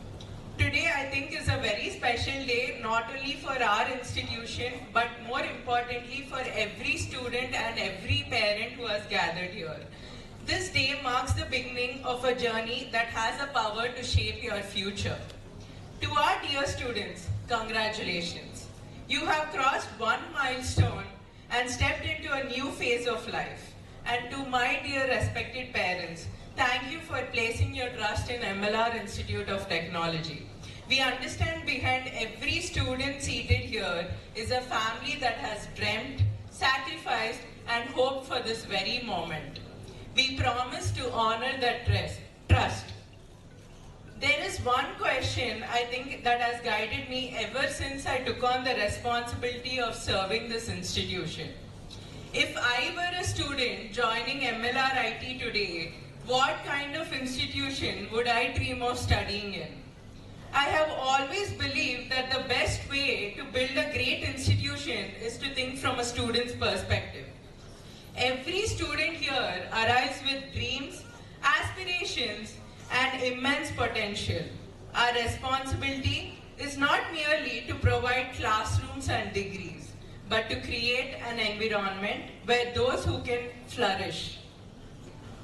today I think is a very special day, not only for our institution, but more importantly for every student and every parent who has gathered here. This day marks the beginning of a journey that has the power to shape your future. To our dear students, congratulations. You have crossed one milestone and stepped into a new phase of life. And to my dear respected parents, thank you for placing your trust in MLR Institute of Technology. We understand behind every student seated here is a family that has dreamt, sacrificed, and hoped for this very moment. We promise to honor that trust. There is one question I think that has guided me ever since I took on the responsibility of serving this institution. If I were a student joining MLRIT today, what kind of institution would I dream of studying in? I have always believed that the best way to build a great institution is to think from a student's perspective. Every student here arrives with dreams, aspirations, and immense potential. Our responsibility is not merely to provide classrooms and degrees, but to create an environment where those who can flourish.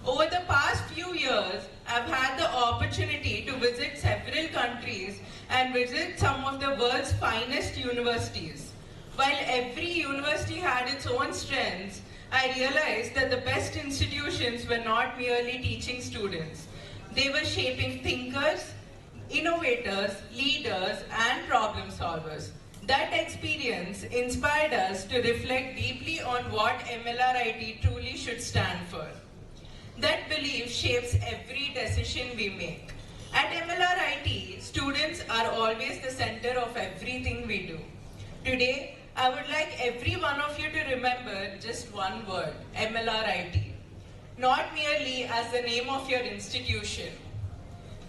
Over the past few years, I've had the opportunity to visit several countries and visit some of the world's finest universities. While every university had its own strengths, I realized that the best institutions were not merely teaching students. They were shaping thinkers, innovators, leaders, and problem solvers. That experience inspired us to reflect deeply on what MLRIT truly should stand for. That belief shapes every decision we make. At MLRIT, students are always the center of everything we do. Today, I would like every one of you to remember just one word, MLRIT. Not merely as the name of your institution,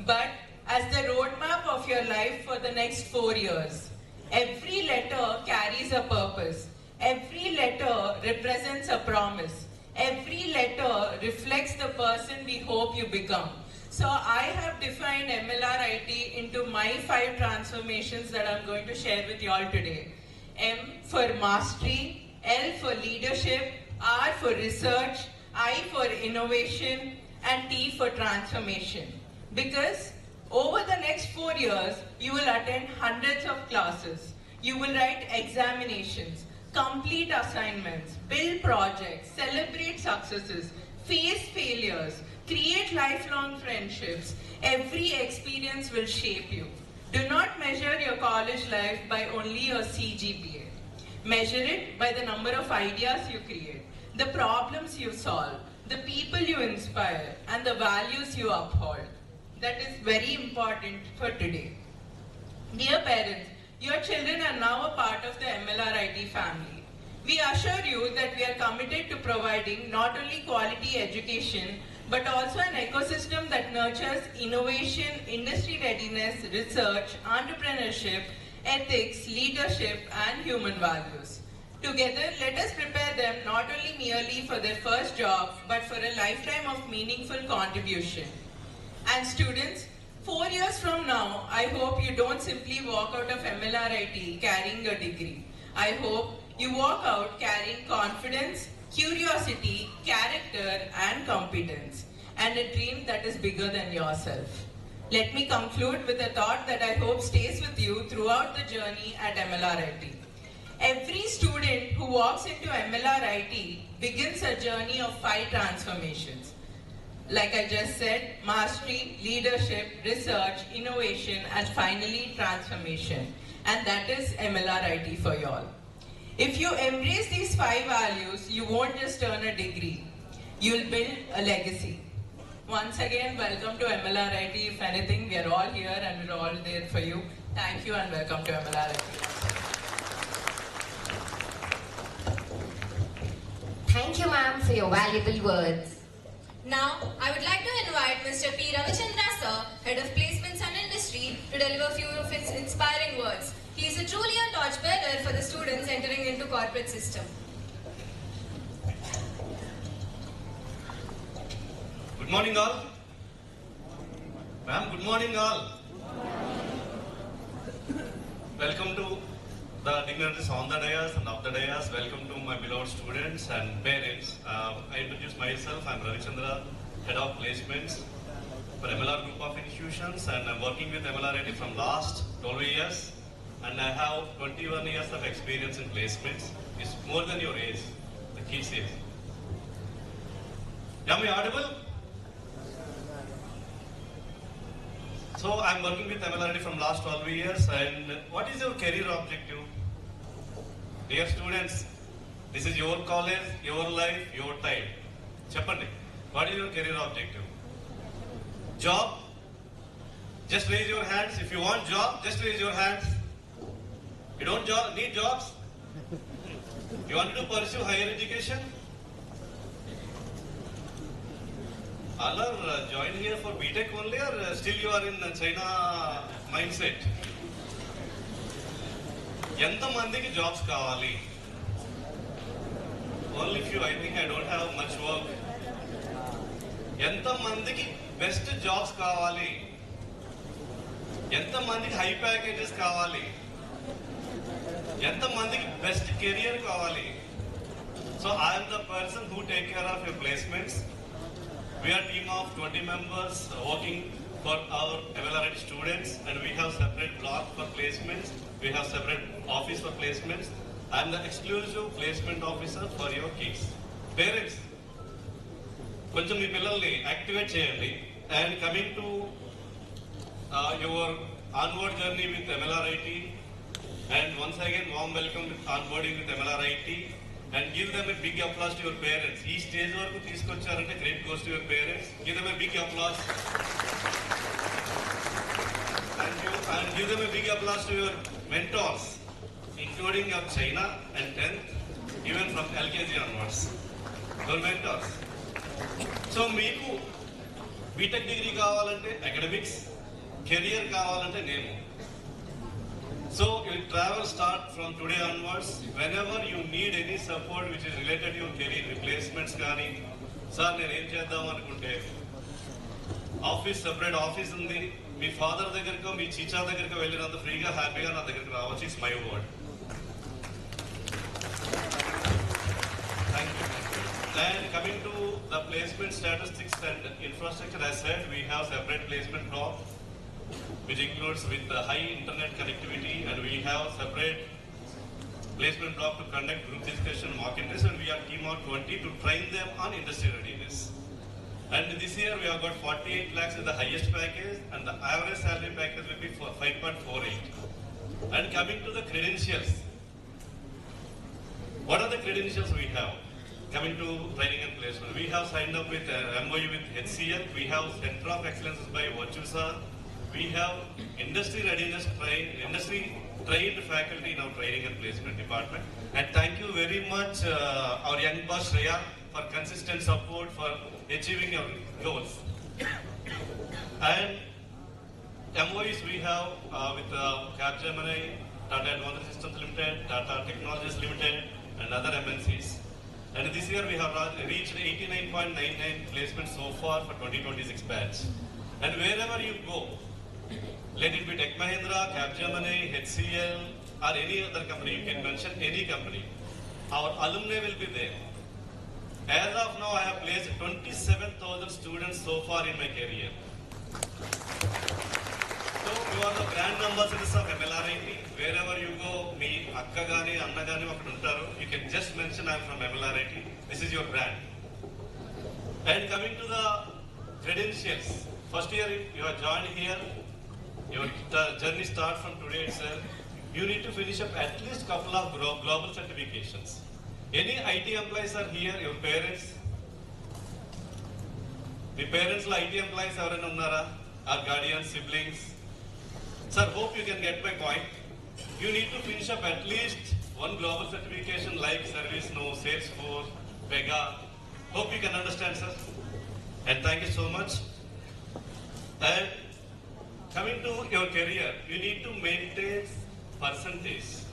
but as the roadmap of your life for the next 4 years. Every letter carries a purpose. Every letter represents a promise. Every letter reflects the person we hope you become. So I have defined MLRIT into my 5 transformations that I'm going to share with you all today. M for mastery, L for leadership, R for research, I for innovation, and T for transformation. Because over the next 4 years, you will attend hundreds of classes. You will write examinations, complete assignments, build projects, celebrate successes, face failures, create lifelong friendships. Every experience will shape you. Do not measure your college life by only your CGPA. Measure it by the number of ideas you create, the problems you solve, the people you inspire, and the values you uphold. That is very important for today. Dear parents, your children are now a part of the MLRIT family. We assure you that we are committed to providing not only quality education, but also an ecosystem that nurtures innovation, industry readiness, research, entrepreneurship, ethics, leadership, and human values. Together, let us prepare them not only merely for their first job, but for a lifetime of meaningful contribution. And students, 4 years from now, I hope you don't simply walk out of MLRIT carrying a degree. I hope you walk out carrying confidence, curiosity, character, and competence, and a dream that is bigger than yourself. Let me conclude with a thought that I hope stays with you throughout the journey at MLRIT. Every student who walks into MLRIT begins a journey of 5 transformations. Like I just said, mastery, leadership, research, innovation, and finally transformation. And that is MLRIT for y'all. If you embrace these 5 values, you won't just earn a degree. You'll build a legacy. Once again, welcome to MLRIT. If anything, we are all here and we're all there for you. Thank you and welcome to MLRIT. Thank you, ma'am, for your valuable words. Now, I would like to invite Mr. P. Ravichandra sir, Head of Placements and Industry, to deliver a few of his inspiring words. He is truly a torchbearer for the students entering into corporate system. Good morning all. Ma'am, good morning all. Welcome to the dignitaries on the dais and off the dais. Welcome to my beloved students and parents. I introduce myself. I'm Ravichandra, Head of Placements for MLR Group of Institutions, and I'm working with MLRIT from last 12 years, and I have 21 years of experience in placements. It's more than your age, the key says. Am I audible? So I'm working with MLRIT from last 12 years, and what is your career objective? Dear students, this is your college, your life, your time. Cheppandi, what is your career objective? Job? Just raise your hands. If you want job, just raise your hands. You don't need jobs? You want to pursue higher education? All are joined here for BTech only, or still you are in China mindset? ఎంత మందికి jobs కావాలి? Only few. I think I don't have much work. ఎంత మందికి best jobs కావాలి? ఎంత మందికి high packages కావాలి? ఎంత మందికి best career కావాలి? So I am the person who take care of your placements. We are a team of 20 members working for our MLRIT students, and we have separate block for placements. We have separate office for placements. I am the exclusive placement officer for your kids. Parents, కొంచెం మీ పిల్లల్ని activate చేయండి. And coming to your onward journey with MLRIT, and once again warm welcome with onboarding with MLRIT. And give them a big applause to your parents. Ee stage varaku teesకొచ్చారంటే great goes to your parents. Give them a big applause. And give them a big applause to your mentors, including your China and 10th, even from LKG onwards. Your mentors. So meeku BTech degree kavalante academics, career kavalante name. So your travel start from today onwards. Whenever you need any support which is related to your career, replacements కానీ sir నేను ఏం చేద్దాం అనుకుంటే office separate office ఉంది. మీ father దగ్గరకో మీ చీచా దగ్గరకో వెళ్ళినంత ఫ్రీగా హ్యాపీగా నా దగ్గరికి రావచ్చు. It's my word. Thank you. And coming to the placement statistics and infrastructure, as said, we have separate placement block, which includes with the high internet connectivity, and we have separate placement block to conduct group discussion, mock interviews, and we are team of 20 to train them on industry readiness. And this year we have got 48 lakhs as the highest package, and the average salary package will be 5.48. And coming to the credentials, what are the credentials we have? Coming to training and placement, we have signed up with MOU with HCL, we have Center of Excellence by Vachusa. We have industry readiness industry trained faculty in our training and placement department. And thank you very much, our young boss Shreya, for consistent support for achieving our goals. And MOUs we have with Capgemini, Tata Advanced Systems Limited, Tata Technologies Limited, and other MNCs. And this year we have reached 89.99 placements so far for 2026 batch. And wherever you go, let it be Tech Mahindra, Capgemini, HCL, or any other company, you can mention any company. Our alumni will be there. As of now, I have placed 27,000 students so far in my career. So you are the brand ambassadors of MLRIT. Wherever you go, me, Akka Gani, Anna Gani, you can just mention I am from MLRIT. This is your brand. And coming to the credentials, first year you are joined here, your journey starts from today itself. You need to finish up at least couple of global certifications. Any IT employees are here, your parents? The parents like IT employees are in Unnara, our guardians, siblings. Sir, hope you can get my point. You need to finish up at least one global certification like ServiceNow, Salesforce, Pega. Hope you can understand, sir. And thank you so much. And coming to your career, you need to maintain percentage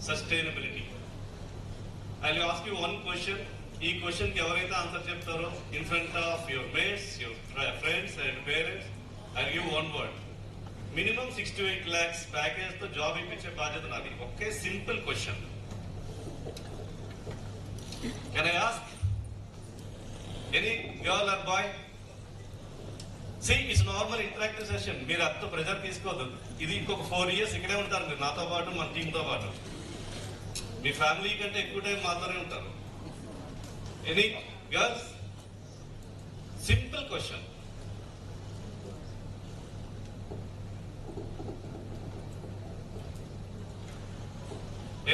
sustainability. I'll ask you one question. This question ki evaraithe answer cheptaro in front of your mates, your friends and parents, I'll give one word. Minimum 6 to 8 lakhs package to job ippiche badyata nadi. Okay, simple question. Can I ask? Any girl or boy? See, it's normal interactive session. మీరు అంత pressure తీసుకోవద్దు. ఇది ఇంకొక 4 years ఇక్కడే ఉంటారు మీరు నాతో పాటు మన టీంతో పాటు. మీ ఫ్యామిలీ కంటే ఎక్కువ టైం మాత్రమే ఉంటారు. Any girls? Simple question.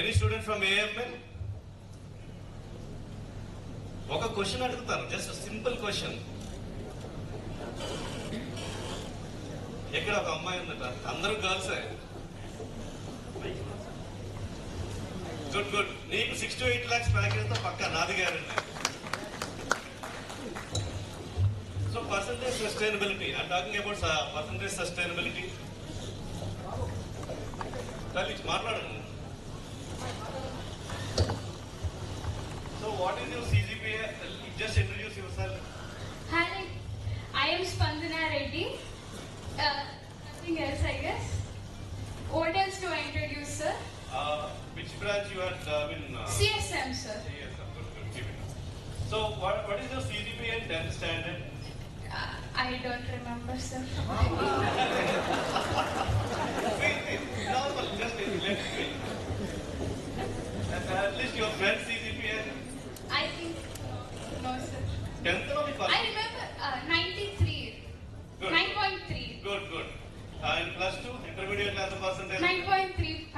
Any student from AML? ఒక క్వశ్చన్ అడుగుతాను, జస్ట్ సింపుల్ క్వశ్చన్. ఎక్కడ ఒక అమ్మాయి ఉందట, అందరూ గర్ల్సే. Good good. నీకు 6 to 8 lakhs ప్యాకేజ్ తో పక్కా నాది guarantee. So percentage sustainability, I'm talking about percentage sustainability. తల్లి మాట్లాడండి. So what is your CGPA? Just introduce yourself. Hi, I am Spandana Reddy. Nothing else, I guess. What else do I introduce, sir? Which branch you had been? CSM, sir. CSM, good, keep it. So, what is your CGPA and 10th standard? I don't remember, sir. Wait, normal, just let it be. At least your friend's CGPA? I think no, sir. 10th or I remember 93. Good. 9.3. Good. And plus 2, intermediate as a percentage? 9.35.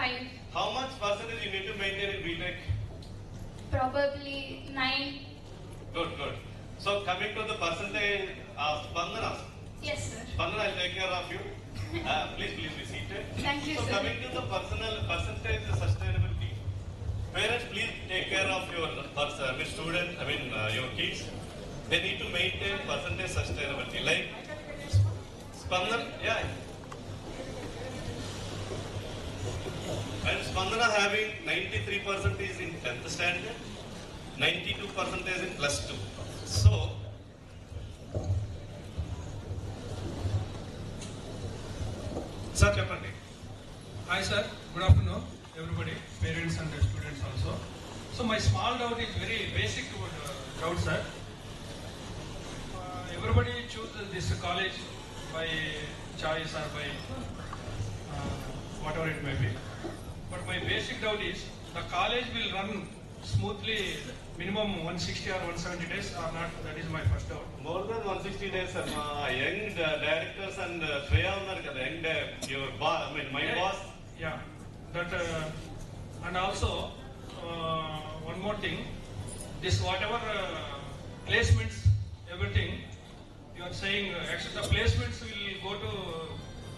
How much percentage you need to maintain in BTech? Probably 9. Good. So coming to the percentage of Spandana. Yes, sir. Spandana, I'll take care of you. Please be seated. Thank you, so sir. Coming to the percentage sustainability. Parents, please take care of your students, your kids. They need to maintain percentage sustainability. Like Spandana, yeah. And Spandana having 93% is in 10th standard, 92% is in plus 2. So, sir, Chapandi. Hi, sir. Good afternoon, everybody, parents and students also. So, my small doubt is very basic doubt, sir. Everybody chooses this college by choice or by whatever it may be. But my basic doubt is the college will run smoothly minimum 160 or 170 days or not? That is my first doubt. More than 160 days, sir. Young directors and Shreya unnaru kada, your boss, my boss. Yeah. That and also one more thing. This whatever placements, everything you are saying. Actually, the placements will go to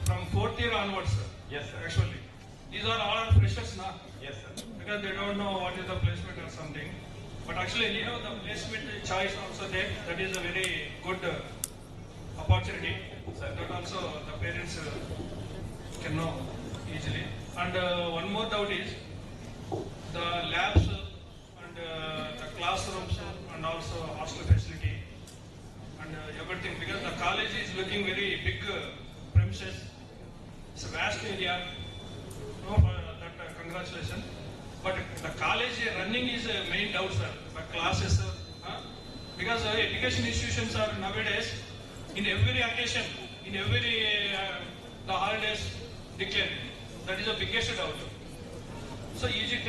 from 4th year onwards, sir. Yes, sir. Actually, these are all freshers now. Yes, sir. Because they don't know what is the placement or something. But actually, the placement choice also there. That is a very good opportunity. So that also the parents can know easily. And one more doubt is the labs also hostel facility and everything, because the college is looking very big premises. It's a vast area. No, for that congratulations. But the college running is a main doubt, sir. But classes, because education institutions are nowadays in every occasion, in every the holidays declared. That is the biggest doubt. So is it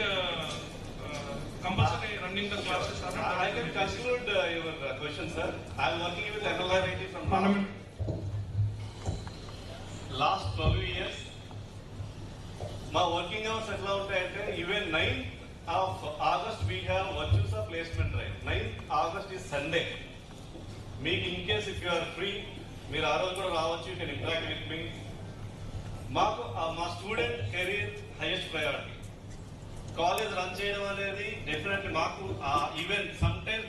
compulsory running the classes? I can conclude your question, sir. I am working with MLRIT from last 12 years. My working hours ఎట్లా ఉంటాయంటే even 9th of August we have Virtusa placement drive. 9th August is Sunday. మీకు in case if you are free మీరు ఆ రోజు కూడా రావచ్చు, you can interact with me. మాకు మా student career highest priority. College run చేయడం అనేది డెఫినెట్లీ మాకు even sometimes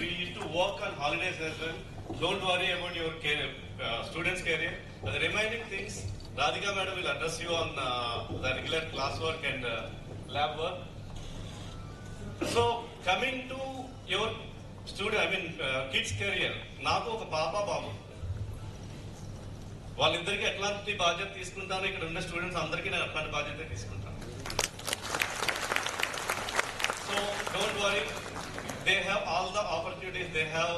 we use to work on holidays as well. Don't worry about your career, students career. The remaining things Radhika madam will address you on the regular classwork and lab work. So coming to your student, kids career, నాకు ఒక పాప బాబు, వాళ్ళిద్దరికి ఎట్లాంటి బాధ్యత తీసుకుంటాను, ఇక్కడ ఉన్న students అందరికీ నేను అట్లాంటి బాధ్యత తీసుకుంటాను. So don't worry, they have all the opportunities. They have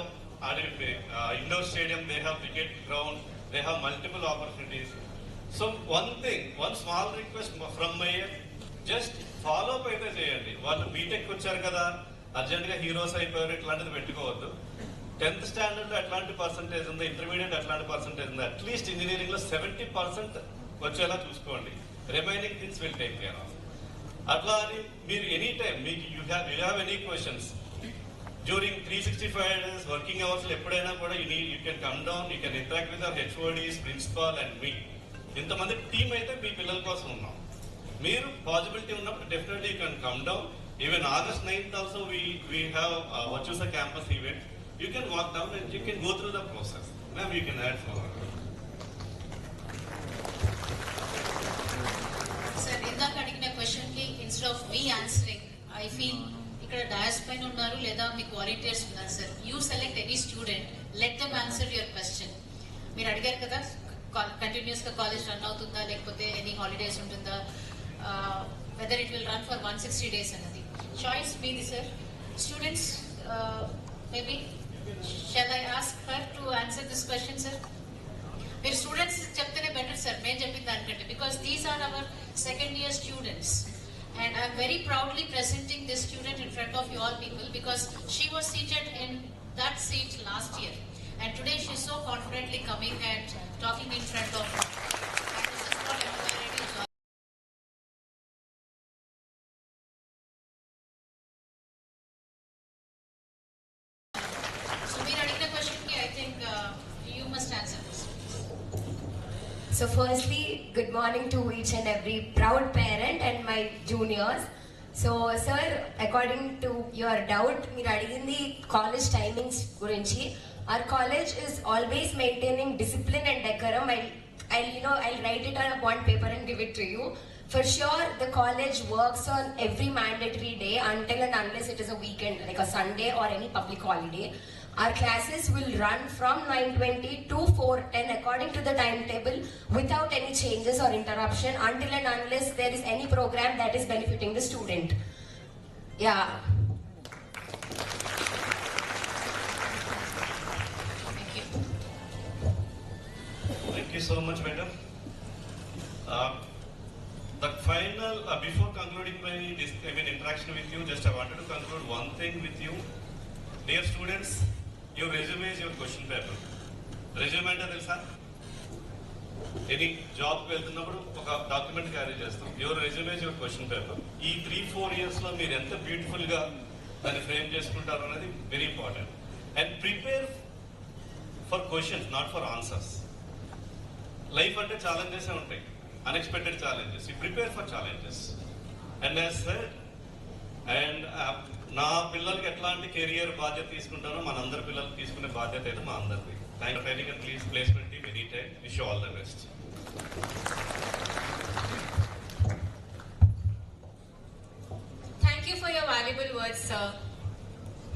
indoor stadium, they have cricket ground, they have multiple opportunities. So one small request from my end, just follow up అయితే చేయండి. వాళ్ళు BTech వచ్చారు కదా, అర్జెంట్గా heroes అయిపోయారు, ఇట్లాంటిది పెట్టుకోవద్దు. 10th స్టాండర్డ్లో ఎట్లాంటి పర్సంటేజ్ ఉందో, ఇంటర్మీడియట్ ఎట్లాంటి పర్సెంటేజ్ ఉందో, అట్లీస్ట్ ఇంజనీరింగ్లో 70% వచ్చేలా చూసుకోండి. Remaining things will take care of. అట్లా అని మీరు ఎనీ టైం మీకు you have any questions during 365 days working hours ఎప్పుడైనా కూడా you can come down, you can interact with our HODs, principal and మీ. ఇంతమంది టీం అయితే మీ పిల్లల కోసం ఉన్నాం. మీరు పాసిబిలిటీ ఉన్నప్పుడు definitely you can come down. Even August 9th also we have Virtusa campus event. You can walk down and you can go through the process. Ma'am, you can add forward. Sir, ఇందాక అడిగిన question కి instead of me answering, I feel ఇక్కడ dais పైన ఉన్నారు లేదా మీకు volunteers ఉన్నారు sir. You select any student, let them answer your question. మీరు అడిగారు కదా కంటిన్యూస్ గా కాలేజ్ రన్ అవుతుందా లేకపోతే ఎనీ హాలిడేస్ ఉంటుందా, whether it will run for 160 days అన్నది చాయిస్ మీది sir. Students maybe shall I ask her to answer this question sir? మీరు స్టూడెంట్స్ చెప్తేనే బెటర్ సార్ మేము చెప్పిన దానికంటే, because these are our second year students and I am very proudly presenting this student in front of you all people because she was seated in that seat last year and today she is so confidently coming and talking in front of you. And this is what MLRIT is all. So we are asking a question ki I think you must answer this. So firstly, good morning to each and every proud parent and my juniors. So sir, according to your doubt, మీరు అడిగింది college timings గురించి. Our college is always maintaining discipline and decorum. I'll write it on a bond paper and give it to you. For sure, the college works on every mandatory day until and unless it is a weekend, like a Sunday or any public holiday. Our classes will run from 9:20 to 4:10 according to the timetable without any changes or interruption until and unless there is any program that is benefiting the student. Yeah. Thank you so much, madam. The final, before concluding my interaction with you, just I wanted to conclude one thing with you. Dear students, your resume is your question paper. Resume అంటే తెలుసా? Any జాబ్కి వెళ్తున్నప్పుడు ఒక document carry చేస్తాం. Your resume is your question paper. ఈ 3-4 yearsలో మీరు ఎంత బ్యూటిఫుల్గా దాన్ని ఫ్రేమ్ చేసుకుంటారు అనేది very important. And prepare for questions, not for answers. Life అంటే ఛాలెంజెస్ ఉంటాయి, unexpected challenges. You prepare for challenges. And as said, and నా పిల్లలకి ఎట్లాంటి కెరియర్ బాధ్యత తీసుకుంటానో మనందరి పిల్లలకి తీసుకునే బాధ్యత అయితే మా అందరిది. Thank you training and please placement team any time. Wish you all the best. Thank you for your valuable words, sir.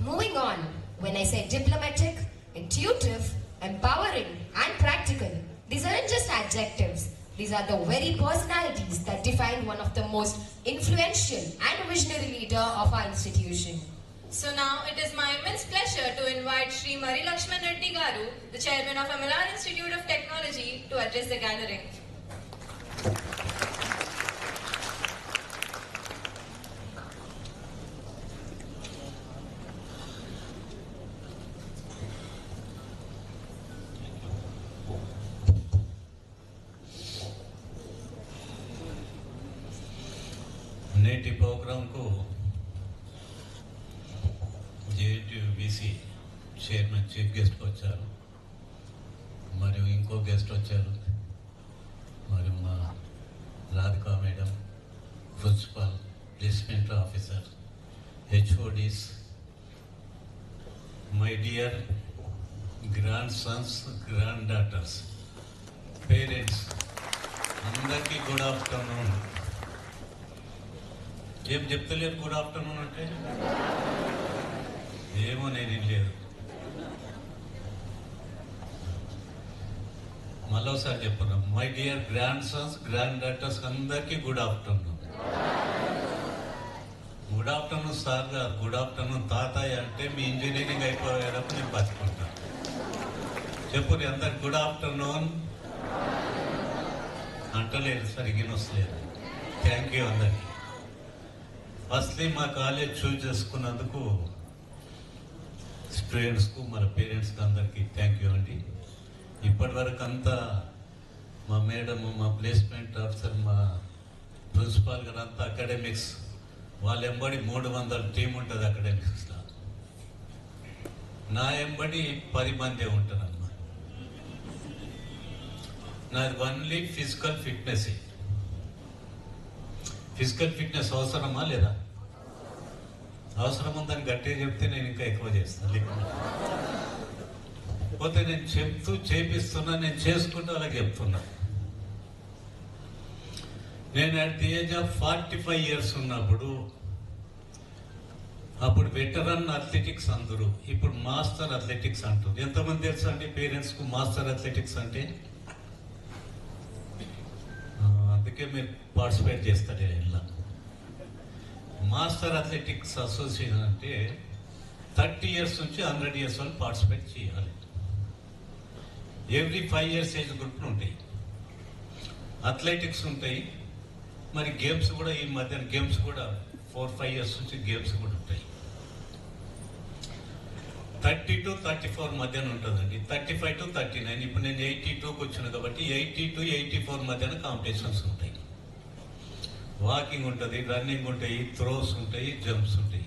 Moving on, when When I say diplomatic, intuitive, empowering, and practical, these aren't just adjectives. These are the very personalities that define one of the most influential and visionary leader of our institution. So now it is my immense pleasure to invite Sri Mari Lakshman Reddy Garu, the chairman of MLR Institute of Technology, to address the gathering. నేటి ప్రోగ్రాంకు JNTUBC chairman chief guest వచ్చారు, మరియు ఇంకో guest వచ్చారు, మరియు మా Radhika madam, principal, placement officer, HODs, my dear grandsons, granddaughters, parents, అందరికీ good afternoon. ఏం చెప్తలేరు గుడ్ ఆఫ్టర్నూన్ అంటే? ఏమో నేను లేదు. మళ్ళీసారి చెప్తున్నాం, my dear grandsons, granddaughters అందరికీ good afternoon. Good afternoon sir గారు, గుడ్ ఆఫ్టర్నూన్ తాతయ్య అంటే మీ ఇంజనీరింగ్ అయిపోయేటప్పుడు నేను బతుకుంటాను. చెప్పు అందరికి గుడ్ ఆఫ్టర్నూన్ అంటలేదు, సరిగ్గా వస్తలేదు. థ్యాంక్ యూ అందరికి. ఫస్ట్లీ మా కాలేజ్ చూజ్ చేసుకున్నందుకు స్టూడెంట్స్కు, మన పేరెంట్స్కి అందరికీ థ్యాంక్ యూ అండి. ఇప్పటి వరకు అంతా మా మేడం, మా ప్లేస్మెంట్ ఆఫీసర్, మా ప్రిన్సిపాల్ గారు అంతా అకాడమిక్స్, వాళ్ళ ఎంబడి 300 టీం ఉంటుంది అకాడమిక్స్లో. నా ఎంబడి 10 మందే ఉంటారమ్మా. నాది only physical fitness. Physical fitness అవసరమా లేదా? అవసరం ఉందని గట్టిగా చెప్తే నేను ఇంకా ఎక్కువ చేస్తాను. లేకపోతే నేను చెప్తూ చేపిస్తున్నా, నేను చేసుకుంటూ అలాగే చెప్తున్నా. నేను at the age of 45 years ఉన్నప్పుడు, అప్పుడు వెటరన్ అథ్లెటిక్స్ అందరూ, ఇప్పుడు మాస్టర్ అథ్లెటిక్స్ అంటారు. ఎంతమంది తెలుసు అండి పేరెంట్స్కు మాస్టర్ అథ్లెటిక్స్ అంటే? అందుకే మీరు పార్టిసిపేట్ చేస్తారు ఇలా. మాస్టర్ అథ్లెటిక్స్ అసోసియేషన్ అంటే 30 years నుంచి 100 years వాళ్ళు పార్టిసిపేట్ చేయాలి. ఎవ్రీ 5 years ఏజ్ గ్రూప్లు ఉంటాయి, అథ్లెటిక్స్ ఉంటాయి, మరి గేమ్స్ కూడా ఈ మధ్యన గేమ్స్ కూడా 4-5 years నుంచి గేమ్స్ కూడా ఉంటాయి. 30 to 34 మధ్యన ఉంటుందండి, 35 to 39. ఇప్పుడు నేను 82కి వచ్చిన కాబట్టి 80 to 84 మధ్యన కాంపిటీషన్స్ ఉంటాయి. వాకింగ్ ఉంటుంది, రన్నింగ్ ఉంటాయి, త్రోస్ ఉంటాయి, జంప్స్ ఉంటాయి.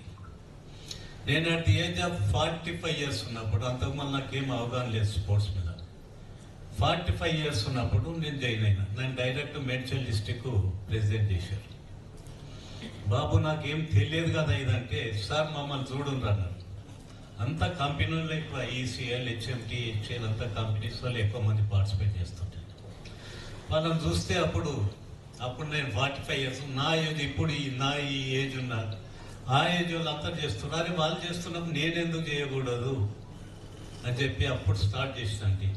నేను at the age of 45 years ఉన్నప్పుడు, అంతకుముందు నాకేం అవగాహన లేదు స్పోర్ట్స్ మీద. 45 years ఉన్నప్పుడు నేను జాయిన్ అయినా. నేను డైరెక్ట్ మేడ్చల్ డిస్టిక్ ప్రెసిడెంట్ చేశారు. బాబు నాకేం తెలియదు కదా ఇదంటే, సార్ మమ్మల్ని చూడండి అన్నారు. అంతా కంపెనీలో ఎక్కువ ఈసీఎల్, హెచ్ఎంటీ, హెచ్ఎల్ అంతా కంపెనీస్ వాళ్ళు ఎక్కువ మంది పార్టిసిపేట్ చేస్తుంటారు. వాళ్ళని చూస్తే అప్పుడు నేను 45 years, నా ఏజ్ ఇప్పుడు ఈ ఏజ్ ఉన్నారు, ఆ ఏజ్ వాళ్ళు అంతా చేస్తున్నారు. అరే వాళ్ళు చేస్తున్నప్పుడు నేను ఎందుకు చేయకూడదు అని చెప్పి అప్పుడు స్టార్ట్ చేసినండి.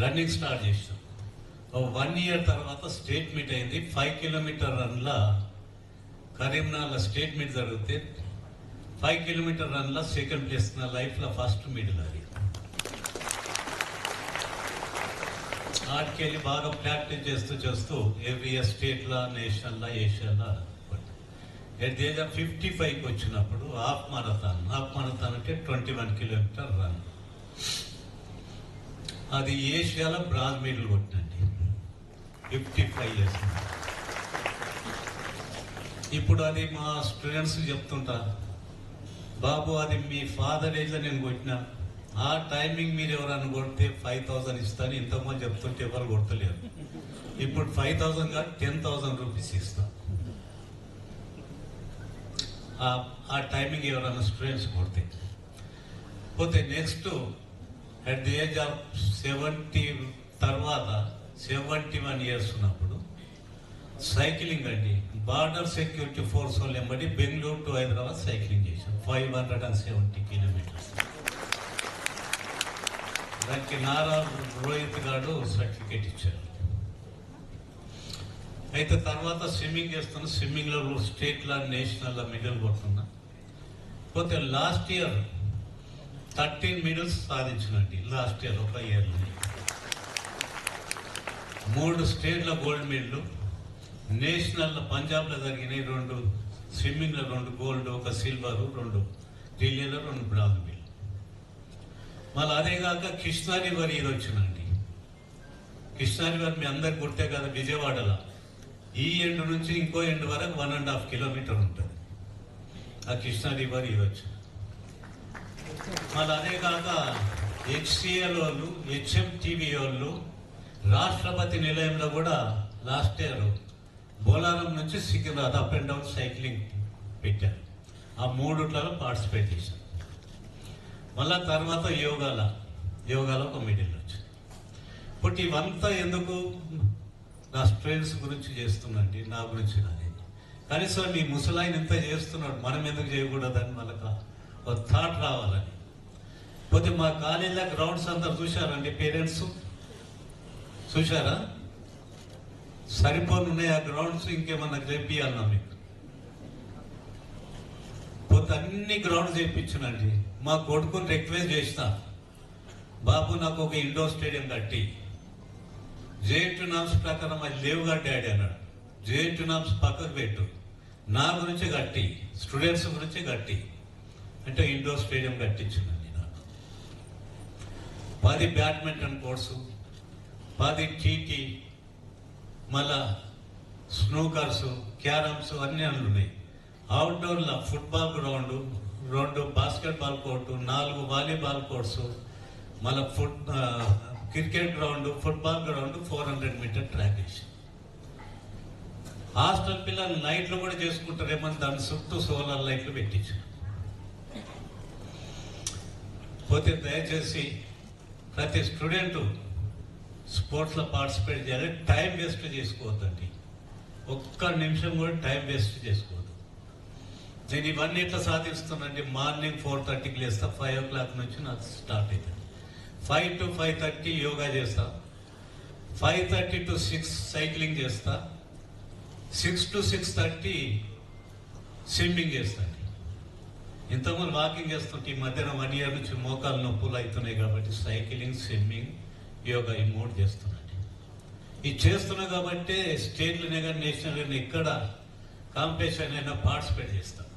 రన్నింగ్ స్టార్ట్ చేసినాం. 1 year తర్వాత స్టేట్ మీట్ అయింది. 5 kilometer రన్లా కరీంనగర్లో స్టేట్ మీట్ జరిగితే 5 kilometer రన్లో సెకండ్ ప్లేస్, నా లైఫ్లో ఫస్ట్ మిడిల్. అది ఆడికెళ్ళి బాగా ప్రాక్టీస్ చేస్తూ ఎవ్రీ ఇయర్ స్టేట్లో, నేషనల్లో, ఏషియాలో. ఎట్ ది ఏజ్ ఆఫ్ 55కి వచ్చినప్పుడు హాఫ్ మారథాన్ అంటే 21 kilometer రన్, అది ఏషియాలో బ్రాంజ్ మెడల్ కొట్టినండి 55 years. ఇప్పుడు అది మా స్టూడెంట్స్ చెప్తుంటారు, బాబు అది మీ ఫాదర్ ఏజ్లో నేను కొట్టినా, ఆ టైమింగ్ మీరు ఎవరైనా కొడితే 5,000 ఇస్తాను. ఇంతకుముందు చెప్తుంటే ఎవరు కొడతలేరు. ఇప్పుడు 5,000 కాదు 10,000 rupees ఇస్తాం. ఆ టైమింగ్ ఎవరైనా స్టూడెంట్స్ కొడితే. పోతే next at the age of 70 తర్వాత 71 years ఉన్నప్పుడు సైక్లింగ్ అండి, బార్డర్ సెక్యూరిటీ ఫోర్స్ వాళ్ళు ఎంబడి బెంగళూరు టు హైదరాబాద్ సైక్లింగ్ చేశాం 570 kilometers. దానికి నారా రోహిత్ గారు సర్టిఫికేట్ ఇచ్చారు. అయితే తర్వాత స్విమ్మింగ్ చేస్తున్నా, స్విమ్మింగ్లో స్టేట్లో నేషనల్లో మెడల్ కొడుతున్నా. పోతే లాస్ట్ ఇయర్ 13 మెడల్స్ సాధించినండి. లాస్ట్ ఇయర్ ఒక ఇయర్లో 3 స్టేట్ల గోల్డ్ మెడల్, నేషనల్ పంజాబ్లో జరిగినాయి 2 స్విమ్మింగ్లో 2 గోల్డ్, 1 సిల్వర్, 2 రిలేలో 2 బ్రాంజ్ మెడల్. మళ్ళీ అదే కాక కృష్ణా రివర్ ఇది వచ్చినండి. కృష్ణా రివర్ మీ అందరికి గుర్తే కదా, విజయవాడలో ఈ ఎండ్ నుంచి ఇంకో ఎండ్ వరకు 1.5 కిలోమీటర్ ఉంటుంది. ఆ కృష్ణా రివర్ ఇది వచ్చింది. మళ్ళీ అదే కాక హెచ్సిఎల్ వాళ్ళు, హెచ్ఎంటీవీ వాళ్ళు రాష్ట్రపతి నిలయంలో కూడా లాస్ట్ ఇయర్ బోలారం నుంచి Secunderabad up and down cycling పెట్టారు. ఆ 3 పార్టిసిపేట్ చేశాను. మళ్ళా తర్వాత యోగాలో ఒక మెడల్ వచ్చింది. ఇప్పుడు ఇవంతా ఎందుకు నా స్టూడెంట్స్ గురించి చేస్తున్నాండి, నా గురించి కాదు. కనీసం మీ ముసలాయన ఇంత చేస్తున్నాడు, మనం ఎందుకు చేయకూడదని వాళ్ళకి ఒక థాట్ రావాలని. పోతే మా కాలేజీలో గ్రౌండ్స్ అందరు చూశారండి, పేరెంట్స్ చూశారా? సరిపోనున్నాయి ఆ గ్రౌండ్స్, ఇంకేమన్నా చేపియాలన్నా మీకు. పోతే అన్ని గ్రౌండ్స్ చేయించానండి. మా కొడుకుని రిక్వెస్ట్ చేసిన, బాబు నాకు ఒక ఇండోర్ స్టేడియం కట్టి, జేఎన్టీ నామ్స్ ప్రకారం అది లేవుగా డాడీ అన్నాడు. జేఎన్టీ నామ్స్ పక్కకు పెట్టు, నా గురించి కట్టి, స్టూడెంట్స్ గురించి కట్టి అంటే ఇండోర్ స్టేడియం కట్టించిందండి నాకు. 10 బ్యాడ్మింటన్ కోర్సు, 10 టీటీ, మళ్ళా స్నూకర్స్, క్యారమ్స్ అన్నీ ఉన్నాయి. అవుట్డోర్లో football ground, 2 basketball court, 4 volleyball courts, మళ్ళీ cricket ground, football ground, 400 metre track వేసి. హాస్టల్ పిల్లలు లైట్లు కూడా చేసుకుంటారేమని దాని చుట్టూ సోలార్ లైట్లు పెట్టించారు. పోతే దయచేసి ప్రతి స్టూడెంట్ స్పోర్ట్స్లో పార్టిసిపేట్ చేయాలి. టైం వేస్ట్ చేసుకోవద్దండి, ఒక్క నిమిషం కూడా టైం వేస్ట్ చేసుకోవద్దు. నేను ఇవన్నీ ఎట్లా సాధిస్తున్నానండి, మార్నింగ్ 4:30కి లేస్తా, 5 o'clock నుంచి నాకు స్టార్ట్ అవుతుంది. 5 to 5:30 యోగా చేస్తా, 5:30 to 6 సైక్లింగ్ చేస్తా, 6 to 6:30 స్విమ్మింగ్ చేస్తాను. ఇంతకుముందు వాకింగ్ చేస్తుంటే ఈ మధ్యన 1 year నుంచి మోకాలు నొప్పులు అవుతున్నాయి కాబట్టి సైక్లింగ్, స్విమ్మింగ్, యోగా ఈ 3 చేస్తున్నాను. ఇది చేస్తున్నా కాబట్టి స్టేట్లోనే కానీ నేషనల్ కానీ ఎక్కడ కాంపిటీషన్ అయినా పార్టిసిపేట్ చేస్తాను.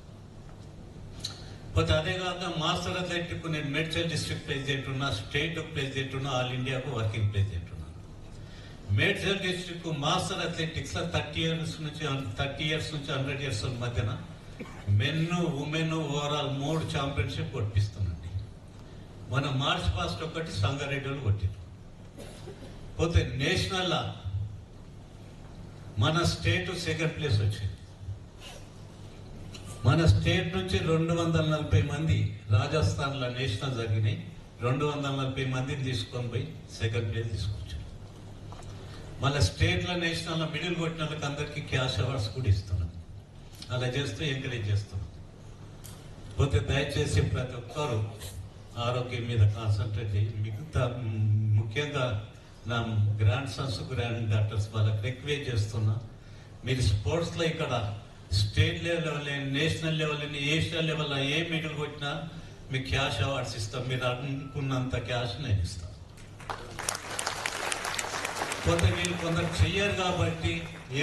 పోతే అదే కాక మాస్టర్ అథ్లెటిక్ నేను మేడ్చల్ డిస్ట్రిక్ట్ ప్రెసిడెంట్ ఉన్నా, స్టేట్ ప్రెసిడెంట్ ఉన్నా, ఆల్ ఇండియాకు వర్కింగ్ ప్రెసిడెంట్ ఉన్నాను. మేడ్చల్ డిస్ట్రిక్ట్ మాస్టర్ అథ్లెటిక్స్ లో 30 years నుంచి 100 years మధ్యన మెన్, ఉమెన్ ఓవరాల్ 3 ఛాంపియన్షిప్ కొట్టిస్తున్నాండి. మన మార్చ్ పాస్ట్ ఒకటి సంగారెడ్డిలో కొట్టింది. పోతే నేషనల్ మన స్టేట్ 2nd place వచ్చింది. మన స్టేట్ నుంచి 240 మంది రాజస్థాన్లో నేషనల్ జరిగినాయి. 240 మందిని తీసుకొని పోయి 2nd place తీసుకొచ్చారు. మళ్ళీ స్టేట్లో నేషనల్లో మిడిల్ కొట్టిన వాళ్ళకి అందరికీ క్యాష్ అవార్డ్స్ కూడా ఇస్తున్నాం. అలా చేస్తూ ఎంకరేజ్ చేస్తున్నాం. పోతే దయచేసి ప్రతి ఒక్కరు ఆరోగ్యం మీద కాన్సన్ట్రేట్ చేయి. మిగతా ముఖ్యంగా నా గ్రాండ్ సన్స్, గ్రాండ్ డాక్టర్స్ వాళ్ళకి రిక్వెస్ట్ చేస్తున్నా, మీరు స్పోర్ట్స్లో ఇక్కడ state level, national level, Asia లెవెల్లో ఏ మెడల్ కొట్టినా మీకు క్యాష్ అవార్డ్స్ ఇస్తాం. మీరు అనుకున్నంత క్యాష్ నేను ఇస్తాను. పోతే వీళ్ళు కొందరు చెయ్యరు కాబట్టి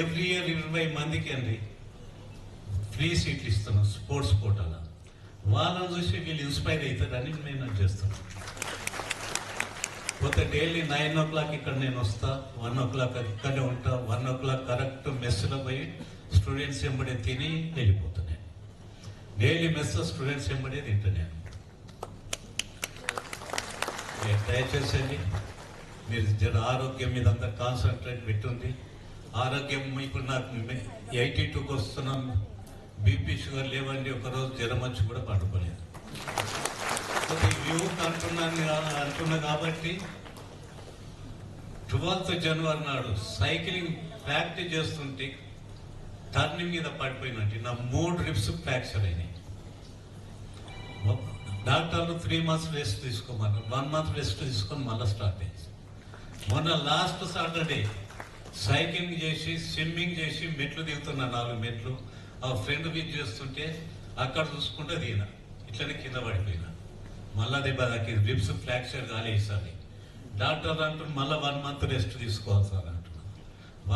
ఎవ్రీ ఇయర్ 20 మందికి అండి ఫ్రీ సీట్లు ఇస్తున్నాం స్పోర్ట్స్ కోటాలో. వాళ్ళని చూసి వీళ్ళు ఇన్స్పైర్ అవుతారని మేము చేస్తున్నాం. పోతే డైలీ 9 o'clock ఇక్కడ నేను వస్తా, 1 o'clock ఇక్కడే ఉంటా, 1 o'clock కరెక్ట్ మెస్లో పోయి స్టూడెంట్స్ ఎంబడే తిని వెళ్ళిపోతున్నాను. డైలీ మెస్ స్టూడెంట్స్ ఎంబడే తింటున్నాను. దయచేసి మీరు జర ఆరోగ్యం మీద అంతా కాన్సన్ట్రేట్ పెట్టుంది. ఆరోగ్యం ఇప్పుడు నాకు 82కి వస్తున్నాం, బీపీ షుగర్ లేవండి, ఒకరోజు జ్వరం వచ్చి కూడా పడుకోలేదు. యూత్ అంటున్నా కాబట్టి 12th January నాడు సైక్లింగ్ ప్రాక్టీస్ చేస్తుంటే టర్నింగ్ మీద పడిపోయినట్టు నా 3 ribs ఫ్రాక్చర్ అయినాయి. డాక్టర్లు 3 months రెస్ట్ తీసుకోమన్నారు. 1 month రెస్ట్ తీసుకొని మళ్ళీ స్టార్ట్ అయ్యింది. మొన్న లాస్ట్ సాటర్డే సైక్లింగ్ చేసి స్విమ్మింగ్ చేసి మెట్లు దిగుతున్న 4 మెట్లు ఆ ఫ్రెండ్ విజ్ చేస్తుంటే అక్కడ చూసుకుంటే దిగిన ఇట్లనే కింద పడిపోయినా. మళ్ళా దెబ్బ తాకింది, రిబ్స్ ఫ్రాక్చర్ కాలేసారి. డాక్టర్ అంటారు మళ్ళీ 1 month రెస్ట్ తీసుకోవాలి సార్ అంటున్నాను.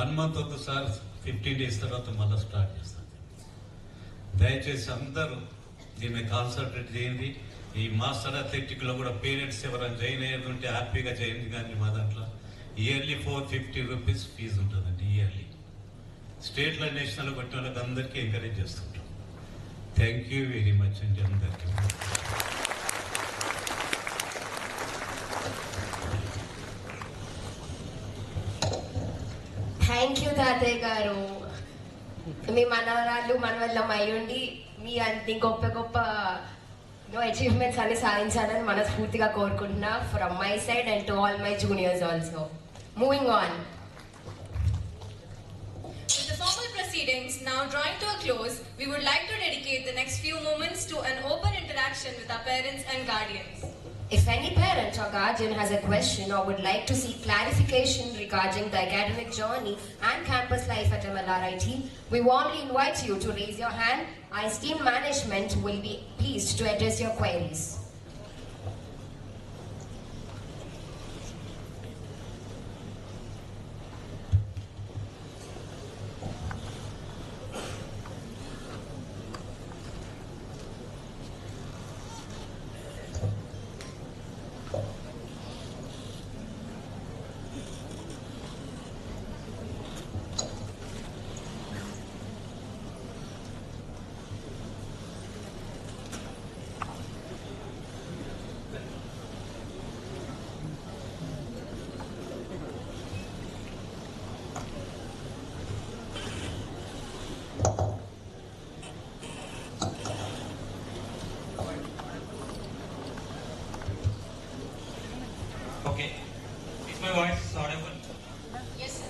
1 month వద్దు సార్, 15 days తర్వాత మళ్ళీ స్టార్ట్ చేస్తాను. దయచేసి అందరూ దీన్ని కాన్సన్ట్రేట్ చేయండి. ఈ మాస్టర్ అథ్లెటిక్లో కూడా పేరెంట్స్ ఎవరైనా జాయిన్ అయ్యేది ఉంటే హ్యాపీగా చేయండి. కానీ మా దాంట్లో ఇయర్లీ 450 rupees ఫీజు ఉంటుందండి. ఇయర్లీ స్టేట్లో నేషనల్ కొట్టిన వాళ్ళకి అందరికీ ఎంకరేజ్ చేస్తుంటాం. థ్యాంక్ యూ వెరీ మచ్ అండి అందరికీ. థ్యాంక్ యూ తాతయ్య గారు. మీ మనవరాళ్ళు మనవళ్ళం అయ్యుండి మీ అంత గొప్ప గొప్ప అచీవ్మెంట్స్ అన్ని సాధించాలని మనస్ఫూర్తిగా కోరుకుంటున్నా from my side and to all my juniors also. Moving on. With the formal proceedings now drawing to a close, we would like to dedicate the next few moments to an open interaction with our parents and guardians. If any parent or guardian has a question or would like to seek clarification regarding the academic journey and campus life at MLRIT, we warmly invite you to raise your hand. Our esteemed management will be pleased to address your queries. Okay. Is my voice audible? Yes, sir.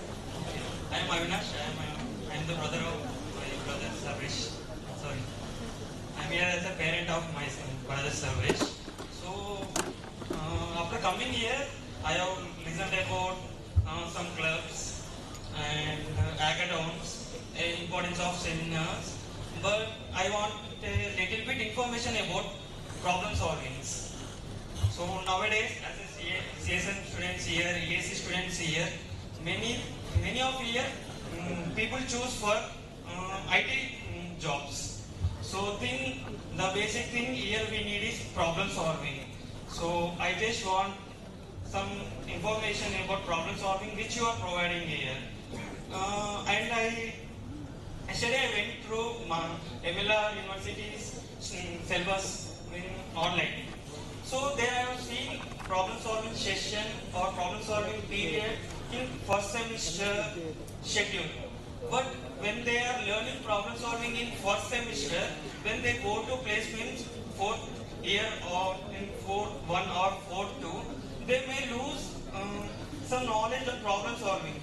I am Avinash. I am the brother of my brother Savish. Sorry. I am here as a parent of my son, brother Savish. So, after coming here, I have listened about some clubs and hackathons, importance of seminars. But I want a little bit information about problem solving. So nowadays, as a CSN students here, EAC students here, many of here people choose for IT jobs. So the basic thing here we need is problem solving. So I just want some information about problem solving which you are providing here. And yesterday I went through MLR University's syllabus online. So there I have seen problem solving session or problem solving period in first semester schedule. But when they are learning problem solving in first semester, when they go to placements 4th year or in 4.1 or 4.2, they may lose some knowledge of problem solving.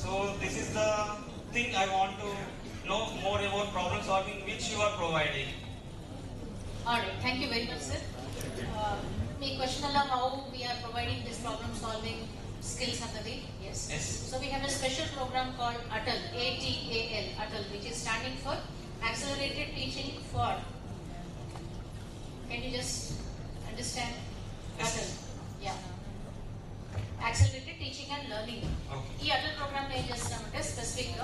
So this is the thing I want to know more about problem solving which you are providing. Alright, thank you very much, sir. My question is how we are providing this problem solving skills under the yes. So we have a special program called ATAL, ATAL, ATAL, which is standing for Accelerated Teaching for. Can you just understand? ATAL, yeah. Accelerated Teaching and Learning. The ATAL program is just specific.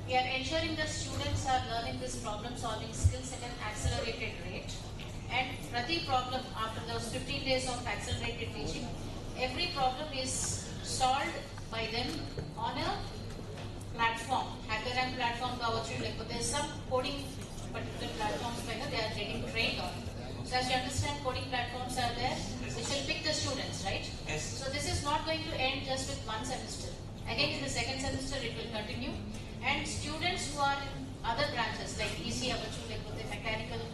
We are ensuring that students are learning this problem solving skills at an accelerated rate. And Prati problem, after those 15 days of accelerated teaching, every problem is solved by them on a platform, hackathon platform, like there's some coding particular platforms where they are getting trained on. So as you understand, coding platforms are there, which will pick the students, right? Yes. So this is not going to end just with one semester. Again, in the second semester, it will continue. And students who are in other branches like EC, like mechanical,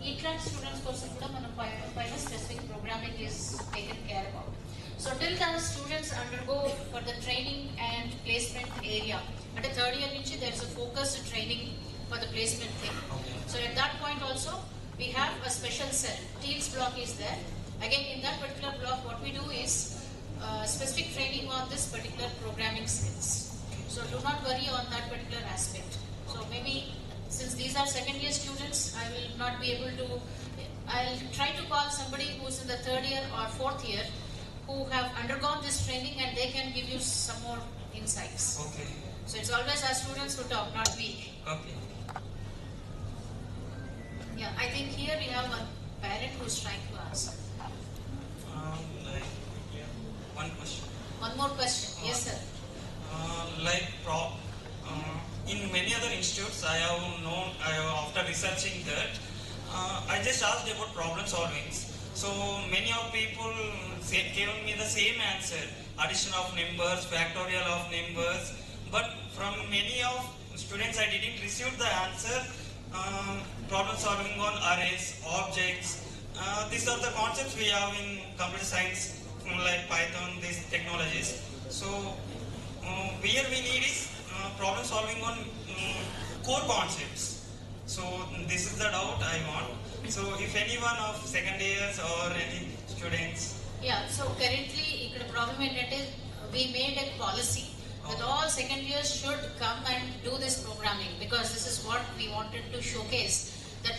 E-Trans students course specific programming is taken care about. So till the students undergo for the training and placement area, at the third year there is a focused training for the placement thing. So at that point also, we have a special cell. Teals block is there. Again, in that particular block, what we do is specific training on this particular programming skills. So do not worry on that particular aspect. So maybe since these are second year students, I will not be able to, I'll try to call somebody who's in the third year or fourth year who have undergone this training and they can give you some more insights. Okay. So it's always our students who talk, not we. Okay. Yeah, I think here we have one parent who's trying to ask. One question. One more question. Yes, sir. In many other institutes, I have known, after researching that, I just asked about problem solving. So many of people gave me the same answer, addition of numbers, factorial of numbers, but from many of students I didn't receive the answer, problem solving on arrays, objects. These are the concepts we have in computer science, like Python, these technologies. So where we need is problem solving on core concepts. So this is the doubt I want. So if anyone of second years or any students. Yeah, so currently the problem is we made a policy that all second years should come and do this programming, because this is what we wanted to showcase, that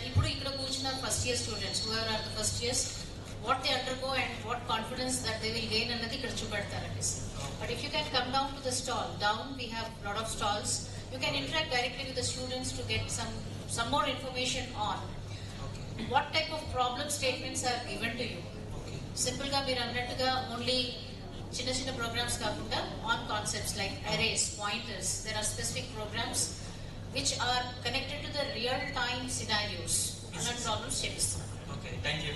first year students, whoever are the first years, what they undergo and what confidence that they will gain another chupadtaranisi. But if you can come down to the stall, down we have a lot of stalls, you can interact directly with the students to get some more information on what type of problem statements are given to you. Simple ga meer annatuga only chinna programs kaakunda on concepts like arrays, pointers. There are specific programs which are connected to the real time scenarios. Allant problems chepistunna. Okay, thank you.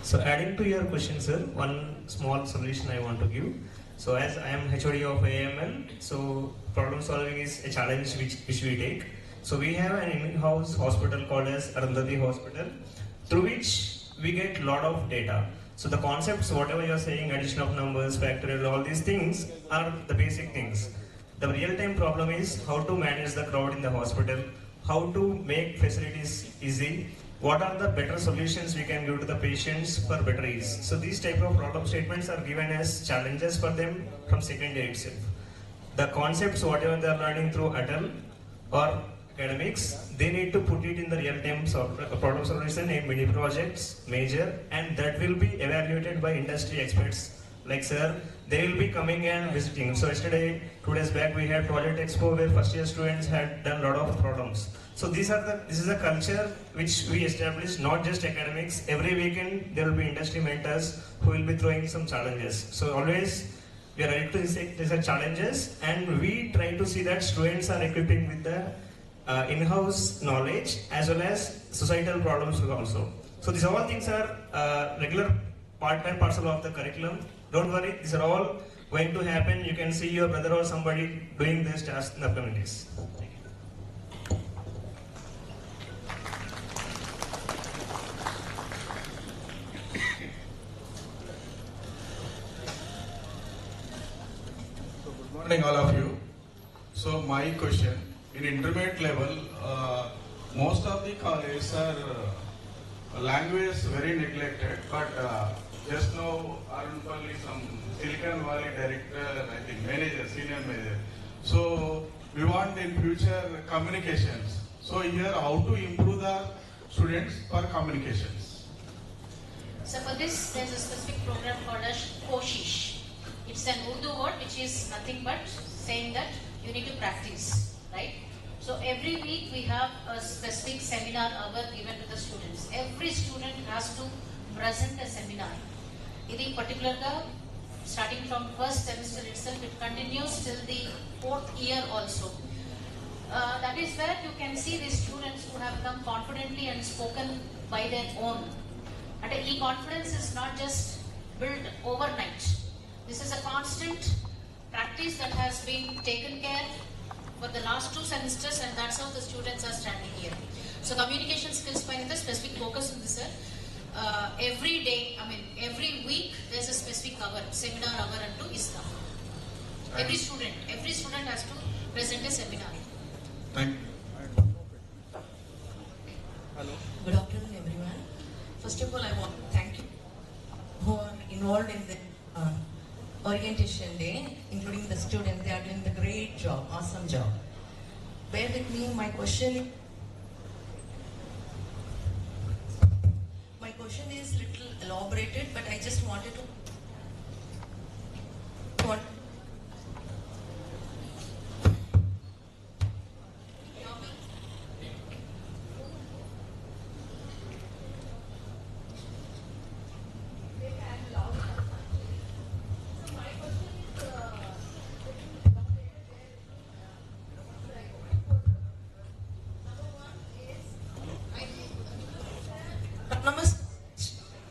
So adding to your question, sir, one small solution I want to give. So as I am HOD of AML, so problem solving is a challenge which we take. So we have an in-house hospital called as Arundhati Hospital, through which we get a lot of data. So the concepts, whatever you are saying, addition of numbers, factorial, all these things are the basic things. The real-time problem is how to manage the crowd in the hospital, how to make facilities easy, what are the better solutions we can give to the patients for better ease. So these type of problem statements are given as challenges for them from second year itself. The concepts, whatever they are learning through ATL or academics, they need to put it in the real-time problem solution in mini projects, major, and that will be evaluated by industry experts. Like sir, they will be coming and visiting. So yesterday, 2 days back, we had Project Expo where first year students had done a lot of problems. So this is a culture which we established, not just academics. Every weekend there will be industry mentors who will be throwing some challenges. So always we are ready to say these are challenges, and we try to see that students are equipping with the in-house knowledge as well as societal problems also. So these all things are regular part and parcel of the curriculum. Don't worry, these are all going to happen. You can see your brother or somebody doing this task in the upcoming days. Good morning all of you. So my question, in intermediate level, most of the colleges are language very neglected, but just now Arunpalli, some Silicon Valley director, I think manager, senior manager. So we want in future communications. So here how to improve the students for communications. So for this, there's a specific program called as Koshish. It's an Urdu word which is nothing but saying that you need to practice, right? So every week we have a specific seminar hour given to the students. Every student has to present a seminar. This particular starting from first semester itself, it continues till the fourth year also. That is where you can see the students who have come confidently and spoken by their own. And e-confidence is not just built overnight. This is a constant practice that has been taken care for the last 2 semesters, and that's how the students are standing here. So communication skills by the specific focus on this, sir. Every day, every week, there's a specific hour, seminar hour and to ISTA. Every student has to present a seminar. Thank you. Hello. Good First of all, I want to thank you who are involved in the orientation day, including the students. They are doing the great job, awesome job. Bear with me, my question is little elaborated, but I just wanted to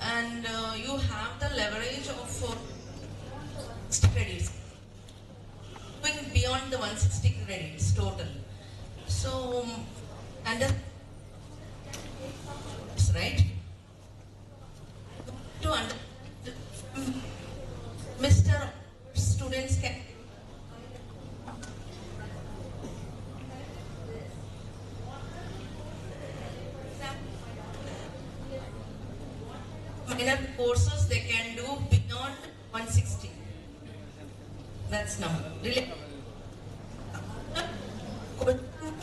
and you have the leverage of 60 credits, going beyond the 160 credits total. So, and right? To under, Mr. Students can minor courses they can do beyond 160. That's now.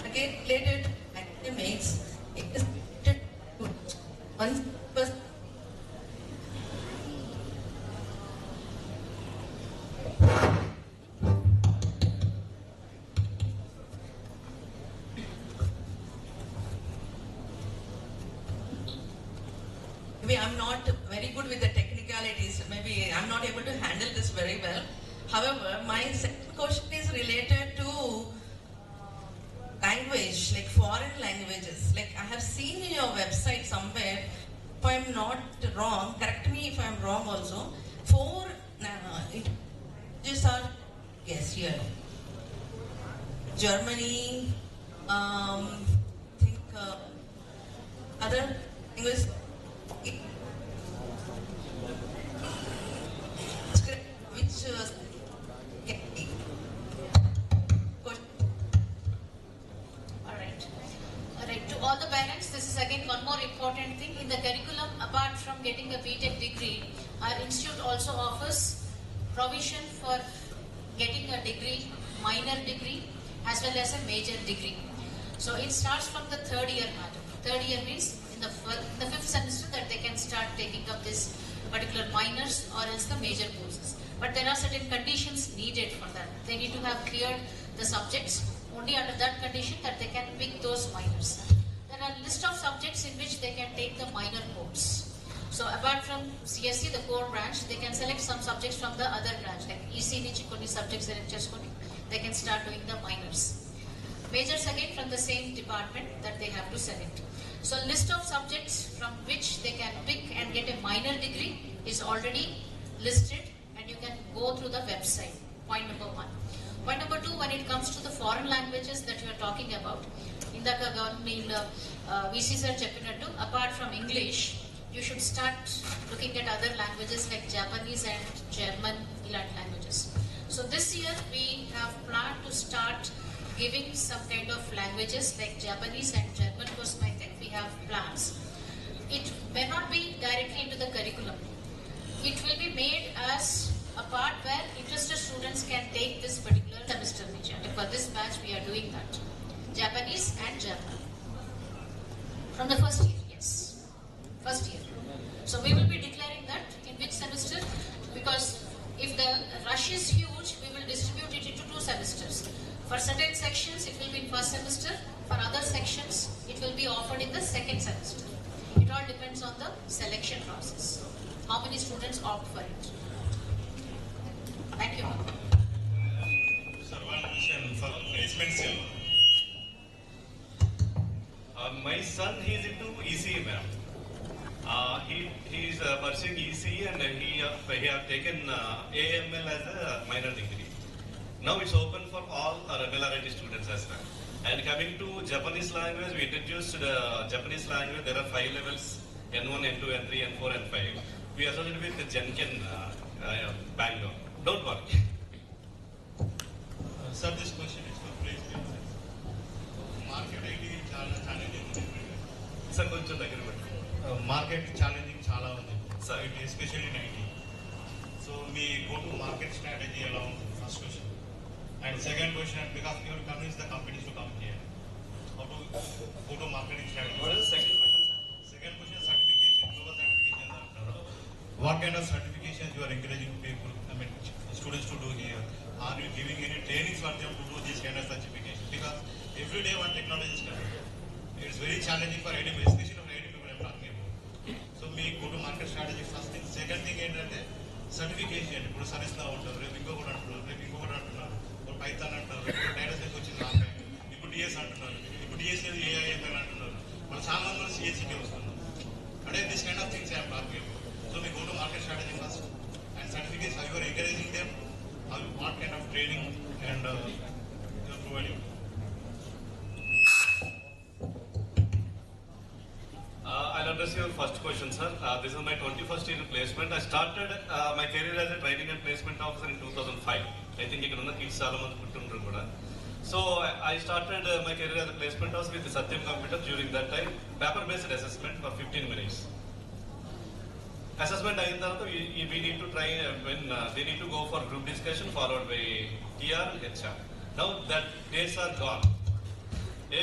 Again, related to academics, it is 1%. Maybe I'm not very good with the technicalities. Maybe I'm not able to handle this very well. However, my second question is related to language, like foreign languages. Like I have seen in your website somewhere, if I'm not wrong, correct me if I'm wrong also, 4 languages are, yes, here. Germany, think other languages. Alright, to all the parents, this is again one more important thing. In the curriculum, apart from getting a BTech degree, our institute also offers provision for getting a degree, minor degree, as well as a major degree. So it starts from the third year, madam. Third year means in the fifth semester that they can start taking up this particular minors or else the major courses. But there are certain conditions needed for that. They need to have cleared the subjects. Only under that condition that they can pick those minors. There are a list of subjects in which they can take the minor course. So apart from CSE, the core branch, they can select some subjects from the other branch, like EC Nichikoni subjects and Cheskoni. They can start doing the minors. Majors again from the same department that they have to select. So list of subjects from which they can pick and get a minor degree is already listed, and you can go through the website. Point number 1. Point number 2, when it comes to the foreign languages that you are talking about, in the VC sir cheppinattu, apart from English, you should start looking at other languages like Japanese and German languages. So this year we have planned to start giving some kind of languages like Japanese and German course. I think we have plans. It may not be directly into the curriculum. It will be made as a part where interested students can take this particular semester. For this batch we are doing that. Japanese and German. From the first year, yes. First year. So we will be declaring that in which semester, because if the rush is huge, we will distribute it into 2 semesters. For certain sections, it will be in first semester. For other sections, it will be offered in the second semester. It all depends on the selection process. How many students opt for it. Thank you. Sir, one question for placements. My son, he is into ECE, ma'am. He is pursuing ECE and he have taken AML as a minor degree. Now it's open for all our MLRIT students as well. And coming to Japanese language, we introduced Japanese language. There are 5 levels: N1, N2, N3, N4, N5. We associated with the Genken Bangalore. Don't worry. Sir, this question is for placement. Market ID చాలా challenging. Sir కొంచెం దగ్గర పెట్టు. Market challenging చాలా ఉంది sir, it especially 90. So మీ go to market strategy ఎలా ఉంటుంది? First question. And second question, because you will convince the companies to come here, how to go to marketing strategy. Second question sir, second question certification, global certification అంటారు. What kind of certifications you are encouraging people, I mean students to do here? Are you giving any trainings for them to do this kind of certification? Because every day one technology is coming. It's very challenging for any, especially for any people I'm talking about. So me go to market strategy first thing. Second thing ఏంటంటే certification. ఇప్పుడు service నా ఉంటారు, రేపు ఇంకొకటి అంటున్నారు, రేపు ఇంకొకటి అంటున్నారు, ఇప్పుడు పైథాన్ అంటారు, ఇప్పుడు డేటా సైన్స్ వచ్చింది లాస్ట్ టైం, ఇప్పుడు డిఎస్ అంటున్నారు, ఇప్పుడు డిఎస్ లేదు ఏఐ అంటున్నారు, మన చాలా మంది సిఎస్సికే వస్తున్నారు. అంటే this kind of things I'm talking about. So మీ go to market strategy first. And certificates, how you are encouraging them, how, what kind of training and you are providing. I'll address your first question, sir. This is my 21st year placement. I started my career as a training and placement officer in 2005. I think ikkada unna kids chaala mandi puttundru kuda. So I started my career as a placement officer with the Satyam Computer. During that time, paper-based assessment for 15 minutes. Assessment అయిన తర్వాత we need to try when they need to go for group discussion followed by TR and HR. Now that days are gone.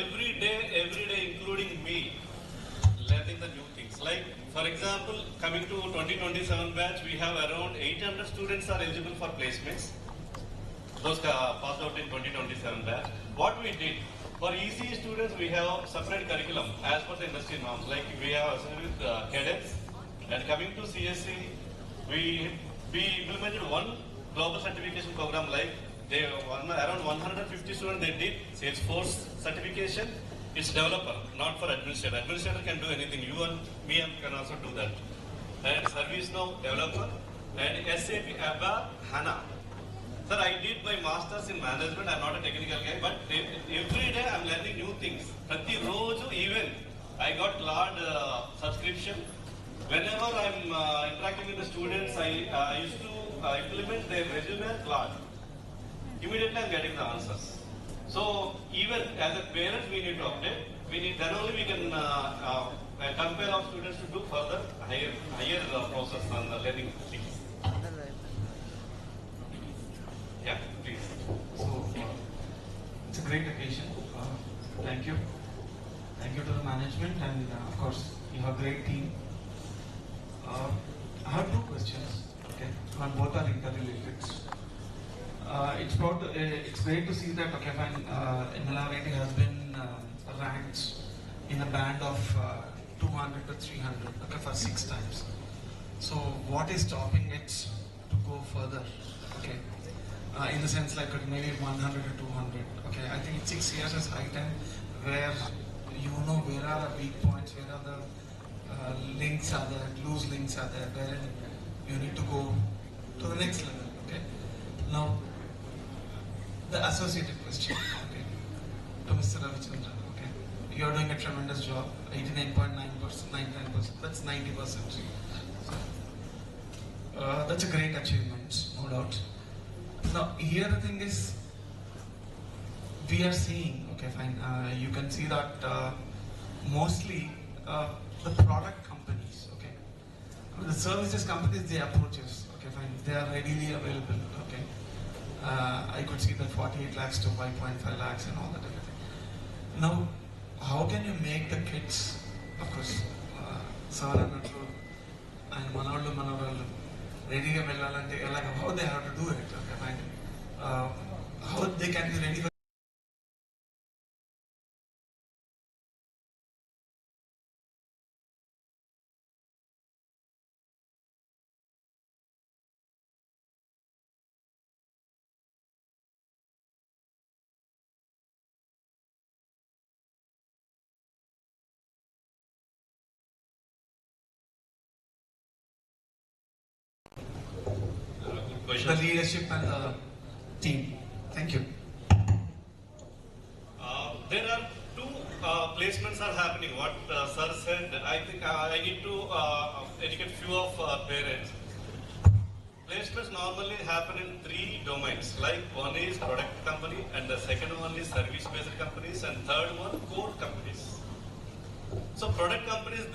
Every day including me learning the new things. Like for example, coming to 2027 batch, we have around 800 students are eligible for placements. Those passed out in 2027 batch. What we did for ECE students, we have separate curriculum as per the industry norms. Like we have associated with cadets. And coming to CSC, we implemented one global certification program. Like around 150 students they did Salesforce certification. It's developer, not for administrator. Administrator can do anything. You and me can also do that. And ServiceNow developer and SAP ABAP HANA. Sir, I did my masters in management. I'm not a technical guy, but every day I'm learning new things. Prati roju even I got cloud subscription. Whenever I'm interacting with the students, I used to implement their resume and Claude. Immediately I'm getting the answers. So even as a parent, we need to update. Then only we can compare our students to do further higher process on the learning things. Yeah, please. So it's a great occasion. Thank you. Thank you to the management and of course you have a great team. I have two questions, okay, and both are interrelated. It's great to see that, okay, fine, MLRIT has been ranked in a band of 200 to 300, okay, for 6 times. So what is stopping it to go further, okay, in the sense like maybe 100 to 200, okay, I think 6 years is high time where you know where are the weak points, where are the links are there, loose links are there, wherein you need to go to the next level, okay? Now, the associated question, okay, to Mr. Ravichandran, okay? You are doing a tremendous job, 89.9%, 99%, that's 90%. That's a great achievement, no doubt. Now, here the thing is, we are seeing, okay, fine, you can see that mostly the product companies, okay, the services companies, they approach us, okay, fine, they are readily available, okay. I could see that 48 lakhs to 5.5 lakhs and all that everything. Now, how can you make the kids, of course, sir annattu and manavallu ready ga vellalante like how they have to do it, okay, fine, how they can be ready for the leadership and the team. Thank you. There are two placements are happening. What sir said, I think I need to educate few of parents. Placements normally happen in 3 domains. Like one is product company, and the second one is service-based companies, and third one core companies. So product companies,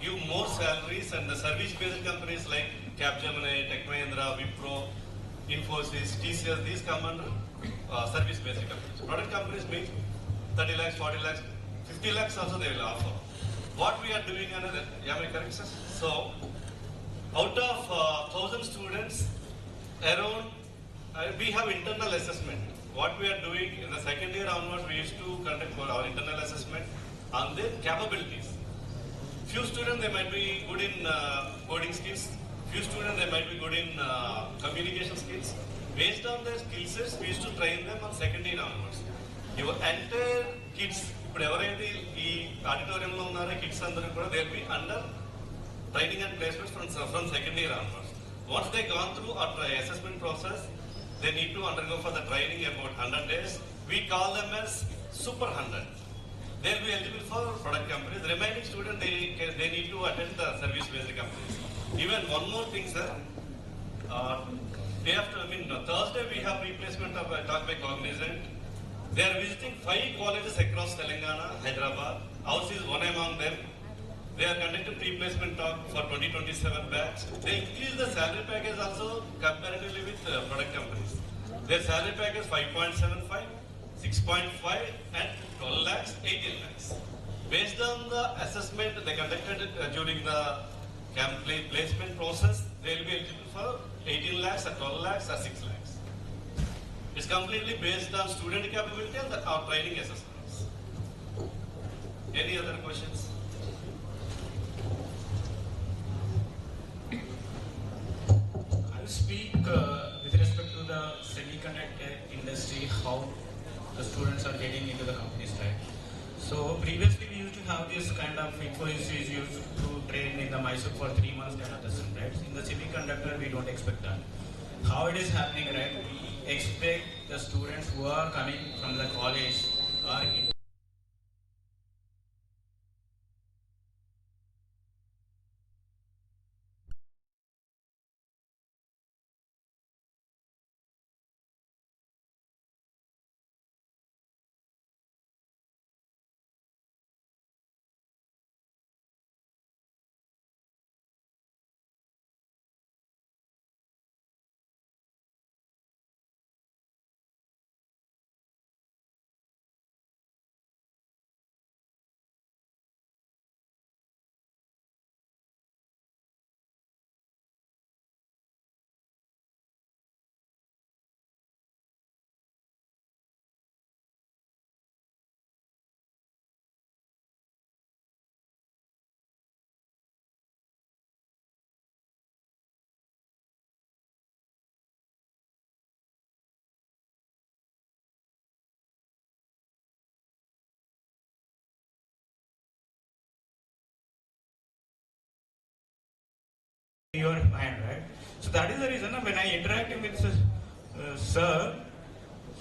give more salaries, and the service-based companies like Capgemini, Tech Mahindra, Wipro, Infosys, TCS, these come under service-based companies. Product companies means 30 lakhs, 40 lakhs, 50 lakhs also they will offer. What we are doing another, am I correct, sir? So, out of 1,000 students, around, we have internal assessment. What we are doing in the second year onwards, we used to conduct our internal assessment on their capabilities. Few students, they might be good in coding skills. Few students, they might be good in communication skills. Based on their skill sets, we used to train them on second year onwards. Your entire kids, ఇప్పుడు ఎవరైతే ఈ ఆడిటోరియంలో ఉన్నారో kids అందరూ కూడా they will be under training and placements from second year onwards. Once they gone through our assessment process, they need to undergo for the training about 100 days. We call them as Super 100. They will be eligible for product companies. The remaining students, they need to attend the service-based companies. Even one more thing, sir. Day after, Thursday we have replacement of talk by Cognizant. They are visiting 5 colleges across Telangana, Hyderabad. Ours is one among them. They are conducting pre-placement talk for 2027 batch. They increase the salary package also comparatively with product companies. Their salary package 5.75, 6.5 and 12 lakhs, 18 lakhs. Based on the assessment they conducted during the placement process, they will be eligible for 18 lakhs or 12 lakhs or 6 lakhs. It's completely based on student capability and our training assessments. Any other questions? Speak with respect to the semiconductor industry, how the students are getting into the companies, right? So previously we used to have this kind of Infosys used to train in the Mysore for 3 months kind of thing, right? In the semiconductor we don't expect that. How it is happening, right? We expect the students who are coming from the college are your mind, right? So that is the reason when I interact with sir,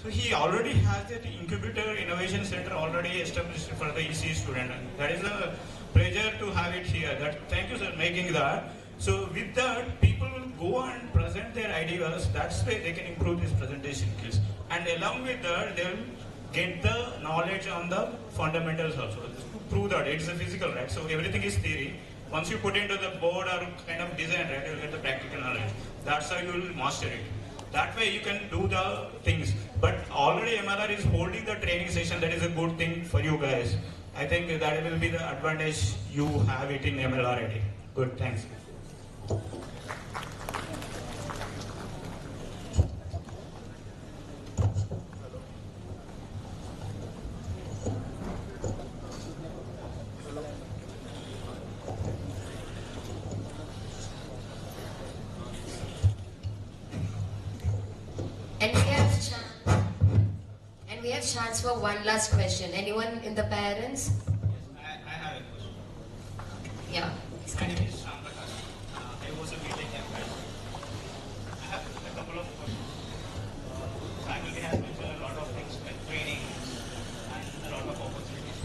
so he already has that incubator innovation center already established for the EC student. That is a pleasure to have it here. Thank you, sir, making that. So with that, people will go and present their ideas. That's why they can improve this presentation skills. And along with that, they will get the knowledge on the fundamentals also. To prove that it's a physical, right? So everything is theory. Once you put it into the board or kind of design, right, you'll get the practical knowledge. That's how you will master it. That way you can do the things. But already MLR is holding the training session. That is a good thing for you guys. I think that will be the advantage you have it in MLRIT. Good, thanks. And we have chance for one last question. Anyone in the parents? I have a question. Yeah. My name is Shyam Prakash. I was a BTech campus. I have a couple of questions. Faculty has mentioned a lot of things like training and a lot of opportunities.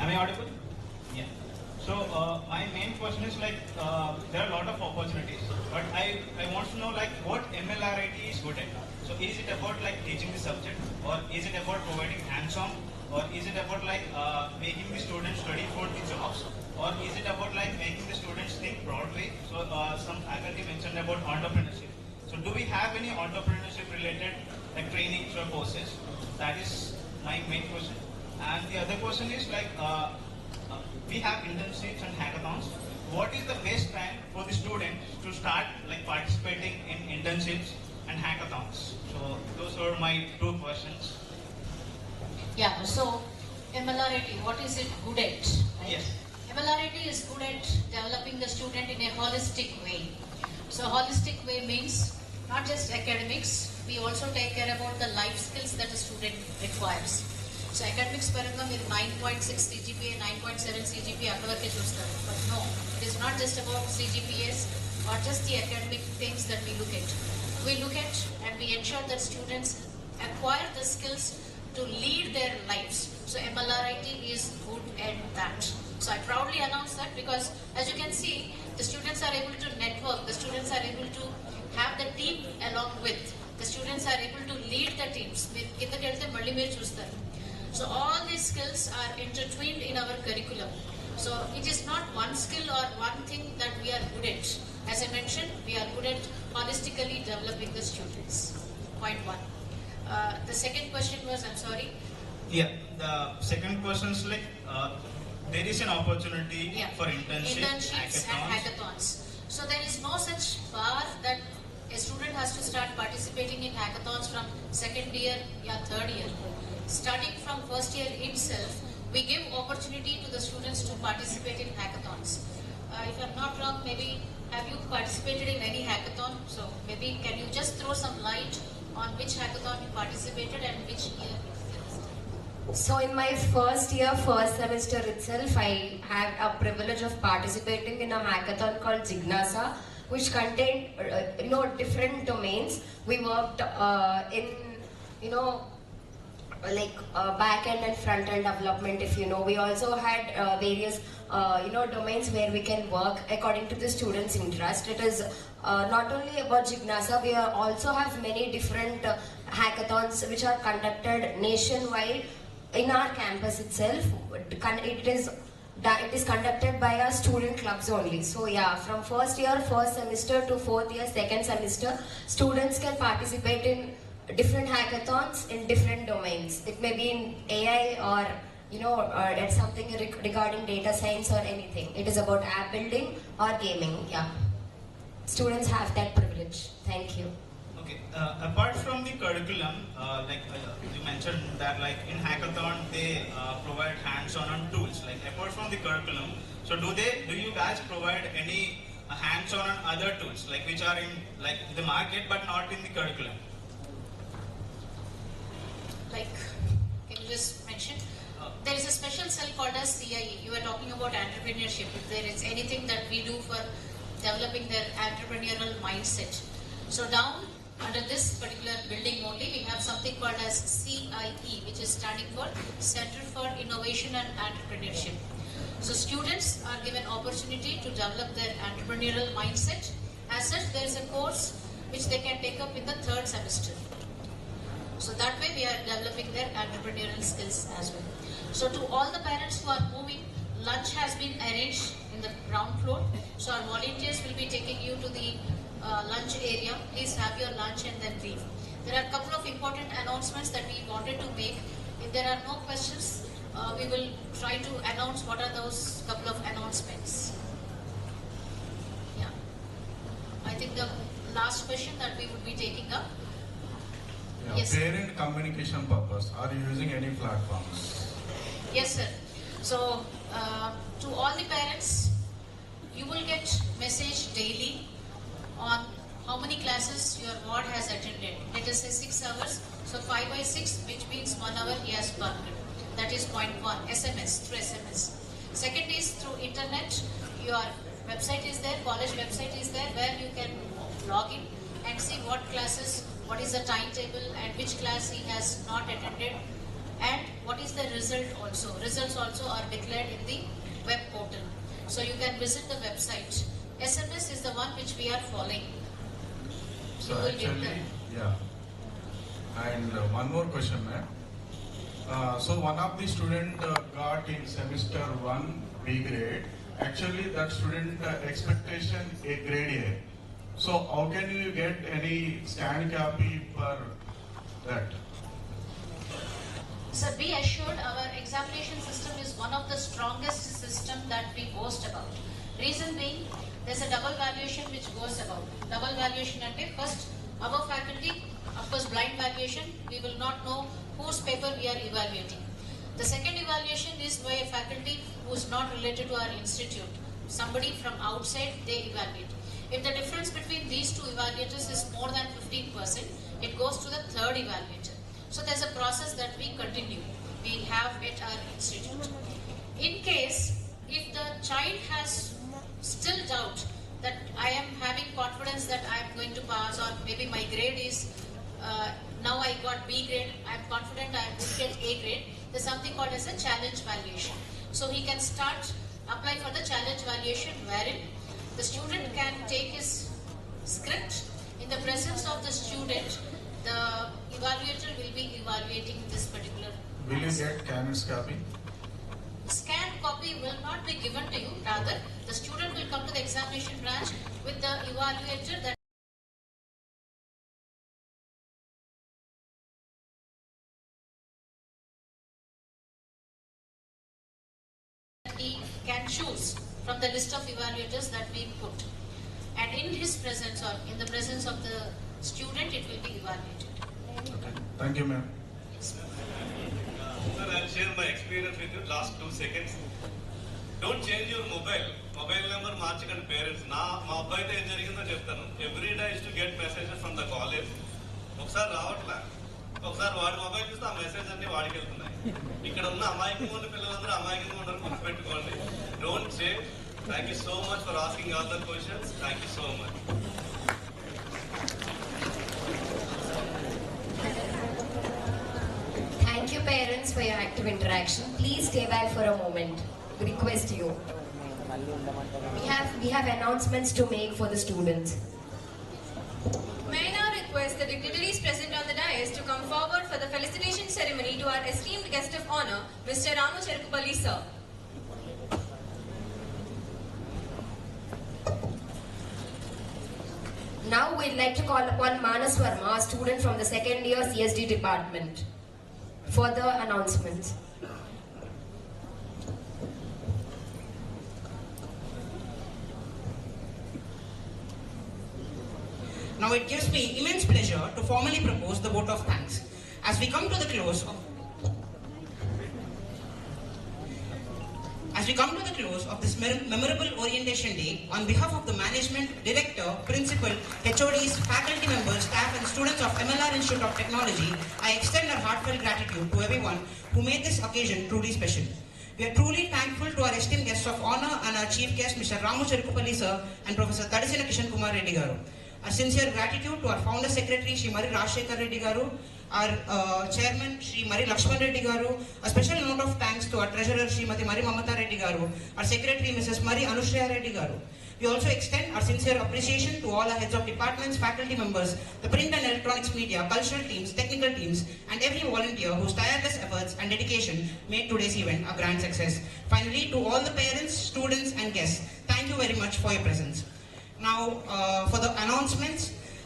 Am I audible? Yeah. So my main question is like there are a lot of opportunities, but I want to know like what MLRIT is good at. So is it about like teaching the subject, or is it about providing hands-on, or is it about like making the students study for the jobs, or is it about like making the students think broadly? So some faculty mentioned about entrepreneurship. So do we have any entrepreneurship related like trainings or courses? That is my main question. And the other question is like we have internships and hackathons. What is the best time for the students to start like participating in internships and hackathons? So those are my two questions. Yeah, so MLRIT, what is it good at? Right? Yes. MLRIT is good at developing the student in a holistic way. So holistic way means not just academics, we also take care about the life skills that a student requires. So academics paranga మీరు 9.6 CGPA, 9.7 CGPA అక్కడ వరకే చూస్తారు. But no, it is not just about CGPAs or just the academic things that we look at. We look at and we ensure that students acquire the skills to lead their lives. So MLRIT is good at that. So I proudly announce that because as you can see, the students are able to network, the students are able to have the team along with, the students are able to lead the teams. So all these skills are intertwined in our curriculum. So it is not one skill or one thing that we are good at. As I mentioned, we are good at holistically developing the students. Point one. The second question was, I'm sorry. Yeah, the second question is like there is an opportunity for internships and hackathons. So there is no such bar that a student has to start participating in hackathons from second year or third year. Starting from first year itself, we give opportunity to the students to participate in hackathons. If I'm not wrong, maybe have you participated in any hackathon? So maybe can you just throw some light on which hackathon you participated and which year? So in my first year, first semester itself, I had a privilege of participating in a hackathon called Jignasa, which contained, different domains. We worked in, back-end and front-end development, if you know. We also had various, domains where we can work according to the students' interest. It is not only about Jignasa, we also have many different hackathons which are conducted nationwide in our campus itself. It is conducted by our student clubs only. So yeah, from first year, first semester to fourth year, second semester, students can participate in different hackathons in different domains. It may be in AI or it's something regarding data science or anything. It is about app building or gaming. Yeah, students have that privilege. Thank you. Okay. Apart from the curriculum, you mentioned that like in hackathon they provide hands-on on tools. Like apart from the curriculum, so do you guys provide any hands-on on other tools like which are in like the market but not in the curriculum? Like, can you just mention? There is a special cell called as CIE. You are talking about entrepreneurship. If there is anything that we do for developing their entrepreneurial mindset. So down under this particular building only, we have something called as CIE, which is standing for Center for Innovation and Entrepreneurship. So students are given opportunity to develop their entrepreneurial mindset. As such, there is a course which they can take up in the third semester. So that way we are developing their entrepreneurial skills as well. So to all the parents who are moving, lunch has been arranged in the ground floor. So our volunteers will be taking you to the lunch area. Please have your lunch and then leave. There are a couple of important announcements that we wanted to make. If there are no questions, we will try to announce what are those couple of announcements. Yeah. I think the last question that we would be taking up. Yeah, yes. Parent communication purpose, are you using any platforms? Yes, sir. So, to all the parents, you will get message daily on how many classes your ward has attended. Let us say 6 hours. So 5 by 6, which means 1 hour he has bunked. That is point 1. SMS, through SMS. Second is through internet. Your website is there, college website is there, where you can log in and see what classes, what is the timetable and which class he has not attended, and what is the result also. Results also are declared in the web portal. So you can visit the website. SMS is the one which we are following. So actually, yeah. And one more question, ma'am. So one of the student got in semester 1 B grade. Actually that student expectation a grade A. So how can you get any scan copy for that? So be assured our examination system is one of the strongest system that we boast about. Reason being, there's a double valuation which goes about. Double valuation at first, our faculty, of course blind valuation, we will not know whose paper we are evaluating. The second evaluation is by a faculty who is not related to our institute. Somebody from outside, they evaluate. If the difference between these two evaluators is more than 15%, it goes to the third evaluator. So there's a process that we continue. We have at our institute. In case, if the child has still doubt that I am having confidence that I am going to pass, or maybe my grade is, now I got B grade, I am confident I will get A grade, there's something called as a challenge valuation. So he can start apply for the challenge valuation, wherein the student can take his script. In the presence of the student, the evaluator will be evaluating this particular. Will you get Canon's copy? Scanned copy will not be given to you. Rather, the student will come to the examination branch with the evaluator that he can choose from the list of evaluators that we put. And in his presence or in the presence of the student, it will be evaluated. Okay. Thank you, ma'am. Sir, I'll share my experience with you last 2 seconds. Don't change your mobile. Mobile number మార్చకండి parents. మా అబ్బాయితో ఏం జరిగిందో చెప్తాను. Every day to get messages from the college. ఒకసారి రావట్లా, ఒకసారి వాడి మొబైల్ చూస్తే ఆ మెసేజ్ అన్ని వాడికి వెళ్తున్నాయి. ఇక్కడ ఉన్న అమాయకంగా ఉన్న పిల్లలందరూ అమాయకంగా ఉన్నారు, గుర్తుపెట్టుకోండి. డోంట్ చే. Thank you so much for asking all the questions. Thank you so much. Thank you parents for your active interaction. Please stay back for a moment. We request you. We have announcements to make for the students. May I now request the dignitaries present on the dais to come forward for the felicitation ceremony to our esteemed guest of honor, Mr. Ramu Cherukupalli sir. Now we'd like to call upon Manas Verma, a student from the second year CSD department, for the announcements. Now it gives me immense pleasure to formally propose the vote of thanks. As we come to the close of this memorable orientation day, on behalf of the management, director, principal, HODs, faculty members, staff and students of MLR Institute of Technology, I extend our heartfelt gratitude to everyone who made this occasion truly special. We are truly thankful to our esteemed guests of honor and our chief guest, Mr. Ramu Cherukupalli sir and Professor Tadisina Kishan Kumar Reddy garu. Our sincere gratitude to our founder secretary, Shri Mari Rajshekar Reddy garu, our chairman, Shri Mari Lakshman Reddy garu. A special note of thanks to our treasurer, Srimati Mari Mamata Reddy garu, our secretary, Mrs. Mari Anushya Reddy garu. We also extend our sincere appreciation to all our heads of departments, faculty members, the print and electronics media, cultural teams, technical teams, and every volunteer whose tireless efforts and dedication made today's event a grand success. Finally, to all the parents, students, and guests, thank you very much for your presence. Now, for the announcements,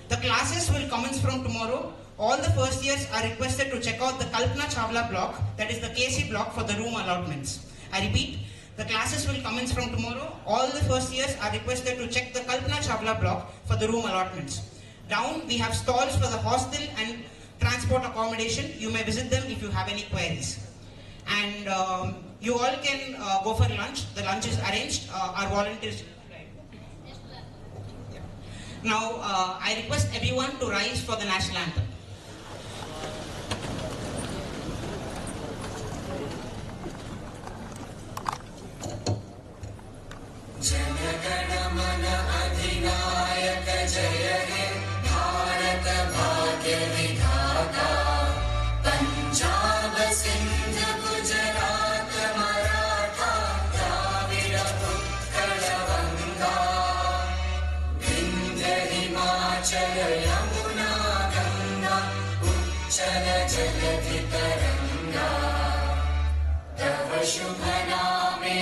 the classes will commence from tomorrow. All the first years are requested to check out the Kalpana Chawla block, that is the KC block, for the room allotments. I repeat, the classes will commence from tomorrow. All the first years are requested to check the Kalpana Chawla block for the room allotments. Down, we have stalls for the hostel and transport accommodation. You may visit them if you have any queries. And you all can go for lunch. The lunch is arranged. Our volunteers. Now, I request everyone to rise for the national anthem. जनगण मन अधिनायक जय हे भारत भाग्य विधाता पंजाब सिंध गुजरात मराठा द्राविड़ उत्कल गंगा विंध्य हिमाचल यमुना गंगा शुभनामे